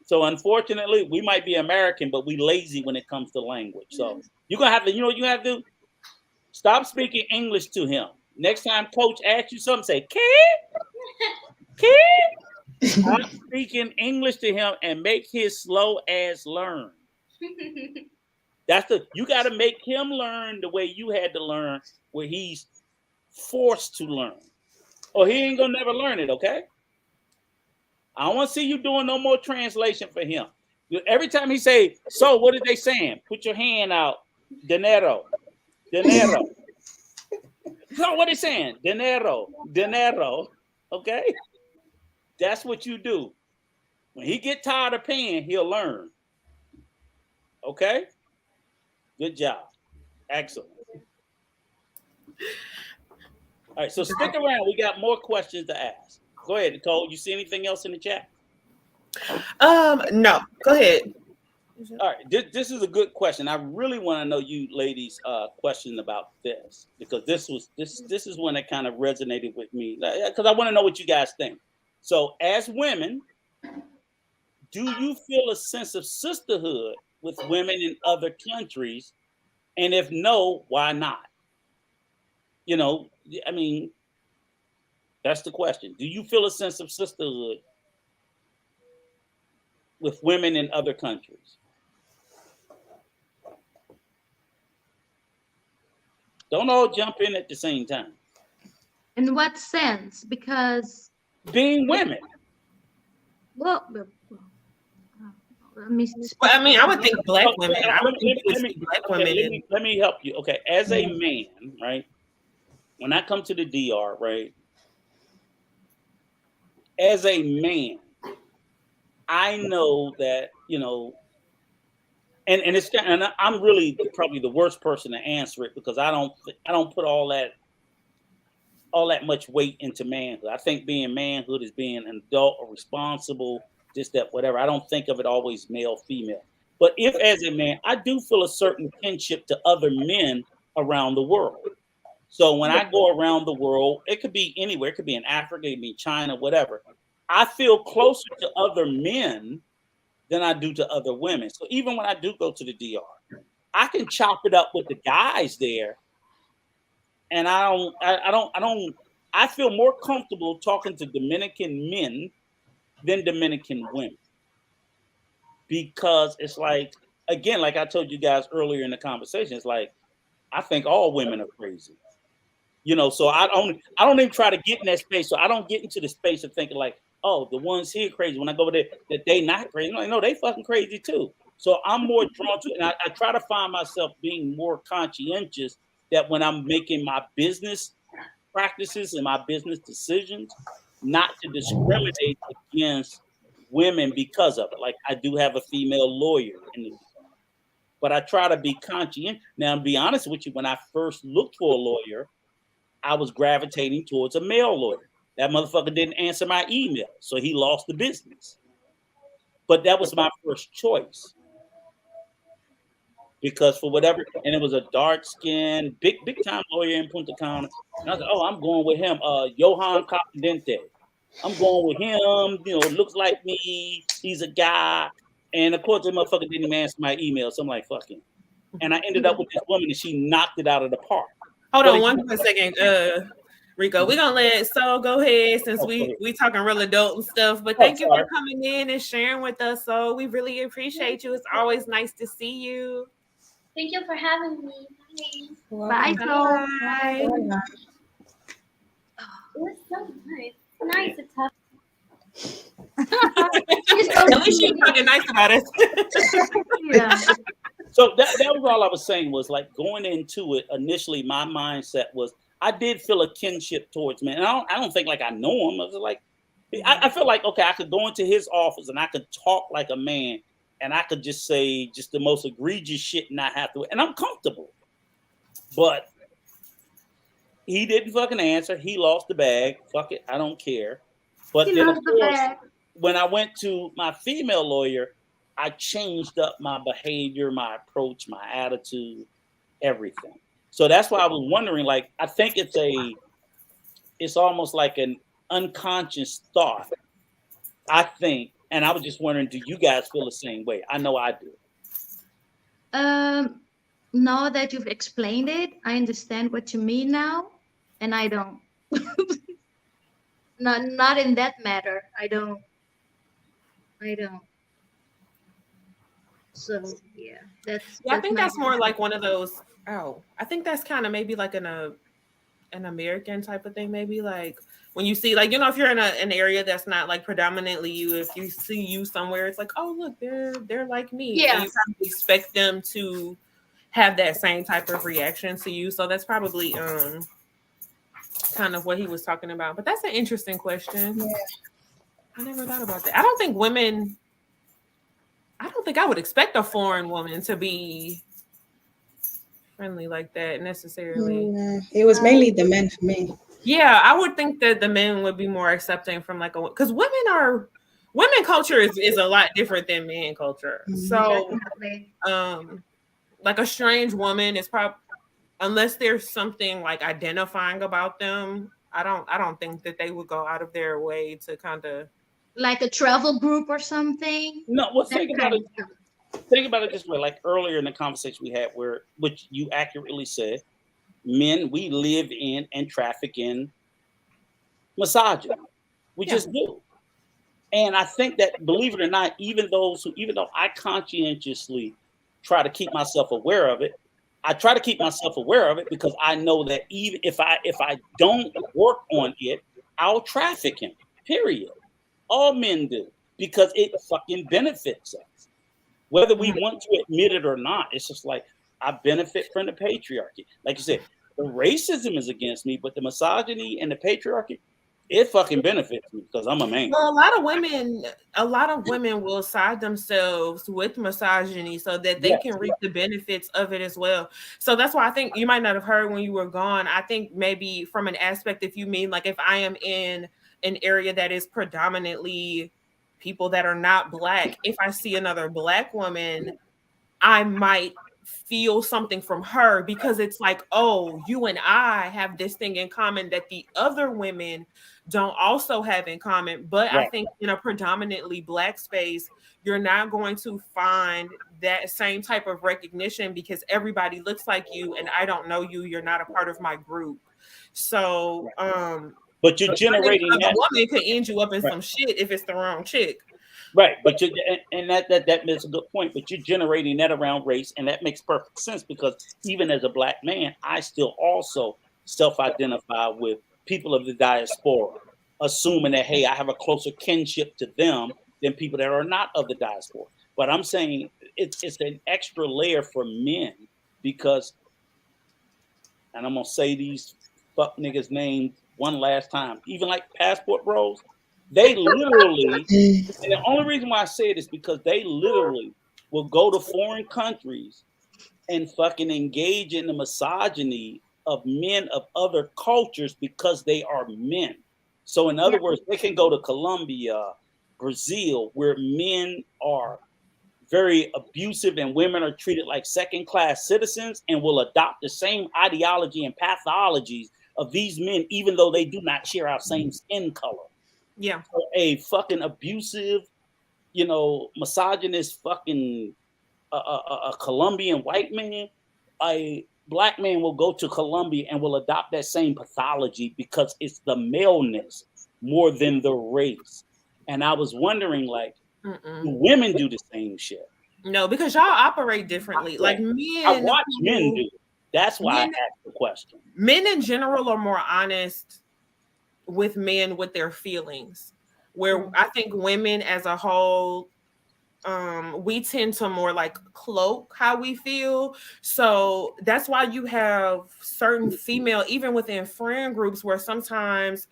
So unfortunately, we might be American, but we lazy when it comes to language. So you're gonna have to, you have to stop speaking English to him. Next time Coach asks you something, say, Kid. Stop speaking English to him and make his slow ass learn. You got to make him learn the way you had to learn, where he's forced to learn, or he ain't gonna never learn it. Okay. I don't want to see you doing no more translation for him. Every time he say, so what are they saying? Put your hand out. Dinero. So what are they saying? Dinero. Okay? That's what you do. When he get tired of paying, he'll learn. Okay? Good job. Excellent. All right, so stick around. We got more questions to ask. Go ahead, Nicole. You see anything else in the chat? No. Go ahead. All right, this is a good question. I really want to know you ladies' question about this, because this is one that kind of resonated with me, because I want to know what you guys think. So, as women, do you feel a sense of sisterhood with women in other countries? And if no, why not? I mean, that's the question. Do you feel a sense of sisterhood with women in other countries? Don't all jump in at the same time. In what sense? Because being women. Well, I mean, I would think black women. Let me help you. Okay, as a man, right? When I come to the DR, right? As a man, I know that, and I'm really probably the worst person to answer it, because I don't put all that much weight into manhood. I think being manhood is being an adult or responsible, just that whatever. I don't think of it always male, female. But if as a man, I do feel a certain kinship to other men around the world. So when I go around the world, it could be anywhere. It could be in Africa, it could be China, whatever. I feel closer to other men than I do to other women. So even when I do go to the DR, I can chop it up with the guys there, and I feel more comfortable talking to Dominican men than Dominican women, because it's like, again, like I told you guys earlier in the conversation, it's like I think all women are crazy. So I don't even try to get in that space. So I don't get into the space of thinking like, oh, the ones here crazy. When I go over there, that they not crazy. I'm like, no, they fucking crazy too. So I'm more drawn to it. And I try to find myself being more conscientious that when I'm making my business practices and my business decisions, not to discriminate against women because of it. Like I do have a female lawyer in the, but I try to be conscientious. Now, to be honest with you, when I first looked for a lawyer, I was gravitating towards a male lawyer. That motherfucker didn't answer my email, so he lost the business. But that was my first choice, because for whatever, and it was a dark skinned, big time lawyer in Punta Cana. And I was like, oh, I'm going with him, Johan Confidente. I'm going with him. Looks like me. He's a guy, and of course, the motherfucker didn't even answer my email. So I'm like, fuck him. And I ended up with this woman, and she knocked it out of the park. Hold on one quick second, Rico. We're gonna let Sol go ahead since we talking real adult and stuff. But thank you for coming in and sharing with us. So we really appreciate you. It's always nice to see you. Thank you for having me. Bye, Sol. Bye. It was so nice. Nice to talk. At least you're talking nice about it. Yeah. So that was all I was saying, was like going into it initially, my mindset was I did feel a kinship towards men. And I don't think like I know him. I was like, I feel like, okay, I could go into his office and I could talk like a man, and I could just say just the most egregious shit and not have to, and I'm comfortable. But he didn't fucking answer. He lost the bag. Fuck it, I don't care. But then, of course, when I went to my female lawyer, I changed up my behavior, my approach, my attitude, everything. So that's why I was wondering, like, I think it's almost like an unconscious thought, I think. And I was just wondering, do you guys feel the same way? I know I do. Now that you've explained it, I understand what you mean now, and I don't. Not in that matter. I don't. So yeah, that's. I think that's more like one of those. Oh, I think that's kind of maybe like an American type of thing. Maybe like when you see, like, if you're in an area that's not like predominantly you, if you see you somewhere, it's like, oh look, they're like me. Yeah. And you probably expect them to have that same type of reaction to you. So that's probably kind of what he was talking about. But that's an interesting question. Yeah. I never thought about that. I don't think I would expect a foreign woman to be friendly like that necessarily. It was mainly the men for me. Yeah, I would think that the men would be more accepting from like because women culture is a lot different than man culture. So like a strange woman is probably, unless there's something like identifying about them, I don't think that they would go out of their way to kind of like a travel group or something. No, well, think about it this way. Like earlier in the conversation we had, which you accurately said, men, we live in and traffic in misogyny. We just do. And I think that, believe it or not, even though I conscientiously try to keep myself aware of it, I try to keep myself aware of it because I know that even if I don't work on it, I'll traffic him. Period. All men do, because it fucking benefits us. Whether we want to admit it or not, it's just like I benefit from the patriarchy. Like you said, the racism is against me, but the misogyny and the patriarchy, it fucking benefits me because I'm a man. Well, a lot of women will side themselves with misogyny so that they can reap the benefits of it as well. So that's why I think you might not have heard when you were gone. I think maybe from an aspect, if you mean like if I am in an area that is predominantly people that are not Black, if I see another Black woman, I might feel something from her, because it's like, oh, you and I have this thing in common that the other women don't also have in common. But I think in a predominantly Black space, you're not going to find that same type of recognition because everybody looks like you and I don't know you. You're not a part of my group. So, but you're generating that woman could end you up in some shit if it's the wrong chick. Right, but you and that makes a good point. But you're generating that around race, and that makes perfect sense because even as a Black man, I still also self-identify with people of the diaspora, assuming that hey, I have a closer kinship to them than people that are not of the diaspora. But I'm saying it's an extra layer for men because, and I'm gonna say these fuck niggas' names one last time, even like Passport Bros. They literally, and the only reason why I say it is because they literally will go to foreign countries and fucking engage in the misogyny of men of other cultures because they are men. So in other words, they can go to Colombia, Brazil, where men are very abusive and women are treated like second-class citizens and will adopt the same ideology and pathologies of these men, even though they do not share our same skin color. Yeah. So a fucking abusive, misogynist fucking a Colombian white man, a Black man will go to Colombia and will adopt that same pathology because it's the maleness more than the race. And I was wondering, like, do women do the same shit? No, because y'all operate differently. Like men, I watch men do it. That's why I asked the question. Men in general are more honest with men with their feelings, where I think women as a whole, we tend to more like cloak how we feel. So that's why you have certain female, even within friend groups, where sometimes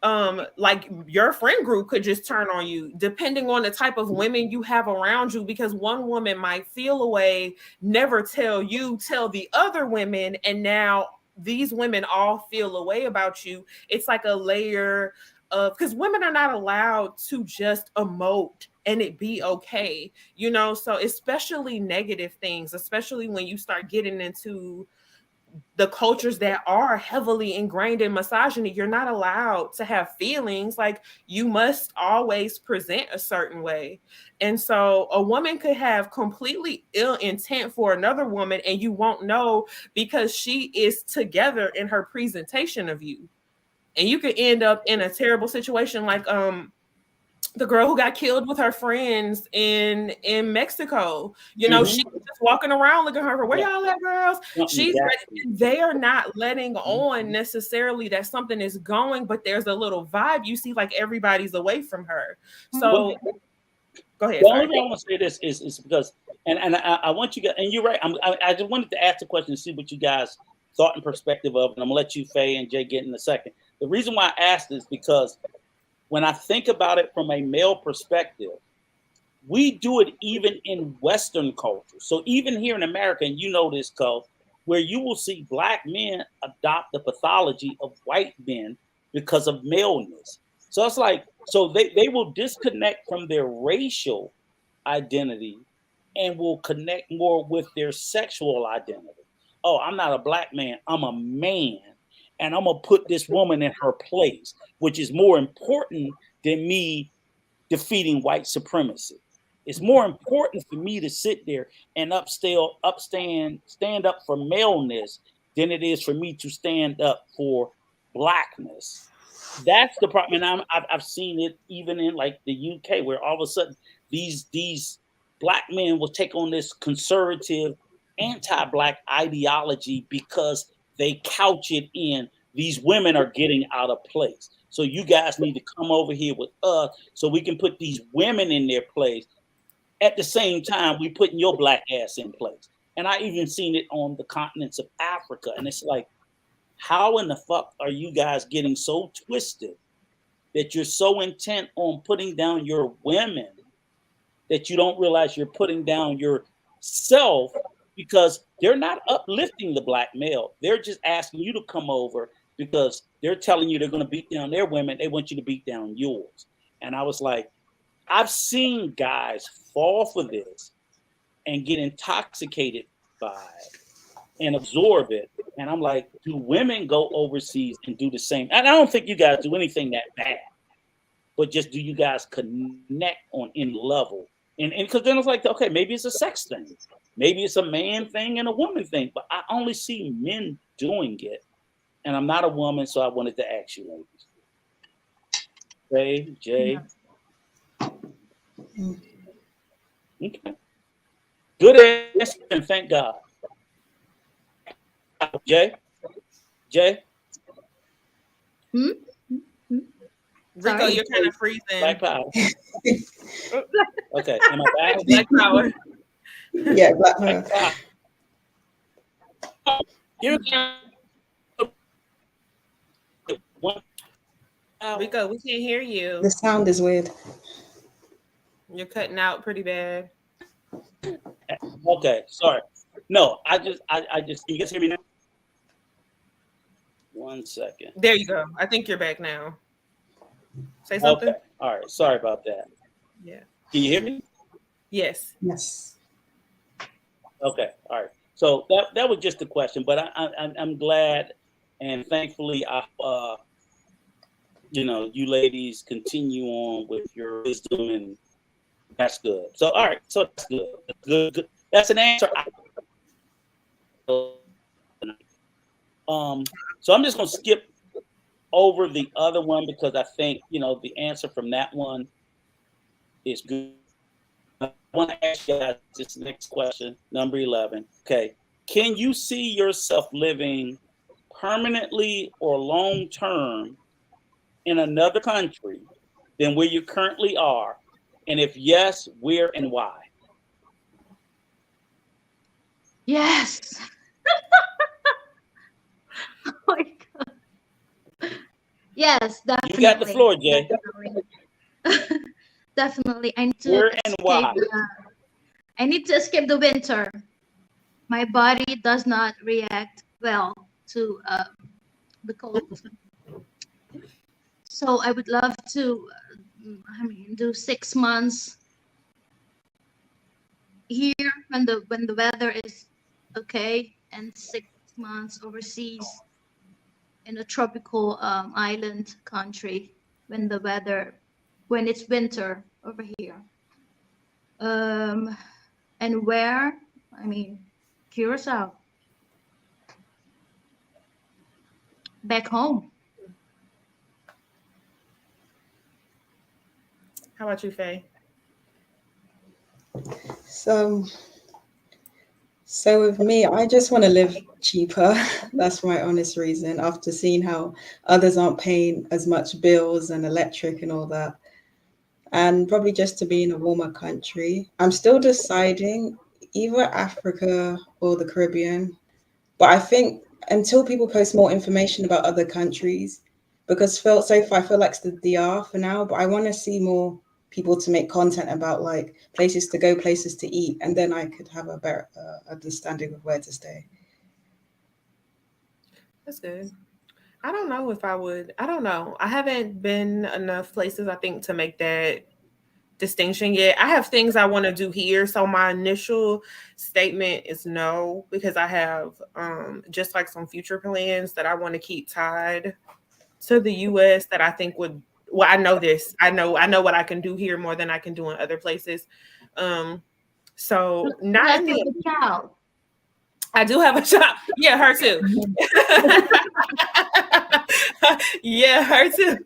like your friend group could just turn on you depending on the type of women you have around you, because one woman might feel a way, never tell you, tell the other women, and now these women all feel a way about you. It's like a layer of, because women are not allowed to just emote and it be okay, so especially negative things, especially when you start getting into the cultures that are heavily ingrained in misogyny, you're not allowed to have feelings. Like, you must always present a certain way. And so a woman could have completely ill intent for another woman and you won't know because she is together in her presentation of you. And you could end up in a terrible situation like the girl who got killed with her friends in Mexico. She's just walking around looking at her, where y'all at, girls? They are not letting on necessarily that something is going, but there's a little vibe. You see, like everybody's away from her. So go ahead. The only reason I want to say this is because, and I want you guys, and you're right. I just wanted to ask the question to see what you guys thought and perspective of, and I'm gonna let you, Faye and Jay, get in a second. The reason why I asked is because when I think about it from a male perspective, we do it even in Western culture. So even here in America, and you know this, Cole, where you will see Black men adopt the pathology of white men because of maleness. So it's like, so they will disconnect from their racial identity and will connect more with their sexual identity. Oh, I'm not a Black man, I'm a man. And I'm going to put this woman in her place, which is more important than me defeating white supremacy. It's more important for me to sit there and stand up for maleness than it is for me to stand up for Blackness. That's the problem. And I've seen it even in like the UK, where all of a sudden these Black men will take on this conservative, anti-Black ideology because they couch it in these women are getting out of place. So you guys need to come over here with us so we can put these women in their place. At the same time, we putting your Black ass in place. And I even seen it on the continents of Africa. And it's like, how in the fuck are you guys getting so twisted that you're so intent on putting down your women that you don't realize you're putting down yourself, because they're not uplifting the Black male. They're just asking you to come over because they're telling you they're going to beat down their women. They want you to beat down yours. And I was like, I've seen guys fall for this and get intoxicated and absorb it. And I'm like, do women go overseas and do the same? And I don't think you guys do anything that bad, but just do you guys connect on any level? And because then it's like, okay, maybe it's a sex thing, maybe it's a man thing and a woman thing, but I only see men doing it. And I'm not a woman, so I wanted to ask you, ladies. Jay. Okay. Good answer, and thank God. Jay? Rico, Sorry. you're kind of freezing. Black power. Okay. Am I back? Black power. Yeah, black power. Rico, we can't hear you. The sound is weird. You're cutting out pretty bad. Okay, sorry. No, I just you guys hear me now? 1 second. There you go. I think you're back now. Say something. Okay. All right. Sorry about that. Yeah. Can you hear me? Yes. Yes. Okay. All right. So that was just a question, but I'm glad and thankfully you ladies continue on with your wisdom, and that's good. So all right. So that's good. Good. That's an answer. So I'm just gonna skip over the other one because I think the answer from that one is good. I want to ask you guys this next question, number 11. Okay, can you see yourself living permanently or long term in another country than where you currently are? And if yes, where and why? Yes. Oh my God. Yes, definitely. You got the floor, Jay. Definitely. Definitely. I need to Where and why? I need to escape the winter. My body does not react well to the cold. So I would love to do 6 months here when the weather is okay, and 6 months overseas in a tropical island country when it's winter over here. And where? Curacao. Back home. How about you, Faye? So with me, I just want to live cheaper. That's my honest reason. After seeing how others aren't paying as much bills and electric and all that, and probably just to be in a warmer country. I'm still deciding either Africa or the Caribbean, but I think until people post more information about other countries, because so far I feel like it's the DR for now, but I want to see more people to make content about like places to go, places to eat, and then I could have a better understanding of where to stay. That's good. I don't know if I would. I don't know. I haven't been enough places, I think, to make that distinction yet. I have things I want to do here. So my initial statement is no, because I have just like some future plans that I want to keep tied to the US that I think would, well, I know this. I know what I can do here more than I can do in other places. So not in the child. I do have a child. Yeah, her too. Yeah, her too.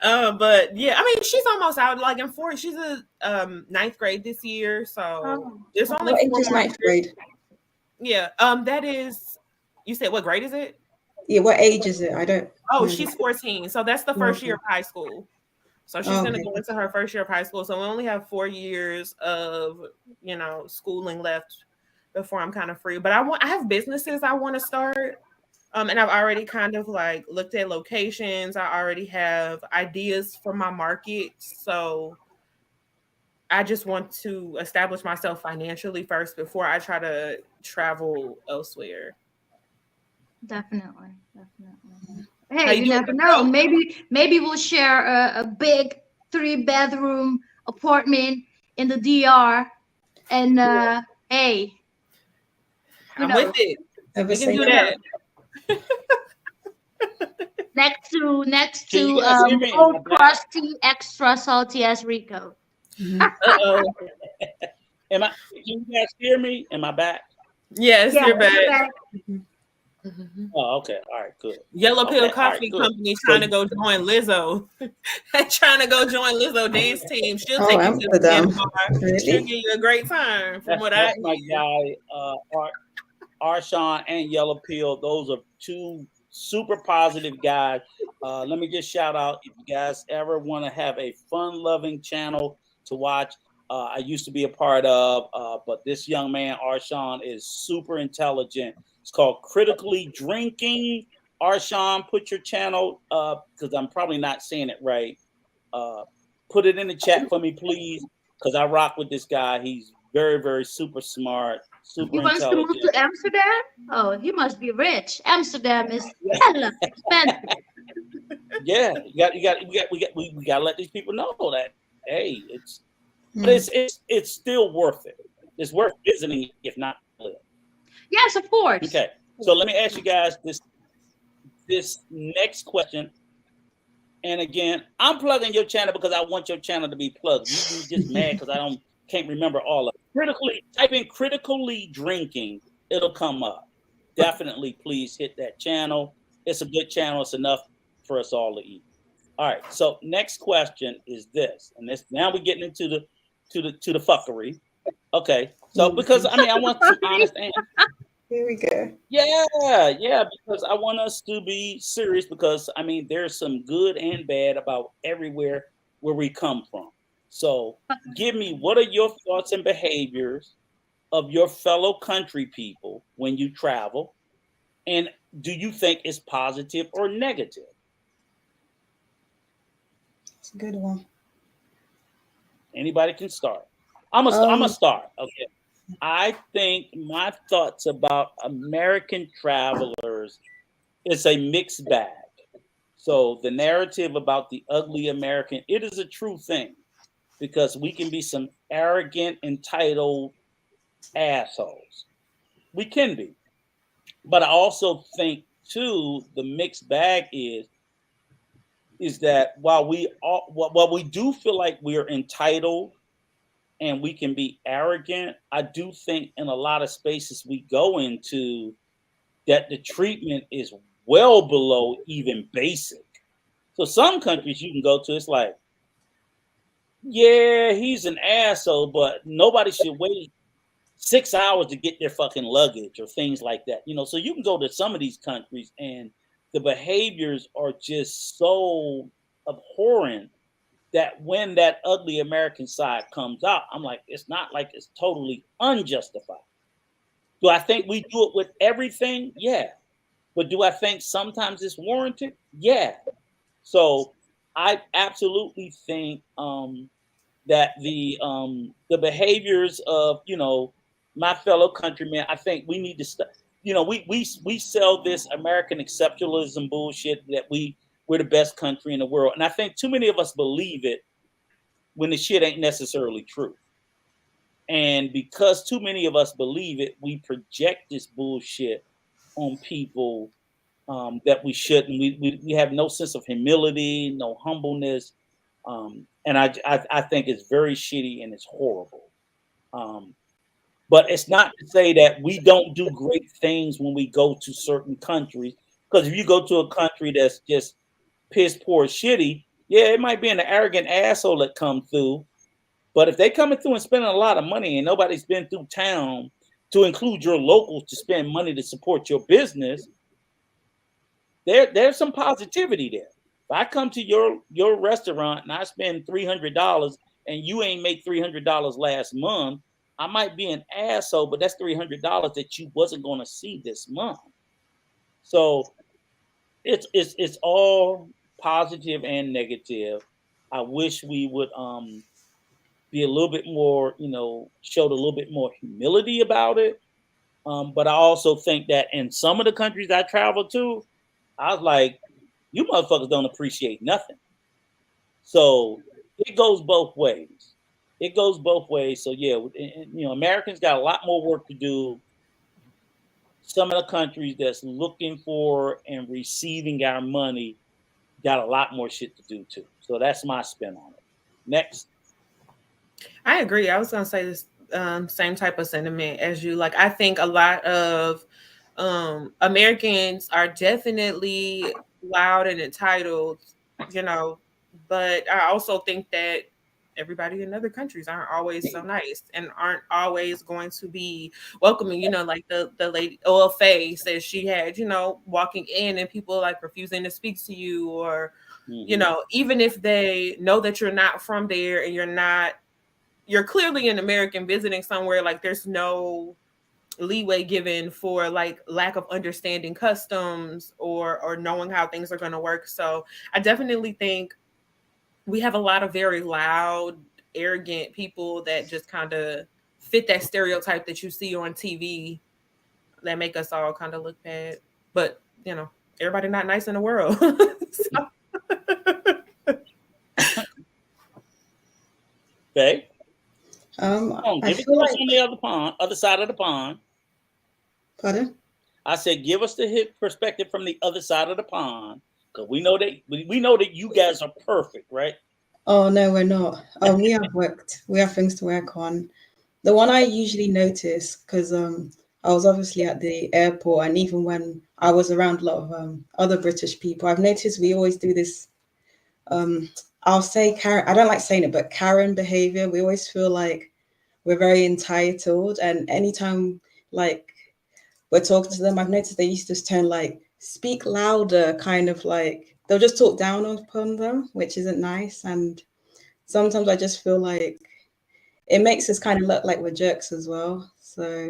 But yeah, she's almost out. Like in 4, she's a 9th grade this year. So there's only what 4 age is more 9th grade? Yeah. That is. You said what grade is it? Yeah, what age is it? I don't. Oh, she's 14. So that's the first year of high school. So she's going to go into her first year of high school. So we only have 4 years of schooling left before I'm kind of free. But I have businesses I want to start. And I've already kind of like looked at locations. I already have ideas for my market. So I just want to establish myself financially first before I try to travel elsewhere. Definitely. Hey, you never know. Maybe we'll share a big 3-bedroom apartment in the DR. And hey, I'm with it. Never We can say do never. that. Next to Can you guys hear me? Am I cold back? crusty, extra salty as Rico. Uh-oh. Can you guys hear me? Am I back? Yes, Yeah, you're back. Oh, okay. All right, good. Yellow Pill Okay, all right, Coffee good. Company So trying to go join Lizzo. Trying to go join Lizzo dance team. She'll Oh, take you to the piano Amsterdam. bar. She'll Really? give you a great time, from what I that's my hear. guy, Arshawn and Yellow Pill. Those are two super positive guys. Let me just shout out if you guys ever want to have a fun-loving channel to watch. I used to be a part of, but this young man Arshawn is super intelligent. It's called Critically Drinking. Arshawn, put your channel because I'm probably not saying it right. Put it in the chat for me, please, because I rock with this guy. He's very, very super smart, He super wants to move intelligent. to Amsterdam? Oh, he must be rich. Amsterdam is hella expensive. Yeah, we gotta let these people know that hey, but it's still worth it. It's worth visiting if not live. Yes, of course. Okay, so let me ask you guys this next question. And again, I'm plugging your channel because I want your channel to be plugged. You just mad because I can't remember all of it. Type in critically drinking, it'll come up. Definitely, please hit that channel. It's a good channel. It's enough for us all to eat. All right. So next question is this, and this now we're getting into the fuckery. Okay. So because I want some honest answers. Here we go. Yeah, because I want us to be serious because there's some good and bad about everywhere where we come from. So give me, what are your thoughts and behaviors of your fellow country people when you travel? And do you think it's positive or negative? It's a good one. Anybody can start. I'm gonna start. Okay. I think my thoughts about American travelers is a mixed bag. So the narrative about the ugly American, it is a true thing because we can be some arrogant, entitled assholes. We can be. But I also think too, the mixed bag is that while we do feel like we are entitled and we can be arrogant, I do think in a lot of spaces we go into that the treatment is well below even basic. So some countries you can go to, it's like, yeah, he's an asshole, but nobody should wait 6 hours to get their fucking luggage or things like that. So you can go to some of these countries and the behaviors are just so abhorrent that when that ugly American side comes out, I'm like, it's not like it's totally unjustified. Do I think we do it with everything? Yeah. But do I think sometimes it's warranted? Yeah. So I absolutely think that the behaviors of my fellow countrymen, I think we need to stop. We sell this American exceptionalism bullshit that we're the best country in the world, and I think too many of us believe it when the shit ain't necessarily true. And because too many of us believe it, we project this bullshit on people that we shouldn't. We have no sense of humility, no humbleness, and I think it's very shitty and it's horrible. But it's not to say that we don't do great things when we go to certain countries. Because if you go to a country that's just piss poor shitty, yeah, it might be an arrogant asshole that come through. But if they coming through and spending a lot of money and nobody's been through town to include your locals to spend money to support your business, there's some positivity there. If I come to your restaurant and I spend $300 and you ain't make $300 last month, I might be an asshole, but that's $300 that you wasn't going to see this month. So it's all positive and negative. I wish we would be a little bit more, showed a little bit more humility about it. But I also think that in some of the countries I traveled to, I was like, you motherfuckers don't appreciate nothing. So it goes both ways. So yeah, Americans got a lot more work to do some of the countries that's looking for and receiving our money got a lot more shit to do too. So that's my spin on it. Next. I agree. I was gonna say this same type of sentiment as you. Like, I think a lot of Americans are definitely loud and entitled, you know, but I also think that everybody in other countries aren't always so nice and aren't always going to be welcoming. You know, like the lady Oil Faye says she had, you know, walking in and people like refusing to speak to you, or you know, even if they know that you're not from there and you're clearly an American visiting somewhere, like there's no leeway given for like lack of understanding customs or knowing how things are going to work. So I definitely think we have a lot of very loud, arrogant people that just kind of fit that stereotype that you see on TV that make us all kind of look bad. But, you know, everybody not nice in the world. So. Okay. I Give us feel like, on the other side of the pond. pardon? I said, give us the perspective from the other side of the pond, because we know that you guys are perfect, right? Oh no, we're not. We have things to work on. The one I usually notice, because I was obviously at the airport, and even when I was around a lot of other British people, I've noticed we always do this. I'll say Karen. I don't like saying it, but Karen behavior. We always feel like we're very entitled, and anytime like we're talking to them, I've noticed they used to turn like speak louder, kind of like they'll just talk down upon them, which isn't nice. And sometimes I just feel like it makes us kind of look like we're jerks as well. So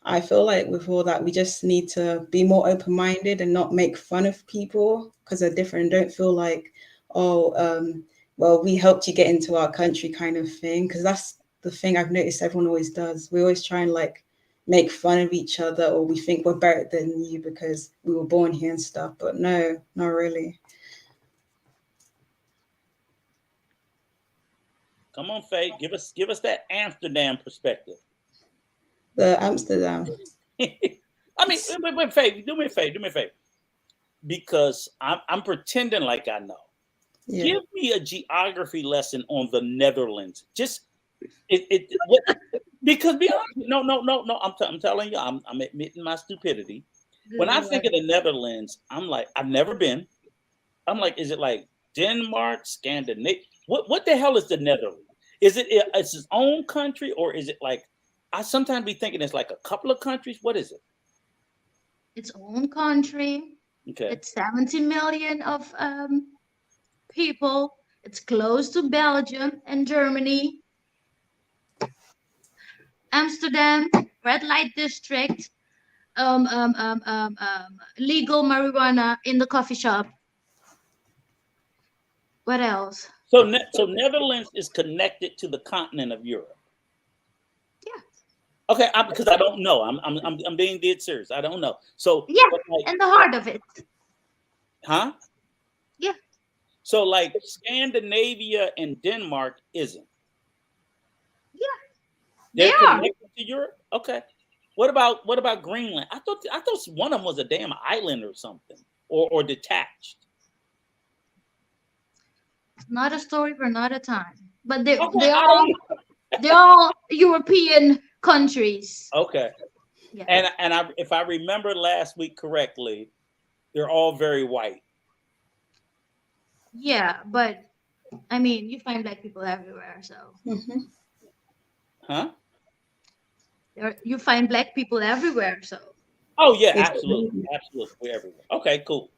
I feel like with all that, we just need to be more open-minded and not make fun of people because they're different. Don't feel like, oh, well, we helped you get into our country kind of thing. Because that's the thing I've noticed everyone always does. We always try and like make fun of each other, or we think we're better than you because we were born here and stuff. But no, not really. Come on, Faye, give us that Amsterdam perspective. The Amsterdam. I mean, wait, Faye, do me a favor, because I'm pretending like I know. Yeah. Give me a geography lesson on the Netherlands. Just because I'm telling you, I'm admitting my stupidity. When I think of the Netherlands, I'm like, I've never been. I'm like, is it like Denmark, Scandinavia? What the hell is the Netherlands? Is it's its own country, or is it like, I sometimes be thinking it's like a couple of countries? What is it? Its own country. Okay. It's 70 million of people. It's close to Belgium and Germany. Amsterdam, red light district. Legal marijuana in the coffee shop. What else? So Netherlands is connected to the continent of Europe. Yeah. Okay, because I don't know. I'm being dead serious. I don't know. So yeah, like, in the heart of it. Huh? Yeah. So like Scandinavia and Denmark isn't. Yeah. They're connected to Europe. Okay. What about Greenland? I thought one of them was a damn island or something, or detached. Not a story for another time. But they're all European countries. Okay. Yeah. And if I remember last week correctly, they're all very white. Yeah, but I mean, you find black people everywhere, so. Mm-hmm. Huh? You find black people everywhere, so. Oh yeah, absolutely, we're everywhere. Okay, cool.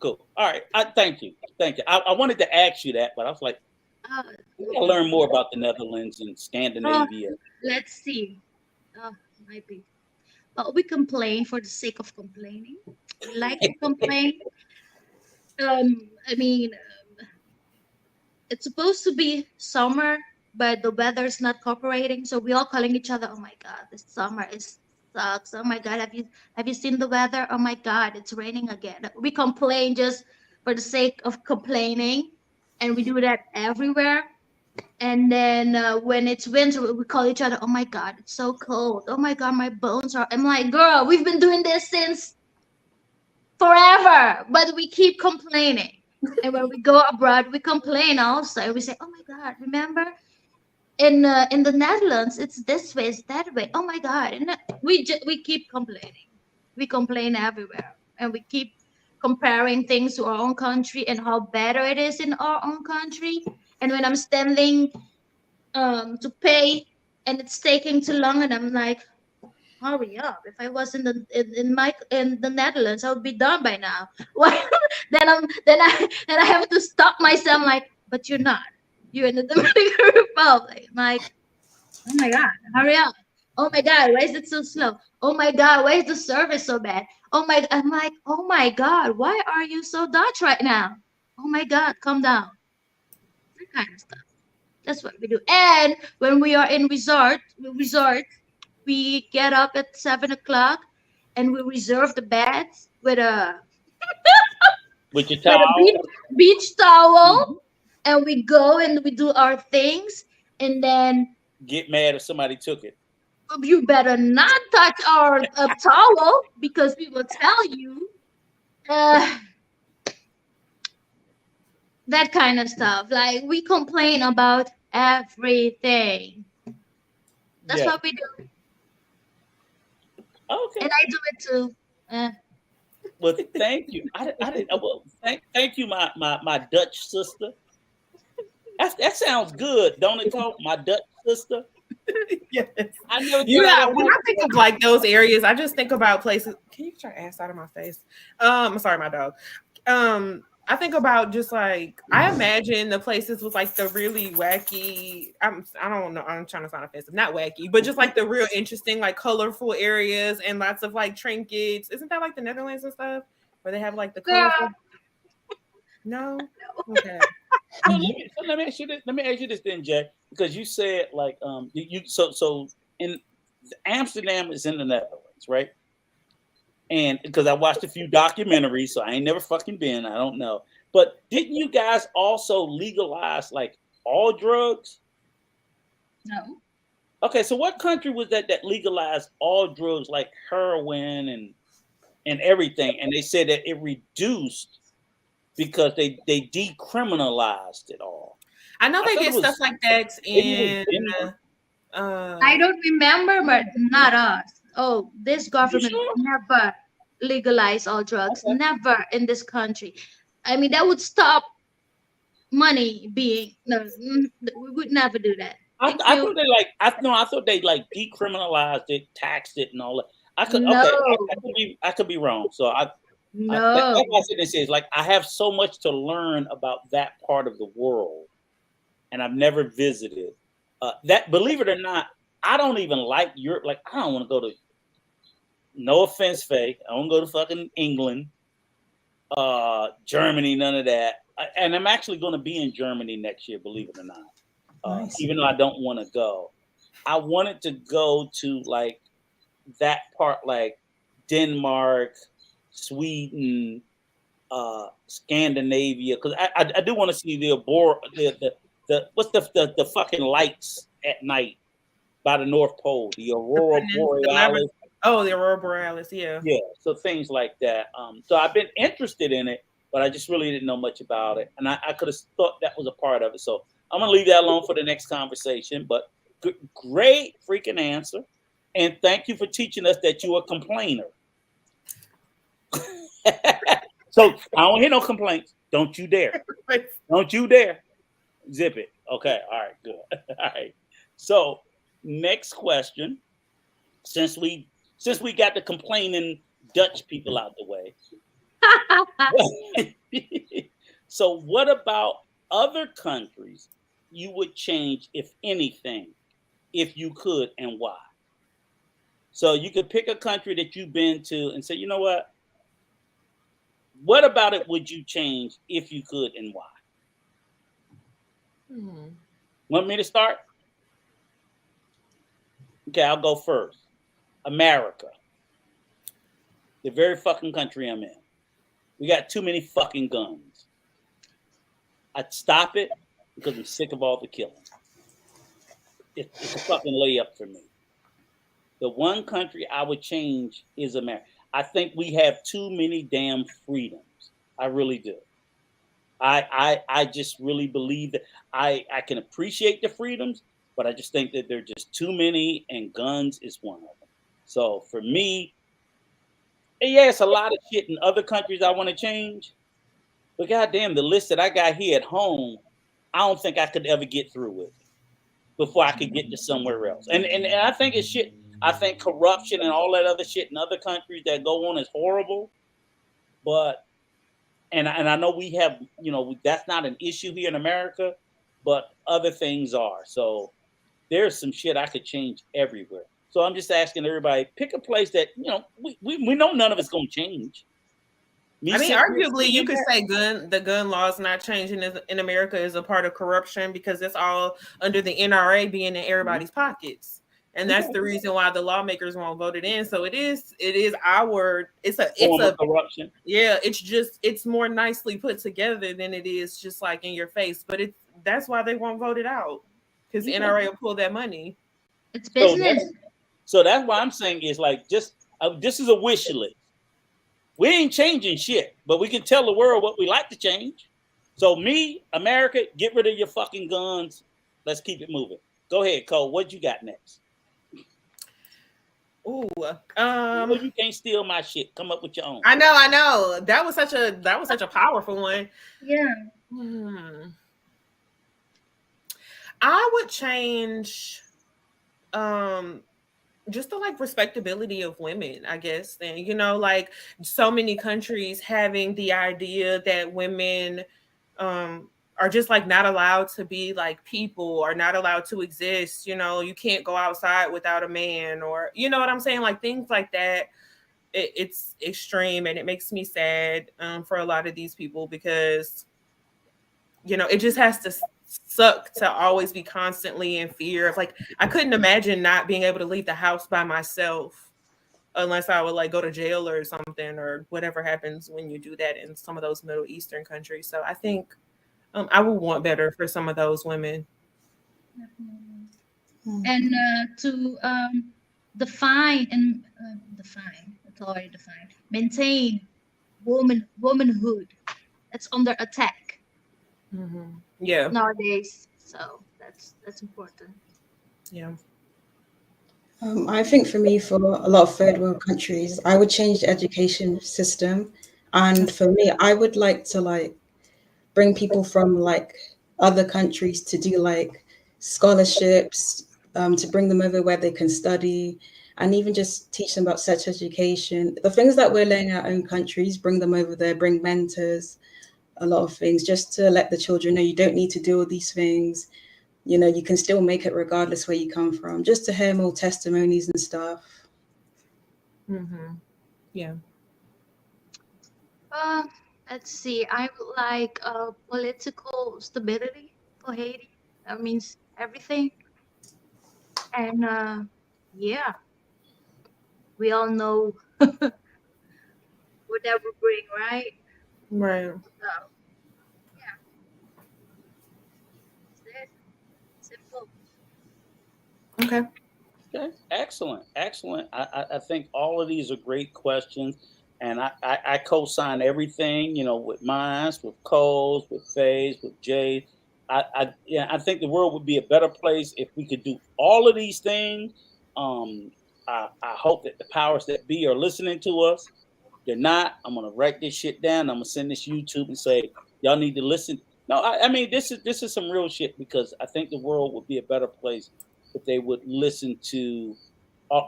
All right, thank you. I wanted to ask you that, but I was like, I learn more about the Netherlands and Scandinavia. Let's see. Might be. But we complain for the sake of complaining. We like to complain. I mean, it's supposed to be summer, but the weather's not cooperating. So we all calling each other, "Oh my God, this summer sucks. Oh my God, have you seen the weather? Oh my God, it's raining again." We complain just for the sake of complaining, and we do that everywhere. And then when it's winter, we call each other, oh my God, it's so cold. Oh my God, my bones are. I'm like, girl, we've been doing this since forever, but we keep complaining. And when we go abroad, we complain also. We say, oh my God, remember in the Netherlands, it's this way, it's that way. Oh my God. And we keep complaining. We complain everywhere. And we keep comparing things to our own country and how better it is in our own country. And when I'm standing to pay and it's taking too long and I'm like, hurry up. If I was in the Netherlands, I would be done by now. Why then I have to stop myself like, but you're not. You're in the Dominican Republic. I'm like, oh my God, hurry up. Oh my God, why is it so slow? Oh my God, why is the service so bad? I'm like, oh my God, why are you so Dutch right now? Oh my God, calm down. That kind of stuff. That's what we do. And when we are in we get up at 7 o'clock and we reserve the beds With your with a towel. beach towel, and we go and we do our things, and then Get mad if somebody took it. you better not touch our towel because we will tell you uh, that kind of stuff. Like we complain about everything. That's Yeah. what we do, Okay. and I do it too. Well, thank you. I didn't. Well, thank you, my Dutch sister. That sounds good, don't it, Colt? My Dutch sister. Yes. I never You thought know, I'd when I think of like those areas, I just think about places. Can you get your ass out of my face? I'm sorry, my dog. I think about just like I imagine the places with like the really wacky. I don't know. I'm trying to sound offensive, not wacky, but just like the real interesting, like colorful areas and lots of like trinkets. Isn't that like the Netherlands and stuff where they have like the colorful? No. Okay. Let me ask you this. Let me ask you this then, Jay, because you said like so in Amsterdam is in the Netherlands, right? And because I watched a few documentaries, so I ain't never fucking been. I don't know. But didn't you guys also legalize like all drugs? No. Okay, so what country was that legalized all drugs like heroin and everything? And they said that it reduced because they decriminalized it all. I know they did stuff like that in. I don't remember, but not us. Oh, this government sure? never legalized all drugs. Okay. Never in this country. I mean, that would stop money being. No, we would never do that. I Thank you. thought they like I thought they like decriminalized it, taxed it, and all that. No. I could be wrong. So that's No. why I said this is like I have so much to learn about that part of the world, and I've never visited. That believe it or not, I don't even like Europe. Like I don't want to go to. No offense, Faye. I don't go to fucking England, Germany, none of that. And I'm actually going to be in Germany next year. Believe it or not. Nice. Even though I don't want to go, I wanted to go to like that part, like Denmark, Sweden, Scandinavia, because I do want to see the what's the fucking lights at night by the North Pole, the Aurora Borealis. Oh, the Aurora Borealis, yeah. Yeah, so things like that. So I've been interested in it, but I just really didn't know much about it, and I could have thought that was a part of it. So I'm gonna leave that alone for the next conversation. But great freaking answer, and thank you for teaching us that you're a complainer. So I don't hear no complaints. Don't you dare! Don't you dare! Zip it. Okay. All right. Good. All right. So next question, since we got the complaining Dutch people out the way. So what about other countries you would change, if anything, if you could, and why? So you could pick a country that you've been to and say, you know what about it would you change if you could, and why? Want me to start? Okay, I'll go first. America. The very fucking country I'm in. We got too many fucking guns. I'd stop it because I'm sick of all the killing. it's a fucking layup for me. The one country I would change is America. I think we have too many damn freedoms. I really do. I just really believe that I can appreciate the freedoms, but I just think that they're just too many, and guns is one of them. So for me, yeah, it's a lot of shit in other countries I want to change, but goddamn, the list that I got here at home, I don't think I could ever get through with it before I could get to somewhere else. And I think it's shit. I think corruption and all that other shit in other countries that go on is horrible, but and I know we have, that's not an issue here in America, but other things are. So there's some shit I could change everywhere. So I'm just asking everybody, pick a place that, we know none of it's going to change. I mean, arguably, you could say the gun laws not changing in America is a part of corruption because it's all under the NRA being in everybody's pockets. And that's the reason why the lawmakers won't vote it in. So it's a corruption. Yeah, it's more nicely put together than it is just like in your face. But that's why they won't vote it out, because the NRA will pull that money. It's business. So that's why I'm saying is like this is a wish list. We ain't changing shit, but we can tell the world what we like to change. So me, America, get rid of your fucking guns. Let's keep it moving. Go ahead, Cole. What you got next? Ooh, you can't steal my shit. Come up with your own. I know. That was such a powerful one. Yeah. I would change just the like respectability of women, I guess. And like so many countries having the idea that women are just like not allowed to be like people, or not allowed to exist. You can't go outside without a man, or what I'm saying, like things like that. It's extreme, and it makes me sad for a lot of these people, because it just has to suck to always be constantly in fear of, like, I couldn't imagine not being able to leave the house by myself unless I would like go to jail or something, or whatever happens when you do that in some of those Middle Eastern countries. So I think I would want better for some of those women. And to define, it's already defined, maintain womanhood. That's under attack. Mm-hmm. Yeah. Nowadays, so that's important. Yeah. I think for me, for a lot of third world countries, I would change the education system, and for me, I would like to bring people from other countries to do scholarships, to bring them over where they can study, and even just teach them about sex education, the things that we're learning in our own countries, bring them over there, bring mentors, a lot of things, just to let the children know you don't need to do all these things. You can still make it regardless where you come from, just to hear more testimonies and stuff. Mm-hmm. Yeah. Let's see. I would like political stability for Haiti. That means everything. And yeah, we all know what that would bring, right? Right. So, yeah. That's it. Simple. Okay. Excellent. I think all of these are great questions, and I co-sign everything. With mine, with Cole's, with Faye's, with Jay's. I think the world would be a better place if we could do all of these things. I hope that the powers that be are listening to us. They're not. I'm gonna write this shit down. I'm gonna send this to YouTube and say y'all need to listen. No, I mean this is some real shit, because I think the world would be a better place if they would listen to.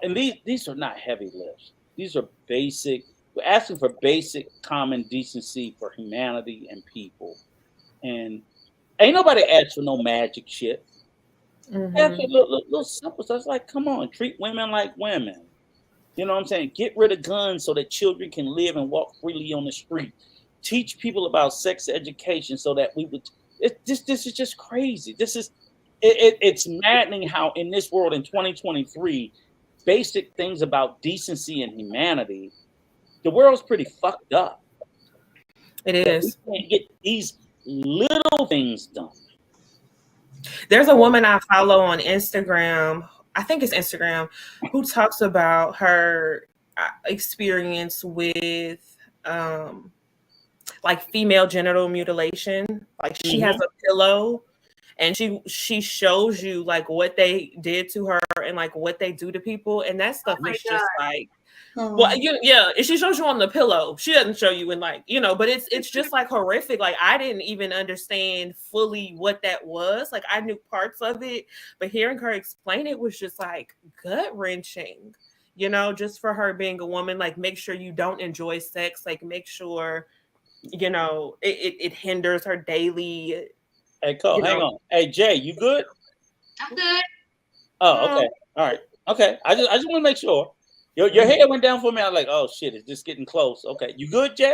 And these are not heavy lifts. These are basic. We're asking for basic common decency for humanity and people. And ain't nobody asked for no magic shit. Mm-hmm. That's a little simple. So it's like, come on, treat women like women. You know what I'm saying? Get rid of guns so that children can live and walk freely on the street. Teach people about sex education so that we would. This is just crazy. It's maddening how in this world in 2023, basic things about decency and humanity, the world's pretty fucked up. It is. We can't get these little things done. There's a woman I follow on Instagram, I think it's Instagram, who talks about her experience with like female genital mutilation. Like she has a pillow and she shows you like what they did to her and like what they do to people, and that stuff is just like, well, and she shows you on the pillow. She doesn't show you in like, but it's just like horrific. Like I didn't even understand fully what that was. Like I knew parts of it, but hearing her explain it was just like gut wrenching. Just for her being a woman, like make sure you don't enjoy sex. Like make sure, it hinders her daily. Hey, Cole, hang on. Hey, Jay, you good? I'm good. Oh, okay. All right. Okay. I just want to make sure. Your head went down for me. I was like, oh shit, it's just getting close. Okay. You good, Jay?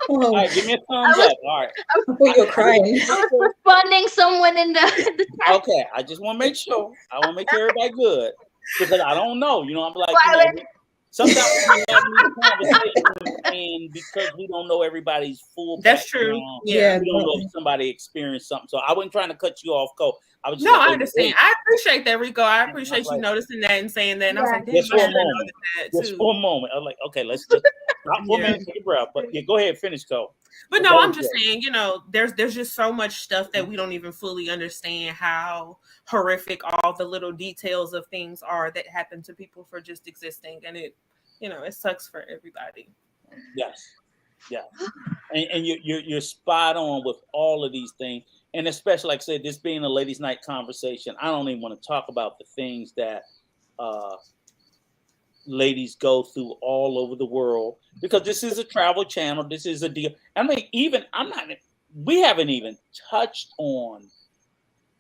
No. All right, give me a thumbs up. All right. I thought you were crying. I was responding someone in the chat. Okay. I just want to make sure. I want to make sure everybody good. Because I don't know. I'm like, sometimes we have these conversations, and because we don't know everybody's full That's true. Yeah. We don't know if somebody experienced something. So I wasn't trying to cut you off, Cole. I was just I understand. I appreciate that, Rico. I appreciate you noticing that and saying that. And I was like, just for a moment. Just for a moment. I was like, okay, let's just stop for a minute, take a breath. But go ahead, finish, Cole. But no, I'm just saying, there's just so much stuff that we don't even fully understand how horrific all the little details of things are that happen to people for just existing. And it sucks for everybody. Yes. Yeah. And you're spot on with all of these things. And especially, like I said, this being a ladies' night conversation, I don't even want to talk about the things that ladies go through all over the world, because this is a travel channel. This is a deal. I mean, we haven't even touched on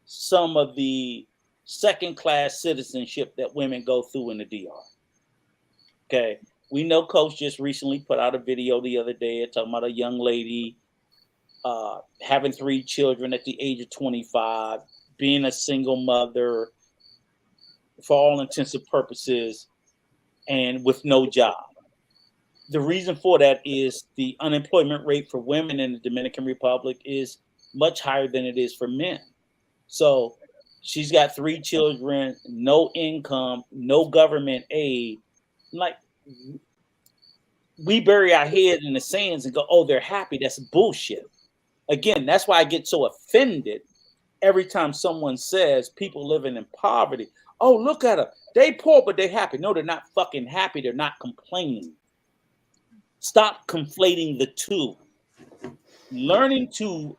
some of the second-class citizenship that women go through in the DR. Okay. We know Coach just recently put out a video the other day talking about a young lady having 3 children at the age of 25, being a single mother for all intents and purposes, and with no job. The reason for that is the unemployment rate for women in the Dominican Republic is much higher than it is for men. So she's got 3 children, no income, no government aid. Like, we bury our head in the sands and go, oh, they're happy. That's bullshit. Again, that's why I get so offended every time someone says people living in poverty. Oh, look at them. They poor, but they happy. No, they're not fucking happy. They're not complaining. Stop conflating the two. Learning to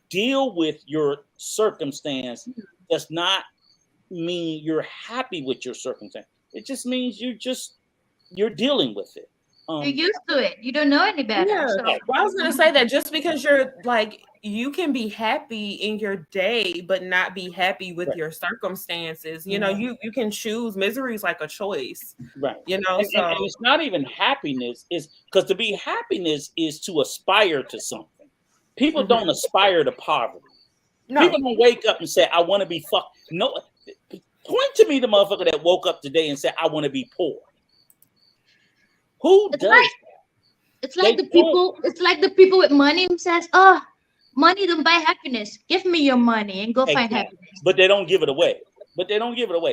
deal with your circumstance does not mean you're happy with your circumstance. It just means you're dealing with it. You're used to it. You don't know any better. Yeah. So. Well, I was going to say that just because you're like, you can be happy in your day, but not be happy with your circumstances. You can choose. Misery is like a choice. Right. And it's not even happiness. Is because to be happiness is to aspire to something. People don't aspire to poverty. No. People don't wake up and say, I want to be fucked. No. Point to me the motherfucker that woke up today and said, I want to be poor. Who does that? It's like the people with money who says, oh, money don't buy happiness. Give me your money and go find happiness. But they don't give it away.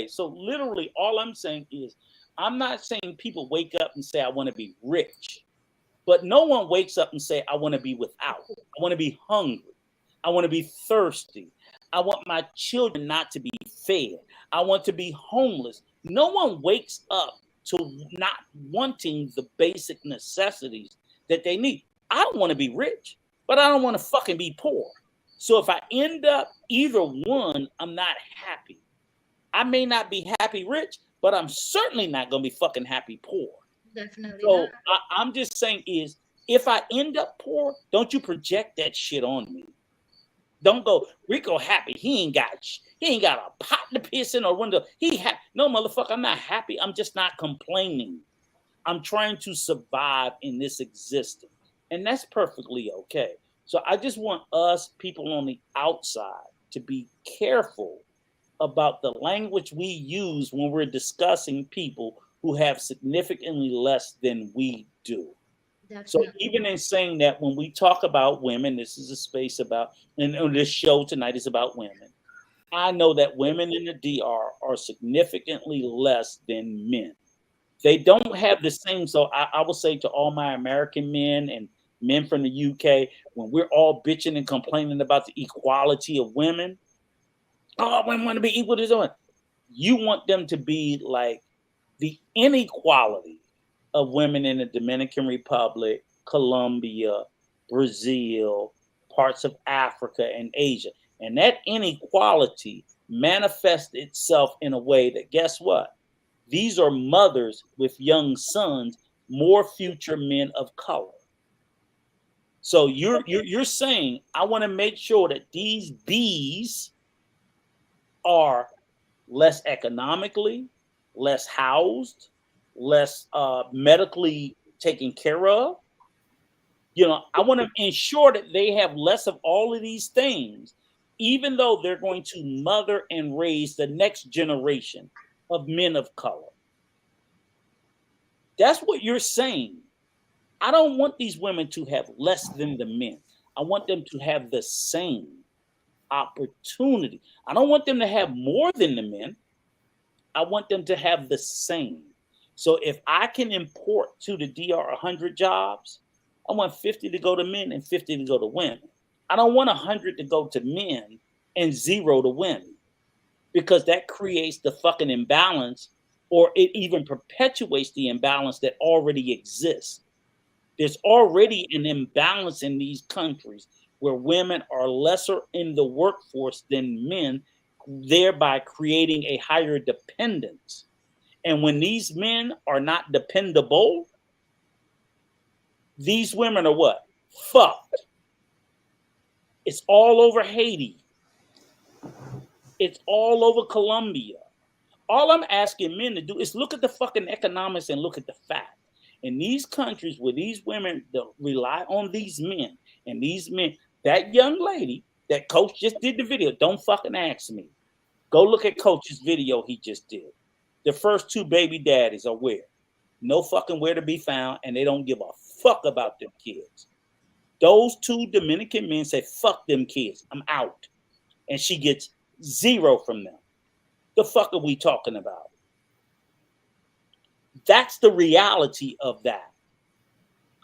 So literally all I'm saying is, I'm not saying people wake up and say, I want to be rich. But no one wakes up and say, I want to be without. I want to be hungry. I want to be thirsty. I want my children not to be fed. I want to be homeless. No one wakes up to not wanting the basic necessities that they need. I don't want to be rich, but I don't want to fucking be poor. So if I end up either one, I'm not happy. I may not be happy rich, but I'm certainly not going to be fucking happy poor. Definitely. So I'm just saying is, if I end up poor, don't you project that shit on me. Don't go, Rico happy. He ain't got a pot to piss in or window. No, motherfucker, I'm not happy. I'm just not complaining. I'm trying to survive in this existence. And that's perfectly okay. So I just want us, people on the outside, to be careful about the language we use when we're discussing people who have significantly less than we do. Definitely. So even in saying that, when we talk about women, this is a space about, and this show tonight is about women. I know that women in the DR are significantly less than men. They don't have the same. So I will say to all my American men and men from the UK, when we're all bitching and complaining about the equality of women, oh, women want to be equal to someone. You want them to be like the inequality of women in the Dominican Republic, Colombia, Brazil, parts of Africa and Asia. And that inequality manifests itself in a way that, guess what? These are mothers with young sons, more future men of color. So you're saying I want to make sure that these bees are less economically, less housed, less medically taken care of. You know, I want to ensure that they have less of all of these things, even though they're going to mother and raise the next generation of men of color. That's what you're saying. I don't want these women to have less than the men. I want them to have the same opportunity. I don't want them to have more than the men. I want them to have the same. So if I can import to the DR 100 jobs, I want 50 to go to men and 50 to go to women. I don't want 100 to go to men and 0 to women, because that creates the fucking imbalance, or it even perpetuates the imbalance that already exists. There's already an imbalance in these countries where women are lesser in the workforce than men, thereby creating a higher dependence. And when these men are not dependable, these women are what? Fucked. It's all over Haiti. It's all over Colombia. All I'm asking men to do is look at the fucking economics and look at the fact. In these countries where these women rely on these men, and these men, that young lady that Coach just did the video, don't fucking ask me. Go look at Coach's video he just did. The first 2 baby daddies are where? No fucking where to be found, and they don't give a fuck about them kids. Those 2 Dominican men say, fuck them kids, I'm out. And she gets 0 from them. The fuck are we talking about? That's the reality of that.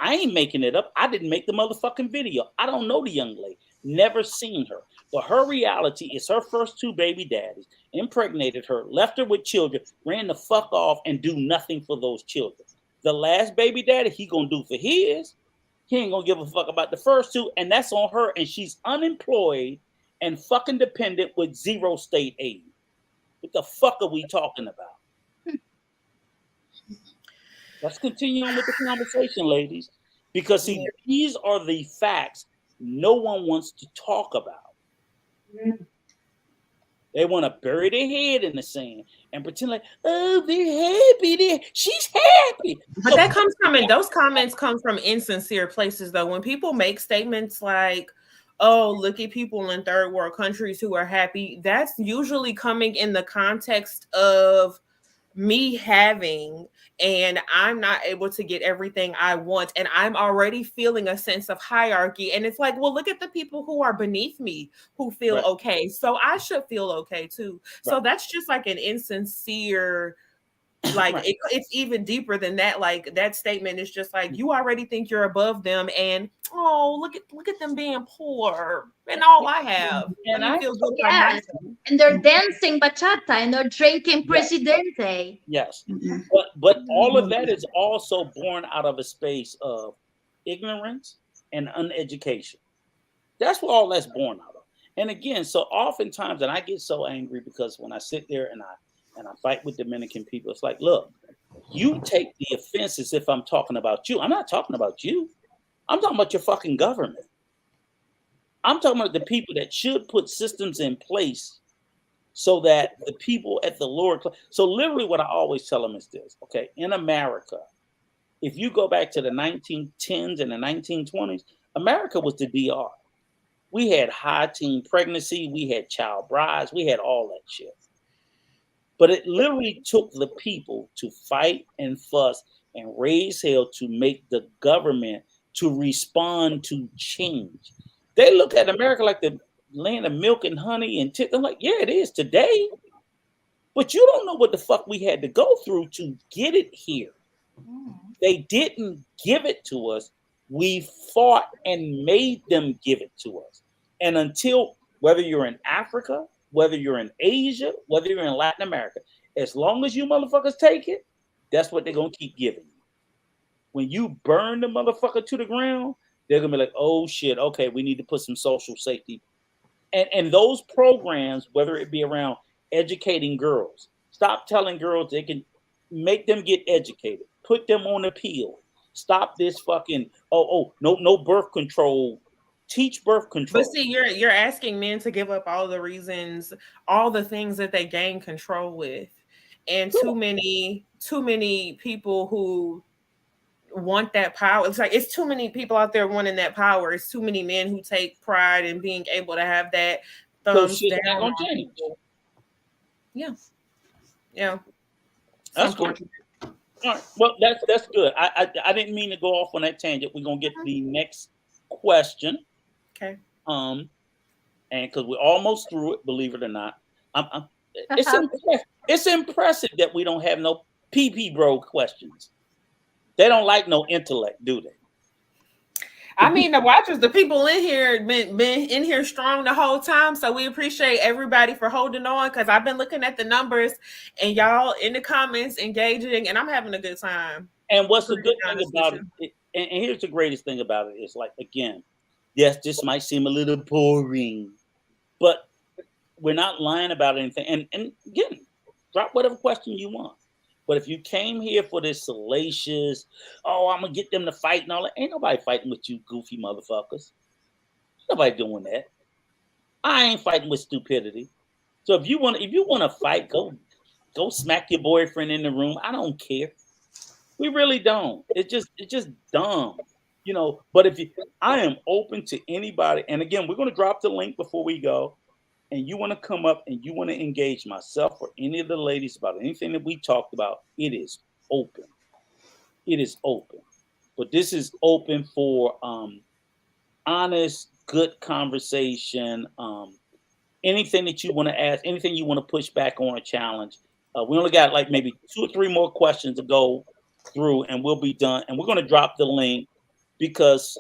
I ain't making it up. I didn't make the motherfucking video. I don't know the young lady. Never seen her. But her reality is her first 2 baby daddies impregnated her, left her with children, ran the fuck off, and do nothing for those children. The last baby daddy, he gonna do for his. He ain't gonna give a fuck about the first 2, and that's on her, and she's unemployed and fucking dependent with 0 state aid. What the fuck are we talking about? Let's continue on with the conversation, ladies, because see, these are the facts no one wants to talk about. They want to bury their head in the sand and pretend like, oh, they're happy. She's happy. But that comes from, and those comments come from insincere places, though. When people make statements like, oh, look at people in third world countries who are happy, that's usually coming in the context of me having, and I'm not able to get everything I want, and I'm already feeling a sense of hierarchy. And it's like, well, look at the people who are beneath me who feel okay, so I should feel okay too. So that's just like an insincere, like it's even deeper than that. Like that statement is just like, you already think you're above them, and oh, look at them being poor and all I have, and I feel good. And they're dancing bachata and they're drinking Presidente. Yes, but all of that is also born out of a space of ignorance and uneducation. That's what all that's born out of. And again, so oftentimes, and I get so angry because when I sit there and I fight with Dominican people, it's like, look, you take the offense as if I'm talking about you. I'm not talking about you. I'm talking about your fucking government. I'm talking about the people that should put systems in place so that the people at the lower class. So literally what I always tell them is this, okay? In America, if you go back to the 1910s and the 1920s, America was the DR. We had high teen pregnancy. We had child brides. We had all that shit. But it literally took the people to fight and fuss and raise hell to make the government to respond to change. They look at America like the land of milk and honey and I'm like, yeah, it is today. But you don't know what the fuck we had to go through to get it here. They didn't give it to us. We fought and made them give it to us. And until, whether you're in Africa, whether you're in Asia, whether you're in Latin America, as long as you motherfuckers take it, that's what they're going to keep giving you. When you burn the motherfucker to the ground, they're going to be like, oh shit, okay, we need to put some social safety. And those programs, whether it be around educating girls, stop telling girls they can make them get educated, put them on a pill, stop this fucking, no birth control, teach birth control. But see, you're asking men to give up all the reasons, all the things that they gain control with. And too many people who want that power. It's like it's too many people out there wanting that power. It's too many men who take pride in being able to have that thumbs down. Not gonna change. Yeah. That's good. All right. Well, that's good. I didn't mean to go off on that tangent. We're gonna get to the next question. Okay. And because we're almost through it, believe it or not, it's impressive that we don't have no PP bro questions. They don't like no intellect, do they? I mean, the watchers, the people in here been in here strong the whole time. So we appreciate everybody for holding on, because I've been looking at the numbers and y'all in the comments engaging, and I'm having a good time. And what's the good thing about it? And here's the greatest thing about it is, like, again, yes, this might seem a little boring, but we're not lying about anything. And again, drop whatever question you want. But if you came here for this salacious, I'm gonna get them to fight and all that, ain't nobody fighting with you, goofy motherfuckers. Nobody doing that. I ain't fighting with stupidity. So if you want to fight, go smack your boyfriend in the room. I don't care. We really don't. It's just dumb, you know. But I am open to anybody. And again, we're gonna drop the link before we go. And you want to come up and you want to engage myself or any of the ladies about anything that we talked about, it is open. It is open. But this is open for honest, good conversation. Anything that you want to ask, anything you want to push back on a challenge. We only got like maybe 2 or 3 more questions to go through and we'll be done. And we're going to drop the link because,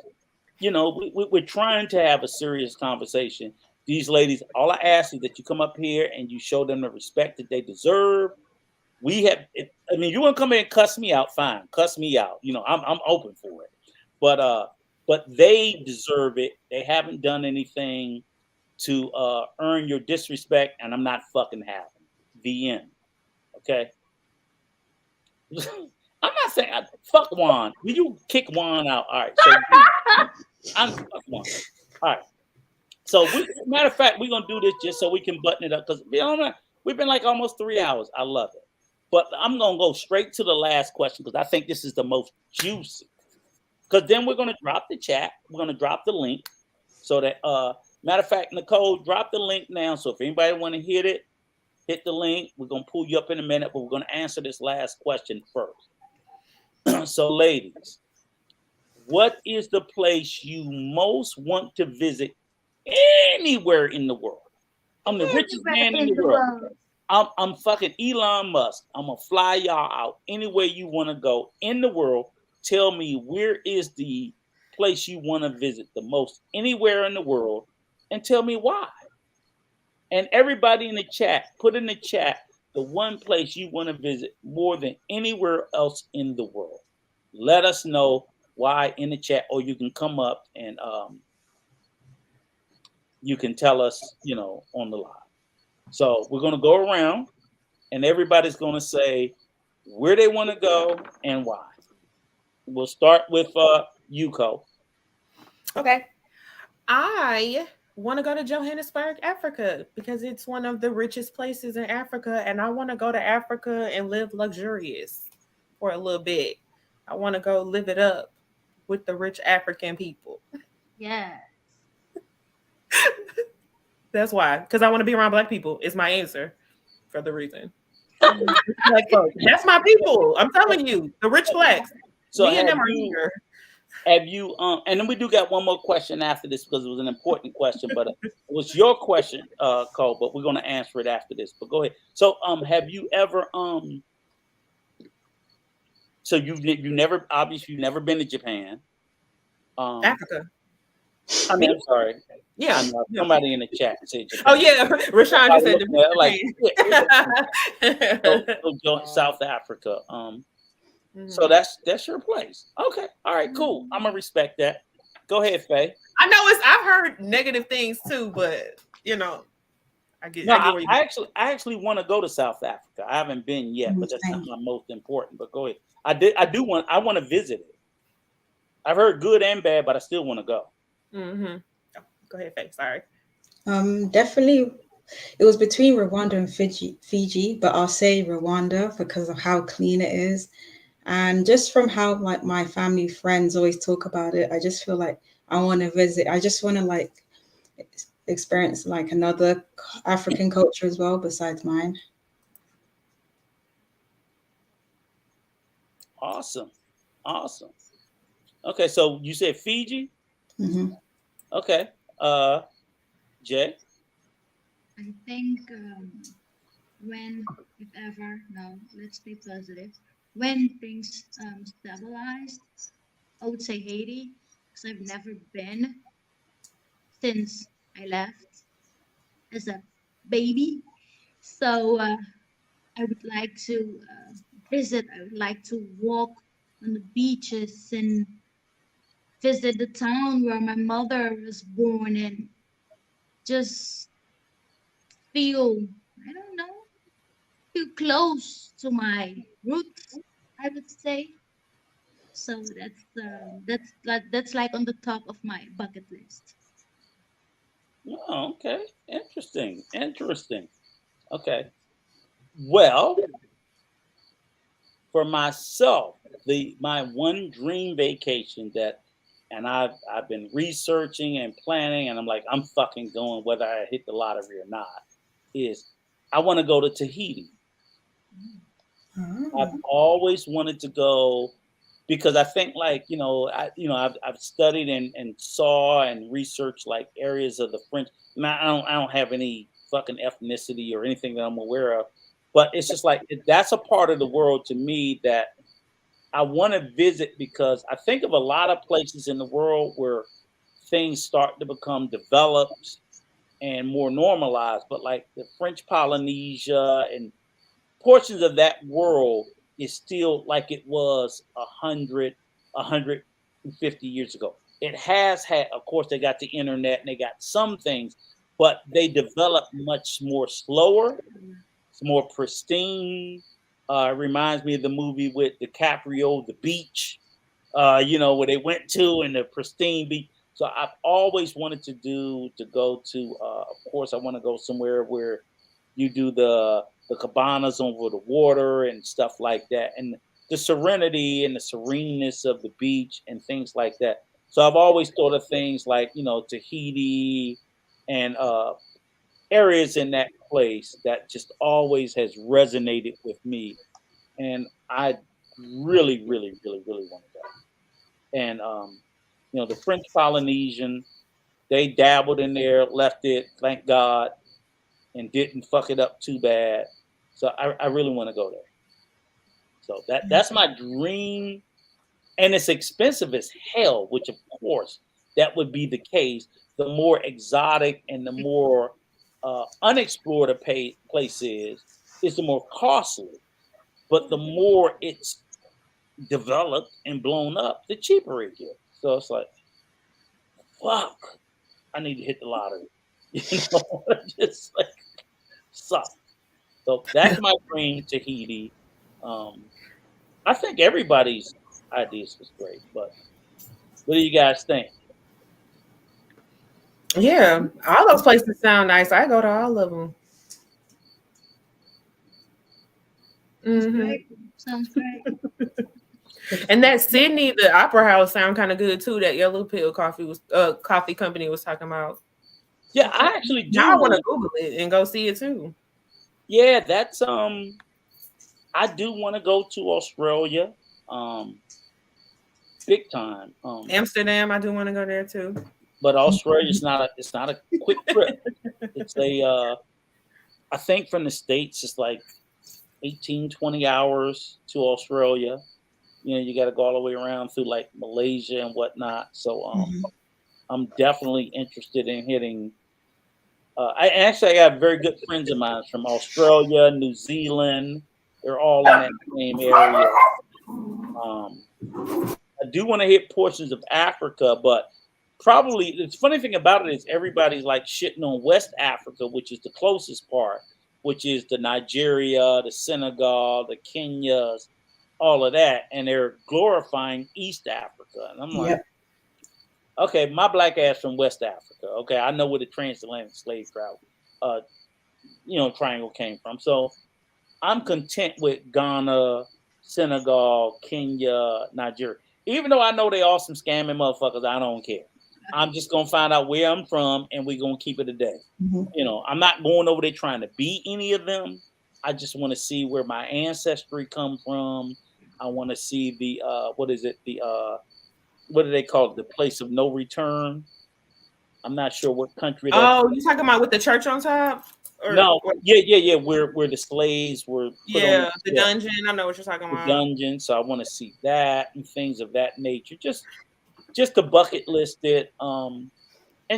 you know, we're trying to have a serious conversation. These ladies, all I ask is that you come up here and you show them the respect that they deserve. You want to come in and cuss me out, fine. Cuss me out. You know, I'm open for it. But they deserve it. They haven't done anything to earn your disrespect, and I'm not fucking having it. The end. Okay? I'm not saying fuck Juan. Will you kick Juan out? All right. So I'm fuck Juan. All right. So, matter of fact, we're going to do this just so we can button it up. Because we've been like almost 3 hours. I love it. But I'm going to go straight to the last question because I think this is the most juicy. Because then we're going to drop the chat. We're going to drop the link. So that, matter of fact, Nicole, drop the link now. So if anybody want to hit it, hit the link. We're going to pull you up in a minute. But we're going to answer this last question first. So, ladies, what is the place you most want to visit anywhere in the world? I'm the richest man in the world. I'm fucking Elon Musk. I'm gonna fly y'all out anywhere you want to go in the world. Tell me, where is the place you want to visit the most anywhere in the world, and tell me why. And everybody in the chat, put in the chat the one place you want to visit more than anywhere else in the world. Let us know why in the chat, or you can come up and you can tell us, you know, on the live. So we're going to go around and everybody's going to say where they want to go and why. We'll start with Yuko. Okay. I want to go to Johannesburg, Africa, because it's one of the richest places in Africa. And I want to go to Africa and live luxurious for a little bit. I want to go live it up with the rich African people. Yeah. That's why, because I want to be around Black people is my answer for the reason. That's my people. I'm telling you, the rich Blacks. So me and them are here. Have you and then we do got one more question after this because it was an important question, but it was your question, Cole, but we're gonna answer it after this. But go ahead. So have you ever so you never obviously you've never been to Japan. Africa. I mean, I'm sorry. Yeah. I know somebody in the chat said Japan. Oh yeah, Rashawn just said like South Africa. So that's your place. Okay. All right, cool. I'm gonna respect that. Go ahead, Faye. I know I've heard negative things too, but you know, I get where you I actually want to go to South Africa. I haven't been yet, but that's not my most important. But go ahead. I want to visit it. I've heard good and bad, but I still want to go. Mm-hmm. Oh, go ahead, Faye. Sorry. Definitely. It was between Rwanda and Fiji, but I'll say Rwanda because of how clean it is. And just from how like my family friends always talk about it, I just feel like I want to visit. I just want to like experience like another African culture as well besides mine. Awesome. Okay, so you said Fiji? Mm-hmm. Okay. Jay? I think when, if ever, no, let's be positive. When things stabilize, I would say Haiti, because I've never been since I left as a baby. So I would like to visit. I would like to walk on the beaches and visit the town where my mother was born and just feel, I don't know, feel close to my roots, I would say. So that's like on the top of my bucket list. Oh, okay. Interesting. Okay. Well, for myself, my one dream vacation and I've been researching and planning, and I'm like, I'm fucking going whether I hit the lottery or not, is I want to go to Tahiti. I've always wanted to go because I think like, I've studied and saw and researched like areas of the French. Now I don't have any fucking ethnicity or anything that I'm aware of, but it's just like that's a part of the world to me that I want to visit because I think of a lot of places in the world where things start to become developed and more normalized, but like the French Polynesia and portions of that world is still like it was 150 years ago. It has had, of course, they got the internet and they got some things, but they developed much more slower. It's more pristine. Reminds me of the movie with DiCaprio, The Beach, where they went to and the pristine beach. So I've always wanted to go to, of course, I want to go somewhere where you do the cabanas over the water and stuff like that, and the serenity and the sereneness of the beach and things like that. So I've always thought of things like Tahiti and areas in that place that just always has resonated with me, and I really, really, really, really want to go. And the French Polynesian, they dabbled in there, left it, thank God, and didn't fuck it up too bad. So I really want to go there. So that's my dream, and it's expensive as hell. Which of course that would be the case. The more exotic and the more unexplored a place is the more costly. But the more it's developed and blown up, the cheaper it gets. So it's like, fuck, I need to hit the lottery. Just like suck. So that's my dream, Tahiti. I think everybody's ideas was great, but what do you guys think? Yeah, all those places sound nice. I go to all of them. Great. Sounds great. And that Sydney, the Opera House, sound kind of good too. That Yellow Pill coffee company was talking about. Yeah, I actually do. Now I want to Google it and go see it too. Yeah, that's I do want to go to Australia. big time. Amsterdam, I do want to go there too. But Australia is not a quick trip. It's I think from the States it's like 18, 20 hours to Australia. You got to go all the way around through like Malaysia and whatnot. So I'm definitely interested in hitting. I got very good friends of mine from Australia, New Zealand. They're all in that same area. I do want to hit portions of Africa, but probably the funny thing about it is everybody's like shitting on West Africa, which is the closest part, which is the Nigeria, the Senegal, the Kenyas, all of that, and they're glorifying East Africa. And I'm like, okay, my black ass from West Africa. Okay, I know where the transatlantic slave travel, triangle came from. So I'm content with Ghana, Senegal, Kenya, Nigeria. Even though I know they all some scamming motherfuckers, I don't care. I'm just gonna find out where I'm from, and we're gonna keep it a day. I'm not going over there trying to be any of them. I just want to see where my ancestry come from. I want to see the what is it? The what do they call it? The place of no return. I'm not sure what country. Oh, you talking about with the church on top? No, yeah. Where the slaves were. The dungeon. I know what you're talking about. The dungeon. So I want to see that and things of that nature. Just to bucket list it, and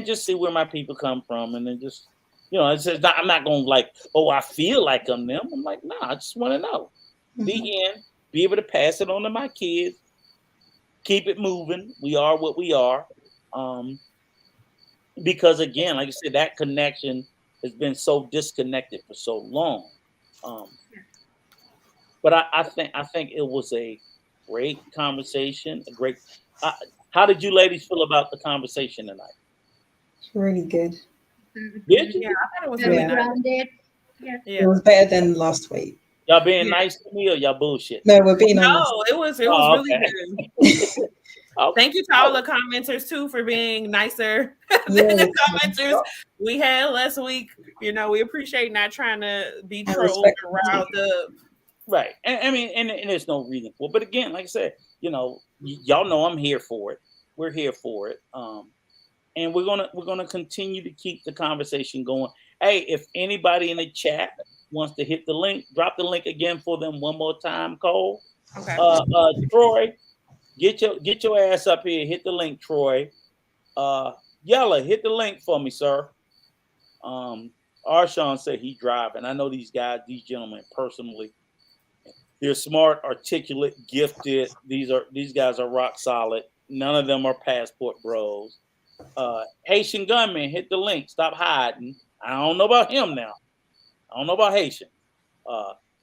just see where my people come from, and then just, I'm not going like, oh, I feel like I'm them. I'm like, nah, I just want to know. The end. Be able to pass it on to my kids. Keep it moving. We are what we are. Because again, like I said, that connection has been so disconnected for so long. But I think it was a great conversation. How did you ladies feel about the conversation tonight? Really good. Did you? Yeah, I thought it was Very really nice. grounded. Yeah. It was better than last week. Y'all being nice to me or y'all bullshit? No, we're being honest. No, it was really good. Okay. Thank you to all the commenters too for being nicer than the commenters we had last week. We appreciate not trying to be trolled or riled up. Right. And I mean, and there's no reason for it. But again, like I said, y'all know I'm here for it. We're here for it. And we're gonna continue to keep the conversation going. Hey, if anybody in the chat wants to hit the link, drop the link again for them one more time, Cole. Okay. Troy, get your ass up here. Hit the link, Troy. Yella, hit the link for me, sir. Arshawn said he driving. I know these gentlemen personally. They're smart, articulate, gifted. These guys are rock solid. None of them are passport bros. Haitian gunman, hit the link. Stop hiding. I don't know about him now. I don't know about Haitian.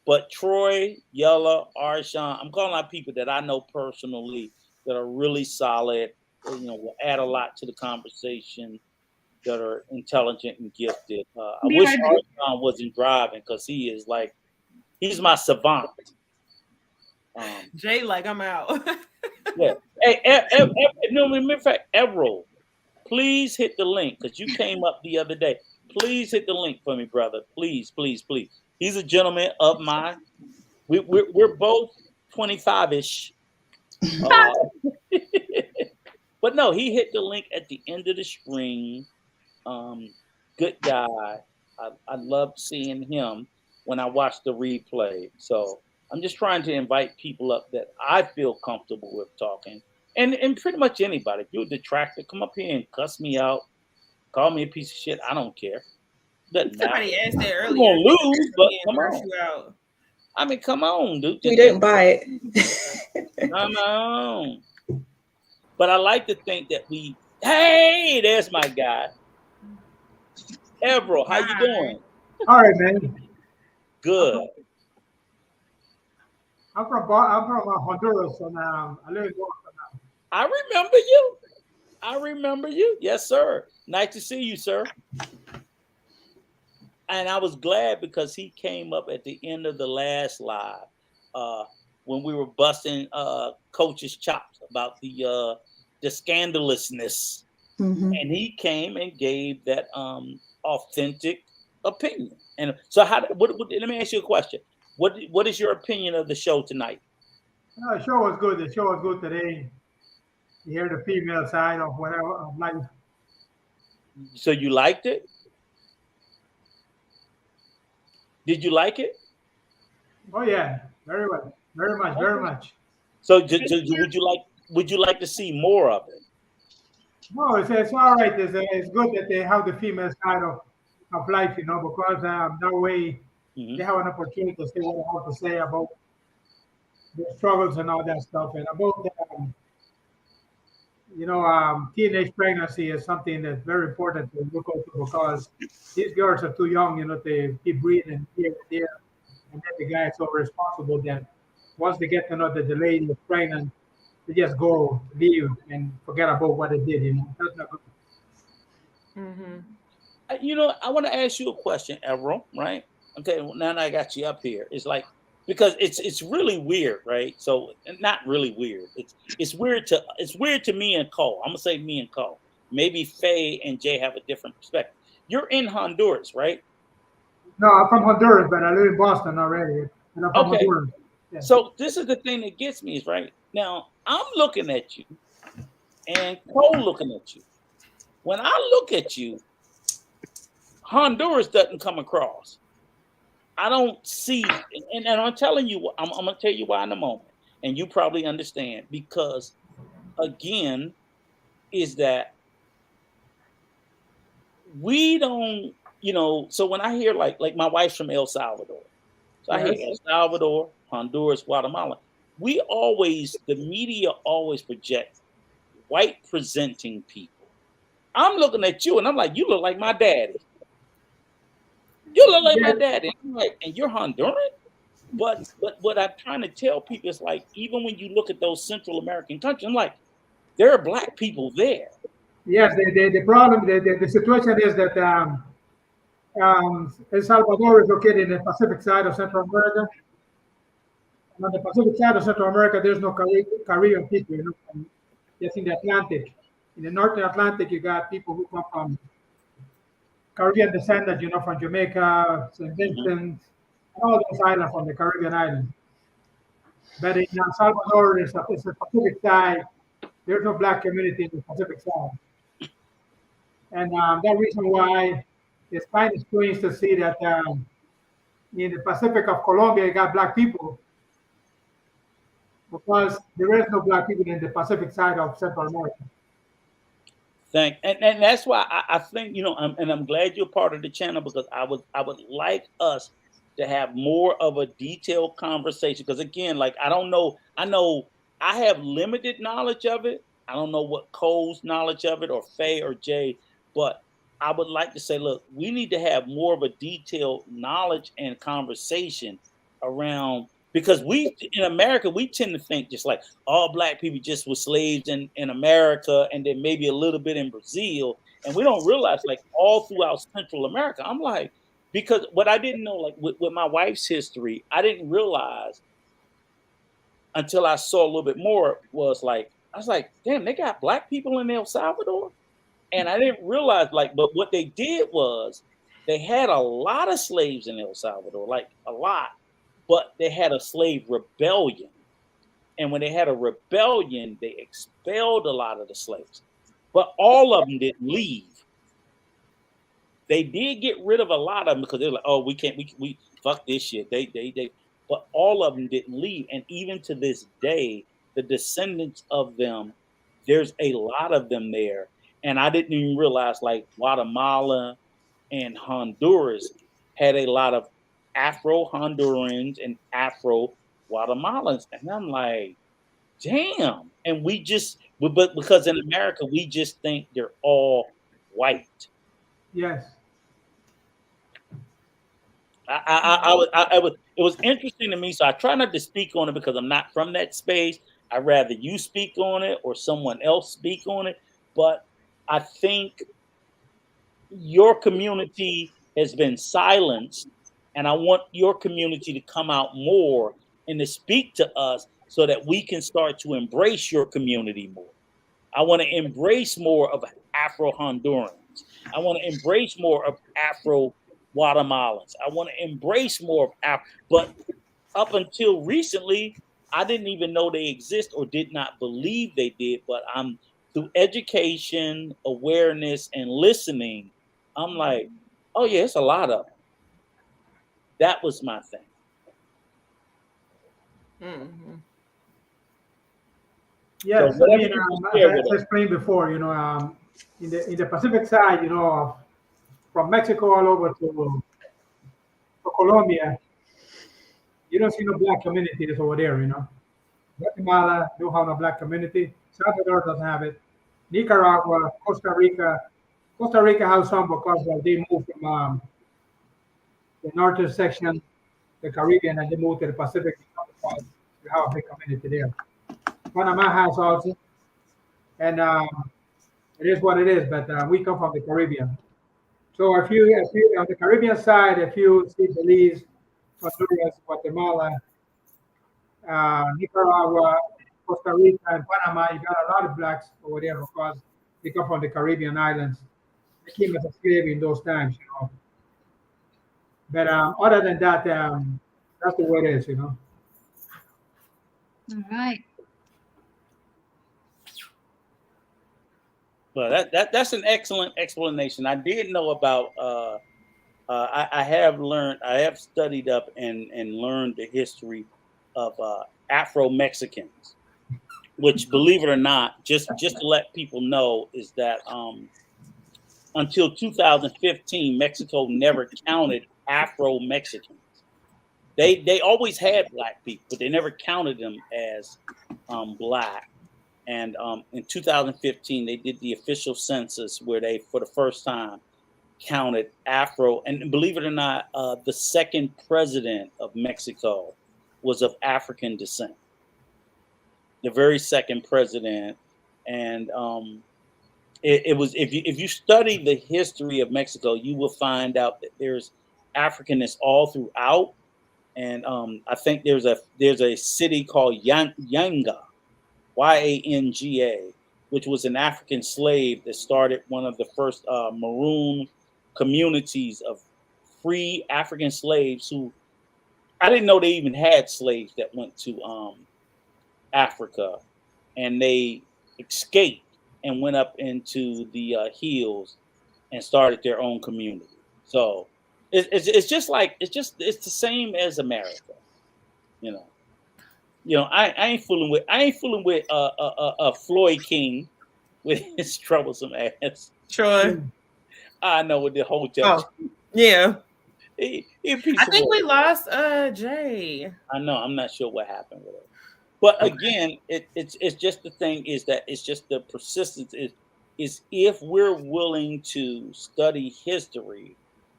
But Troy, Yella, Arshawn, I'm calling out people that I know personally that are really solid, will add a lot to the conversation, that are intelligent and gifted. I wish Arshawn wasn't driving because he's my savant. Jay, I'm out. Yeah. Hey, matter of fact, Errol, please hit the link because you came up the other day. Please hit the link for me, brother. Please, please, please. He's a gentleman of mine. We're both 25-ish. But no, he hit the link at the end of the stream. Good guy. I love seeing him when I watch the replay. So I'm just trying to invite people up that I feel comfortable with talking. And pretty much anybody. If you're a detractor, come up here and cuss me out. Call me a piece of shit. I don't care. Somebody asked that earlier. You're gonna lose, but come on. I mean, come on, dude. We don't buy it. Come on. But I like to think that hey, there's my guy. Evro, how you doing? All right, man. Good. I'm from Honduras, and I live in Boston now. I remember you. Yes, sir. Nice to see you, sir. And I was glad because he came up at the end of the last live when we were busting Coach's chops about the scandalousness. Mm-hmm. And he came and gave that authentic opinion. And so let me ask you a question. What is your opinion of the show tonight? The show was good. The show was good today. You hear the female side of whatever of life. So you liked it? Did you like it? Oh yeah, very well, very much, very much. So would you like to see more of it? No, it's all right. It's good that they have the female side of life, because that way Mhm. they have an opportunity to say what they have to say about the struggles and all that stuff, and about teenage pregnancy is something that's very important to look into because these girls are too young, to keep breathing here and there, and then the guy is so responsible that once they get to know that the lady is pregnant, they just go leave and forget about what they did. That's not good. Mm-hmm. I want to ask you a question, Errol, right? Okay, well, now that I got you up here, it's like because it's really weird, right? So not really weird. It's weird to me and Cole. I'm gonna say me and Cole. Maybe Faye and Jay have a different perspective. You're in Honduras, right? No, I'm from Honduras, but I live in Boston already, and I'm from Okay. Honduras. Yeah. So this is the thing that gets me is right now. I'm looking at you, and Cole looking at you. When I look at you, Honduras doesn't come across. I don't see, and I'm telling you, I'm gonna tell you why in a moment, and you probably understand because again, is that we don't, So when I hear like my wife's from El Salvador, so I hear Yes. El Salvador, Honduras, Guatemala. The media always project white presenting people. I'm looking at you and I'm like, you look like my daddy. You look like my Yes. daddy. I'm like, and you're Honduran? But what I'm trying to tell people is like, even when you look at those Central American countries, I'm like, there are black people there. Yes. The problem, the situation is that El Salvador is located in the Pacific side of Central America. And on the Pacific side of Central America, there's no Caribbean people. Just in the Atlantic. In the Northern Atlantic, you got people who come from Caribbean descendants, from Jamaica, St. Mhm. Vincent, and all those islands from the Caribbean islands. But in El Salvador, it's the Pacific side. There's no black community in the Pacific side. And that reason why it's kind of strange to see that in the Pacific of Colombia, you got black people because there is no black people in the Pacific side of Central America. And that's why I think and I'm glad you're part of the channel because I would like us to have more of a detailed conversation because again, like I know I have limited knowledge of it. I don't know what Cole's knowledge of it or Faye or Jay, but I would like to say, look, we need to have more of a detailed knowledge and conversation around because we in America we tend to think just like all black people just were slaves in America and then maybe a little bit in Brazil. And we don't realize like all throughout Central America. I'm like, because what I didn't know, like with my wife's history, I didn't realize until I saw a little bit more was like, I was like, damn, they got black people in El Salvador. And I didn't realize but what they did was they had a lot of slaves in El Salvador, like a lot, but they had a slave rebellion. And when they had a rebellion, they expelled a lot of the slaves. But all of them didn't leave. They did get rid of a lot of them because they're like, oh, we can't, we fuck this shit. But all of them didn't leave. And even to this day, the descendants of them, there's a lot of them there. And I didn't even realize like Guatemala and Honduras had a lot of Afro Hondurans and Afro Guatemalans. And I'm like, damn. And but because in America, we just think they're all white. Yes. It was interesting to me. So I try not to speak on it because I'm not from that space. I'd rather you speak on it or someone else speak on it. But I think your community has been silenced, and I want your community to come out more and to speak to us so that we can start to embrace your community more. I want to embrace more of Afro Hondurans. I want to embrace more of Afro Guatemalans. I want to embrace more of but up until recently, I didn't even know they exist or did not believe they did, but I'm through education, awareness, and listening, I'm like, oh yeah, it's a lot of them. That was my thing. Mm-hmm. Yes, So I mean, whatever you can as share I with us. explained before, in the Pacific side, from Mexico all over to Colombia, you don't see no black communities over there. Guatemala don't have no black community. Salvador doesn't have it. Nicaragua, Costa Rica. Costa Rica has some because they moved from the northern section, the Caribbean, and they moved to the Pacific. Because we have a big community there. Panama has also, and it is what it is. But we come from the Caribbean. So if you on the Caribbean side, if you see Belize, Honduras, Guatemala, Nicaragua, Costa Rica, and Panama, you got a lot of blacks over there because they come from the Caribbean islands. They came as a slave in those times. But other than that, that's the way it is. All right. Well, that's an excellent explanation. I did know about. I have studied up and learned the history of Afro Mexicans, which, believe it or not, just to let people know, is that until 2015, Mexico never counted Afro Mexicans. They always had black people, but they never counted them as black. And in 2015, they did the official census where they, for the first time, counted Afro. And believe it or not, the second president of Mexico was of African descent. The very second president. And it was, if you study the history of Mexico, you will find out that there's Africanness all throughout. And I think there's a city called Yanga, Yanga, which was an African slave that started one of the first maroon communities of free African slaves who, I didn't know they even had slaves that went to Africa, and they escaped and went up into the hills and started their own community. So it's just like it's the same as America, you know. I ain't fooling with Floyd King with his troublesome ass. Troy. I know with the hotel. Oh, yeah. He a piece I of think work. we lost Jay. I know. I'm not sure what happened with it. But again, it's just the thing is that it's just the persistence is if we're willing to study history,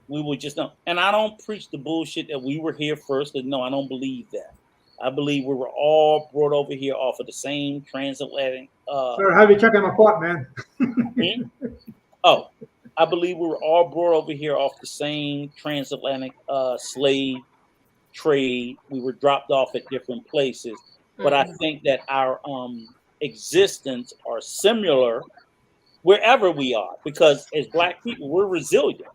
we would just know. And I don't preach the bullshit that we were here first. No, I don't believe that. I believe we were all brought over here off of the same transatlantic. Sir, have you checked my pot, man? Oh, I believe we were all brought over here off the same transatlantic slave trade. We were dropped off at different places, but I think that our existence are similar wherever we are, because as Black people, we're resilient.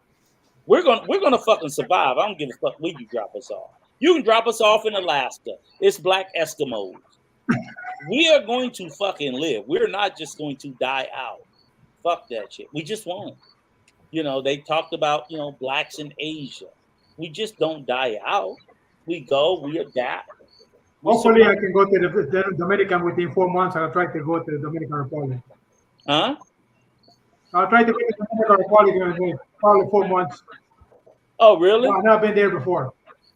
We're gonna fucking survive. I don't give a fuck where you drop us off. You can drop us off in Alaska. It's Black Eskimos. We are going to fucking live. We're not just going to die out. Fuck that shit. We just won't. They talked about, blacks in Asia. We just don't die out. We go, we adapt. Hopefully, I can go to the Dominican within 4 months. I'll try to go to the Dominican Republic. Huh? I'll try to go to the Dominican Republic in probably 4 months. Oh, really? No, I've never been there before.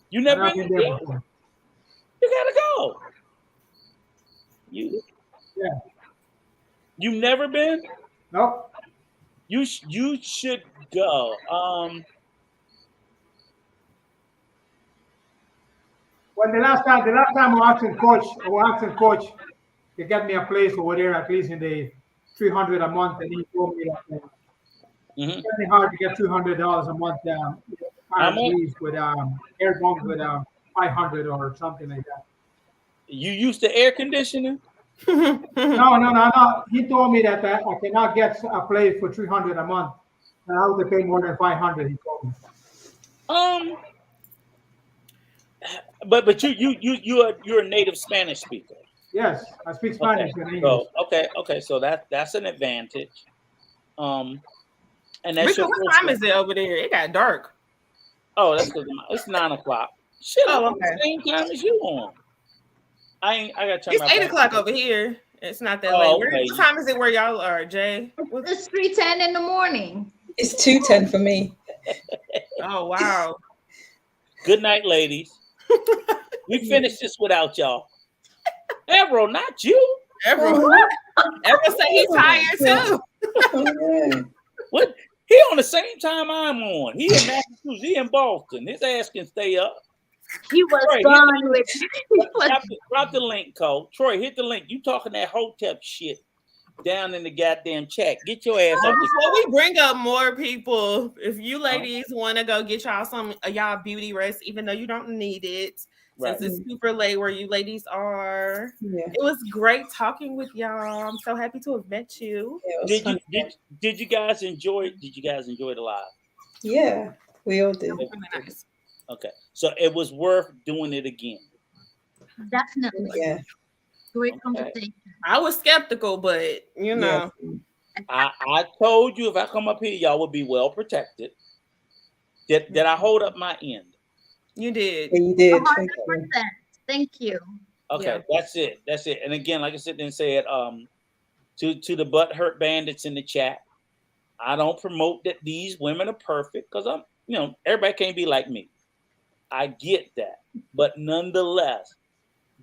You never been there before? You gotta go. Yeah. You never been? Nope. You should go. Well, the last time I was asking coach to get me a place over there at least in the $300 a month, and he told me that it's very hard to get $200 a month with air guns with 500 or something like that. You used to air conditioning? No. He told me that I cannot get a place for $300 a month, and I have to pay more than $500. He told me. But you're a native Spanish speaker. Yes, I speak Okay. Spanish and English. So okay. So that's an advantage. And that's Rico, your what first time is it over there? It got dark. Oh, that's because it's 9 o'clock. Shit, I'm Oh, on the okay. same time as you on. I gotta turn It's my 8 o'clock over here. It's not that late. Oh, okay. What time is it where y'all are, Jay? It's 3:10 in the morning. It's 2:10 for me. Oh, wow. Good night, ladies. We finished this without y'all. Ebro, not you. Everyone say he's tired too. What? He on the same time I'm on. He in Massachusetts. He in Boston. His ass can stay up. He was Troy, gone with. drop the link, Cole. Troy, hit the link. You talking that Hotep shit down in the goddamn chat. Get your ass up. Before we bring up more people, if you ladies want to go get y'all some of y'all beauty rest, even though you don't need it, since it's super late where you ladies are. Yeah. It was great talking with y'all. I'm so happy to have met you. Yeah, Did you guys enjoy? Did you guys enjoy the live? Yeah, we all did. Really nice. Okay, so it was worth doing it again. Definitely. Yeah. Great conversation. I was skeptical, but you know. Yeah. I told you if I come up here, y'all would be well protected. Did I hold up my end? You did. Yeah, you did. 100%. Thank you. Okay, that's it. That's it. And again, like I said, to the butt hurt bandits in the chat, I don't promote that these women are perfect because everybody can't be like me. I get that, but nonetheless,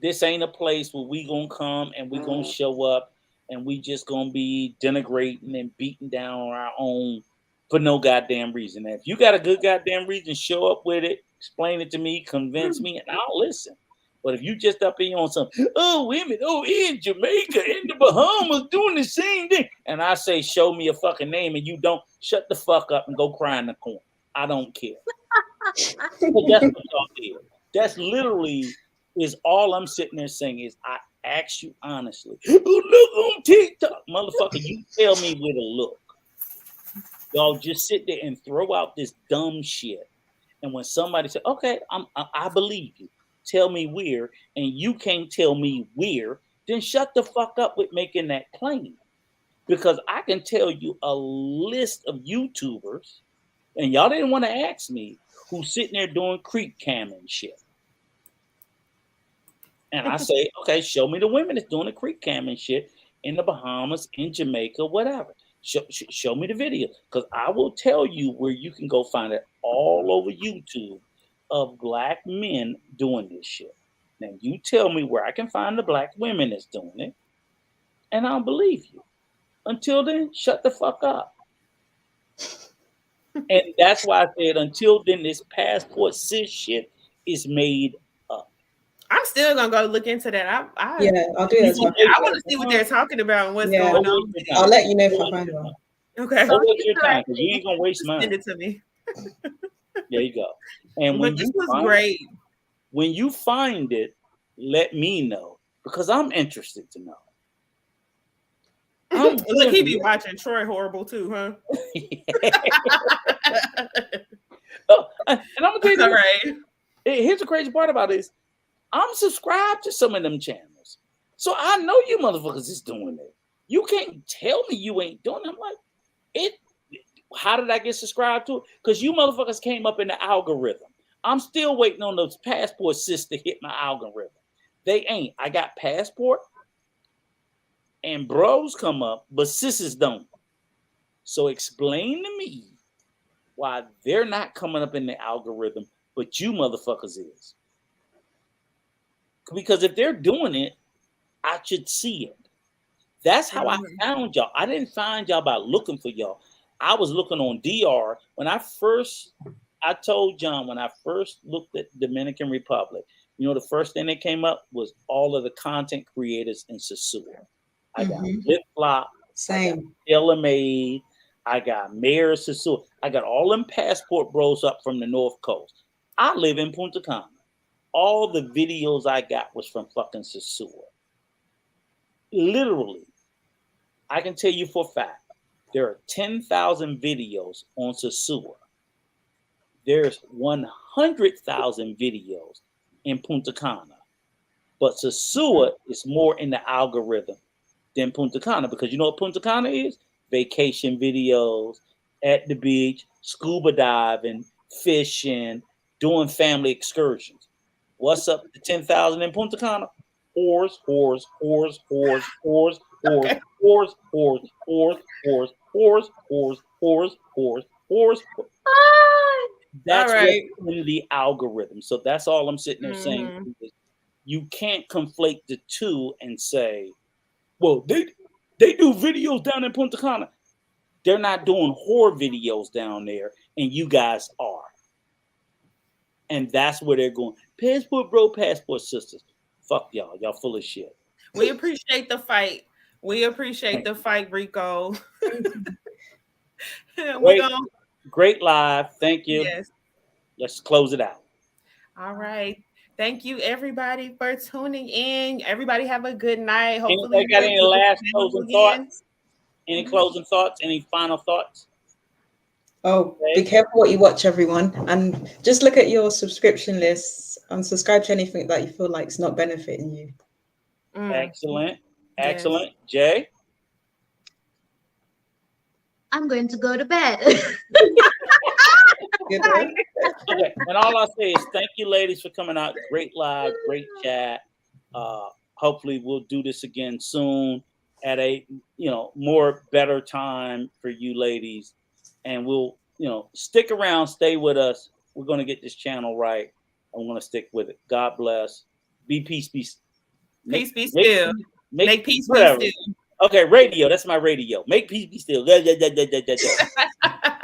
this ain't a place where we gonna come and we gonna show up and we just gonna be denigrating and beating down on our own for no goddamn reason. And if you got a good goddamn reason, show up with it, explain it to me, convince me, and I'll listen. But if you just up here on some, women, in Jamaica, in the Bahamas, doing the same thing, and I say, show me a fucking name, and you don't, shut the fuck up and go cry in the corner. I don't care. That's what y'all did. That's literally is all I'm sitting there saying is I ask you honestly. Look on TikTok, motherfucker. You tell me where to look. Y'all just sit there and throw out this dumb shit. And when somebody says, "Okay, I believe you," tell me where, and you can't tell me where, then shut the fuck up with making that claim. Because I can tell you a list of YouTubers, and y'all didn't want to ask me, who's sitting there doing creep cam and shit. And I say, okay, show me the women that's doing the creep cam and shit in the Bahamas, in Jamaica, whatever. Show me the video, because I will tell you where you can go find it all over YouTube of black men doing this shit. Now you tell me where I can find the black women that's doing it, and I'll believe you. Until then, shut the fuck up. And that's why I said until then, this passport cis shit is made up. I'm still gonna go look into that. I'll do that as well. I want to see what they're talking about and what's going on. I'll let you know if I find one. Okay. Don't waste your time, because you ain't gonna waste mine. Send it to me. There you go. And when this was great. When you find it, let me know, because I'm interested to know. Look, he be watching Troy Horrible too, huh? And I'm gonna tell you, right. Here's the crazy part about this. I'm subscribed to some of them channels, so I know you motherfuckers is doing it. You can't tell me you ain't doing it. I'm like, how did I get subscribed to it? Because you motherfuckers came up in the algorithm. I'm still waiting on those passport sis to hit my algorithm. They ain't. I got passport and bros come up, but sisters don't. So explain to me why they're not coming up in the algorithm, but you motherfuckers is. Because if they're doing it, I should see it. That's how I found y'all. I didn't find y'all by looking for y'all. I was looking on DR. I told John when I first looked at Dominican Republic, the first thing that came up was all of the content creators in Socioeconomic. I got Flip Flop, Same. Ella Made, I got Mayor Socioeconomic. I got all them passport bros up from the North Coast. I live in Punta Cana. All the videos I got was from fucking Socioeconomic. Literally, I can tell you for a fact, there are 10,000 videos on Socioeconomic. There's 100,000 videos in Punta Cana, but Sosua is more in the algorithm than Punta Cana, because you know what Punta Cana is? Vacation videos at the beach, scuba diving, fishing, doing family excursions. What's up to 10,000 in Punta Cana? Whores, whores, whores, whores, whores, whores, Okay. whores, whores, whores, whores, whores, whores, whores, whores, whores. That's All right. what's in the algorithm. So that's all I'm sitting there saying. Mhm. You can't conflate the two and say, well, they do videos down in Punta Cana. They're not doing whore videos down there, and you guys are. And that's where they're going. Passport bro, passport sisters. Fuck y'all. Y'all full of shit. We appreciate the fight. We appreciate the fight, Rico. We're gonna Great live. Thank you. yes. Let's close it out. All right. Thank you, everybody, for tuning in. Everybody have a good night. Hopefully, Anybody got any last closing thoughts? Any Mhm. closing thoughts? Any final thoughts? Oh, be careful what you watch, everyone. And just look at your subscription lists and subscribe to anything that you feel like is not benefiting you. Excellent. Yes. Excellent. Jay? I'm going to go to bed. Good one. Okay. And all I say is thank you, ladies, for coming out. Great live, great chat. Hopefully we'll do this again soon at a more better time for you ladies. And we'll stick around, stay with us. We're going to get this channel right. I'm going to stick with it. God bless. Be peace, be Peace be still. Make peace be whatever. still. Okay, radio. That's my radio. Make peace be still. Good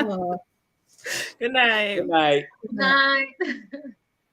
Oh. night. Good night. Night.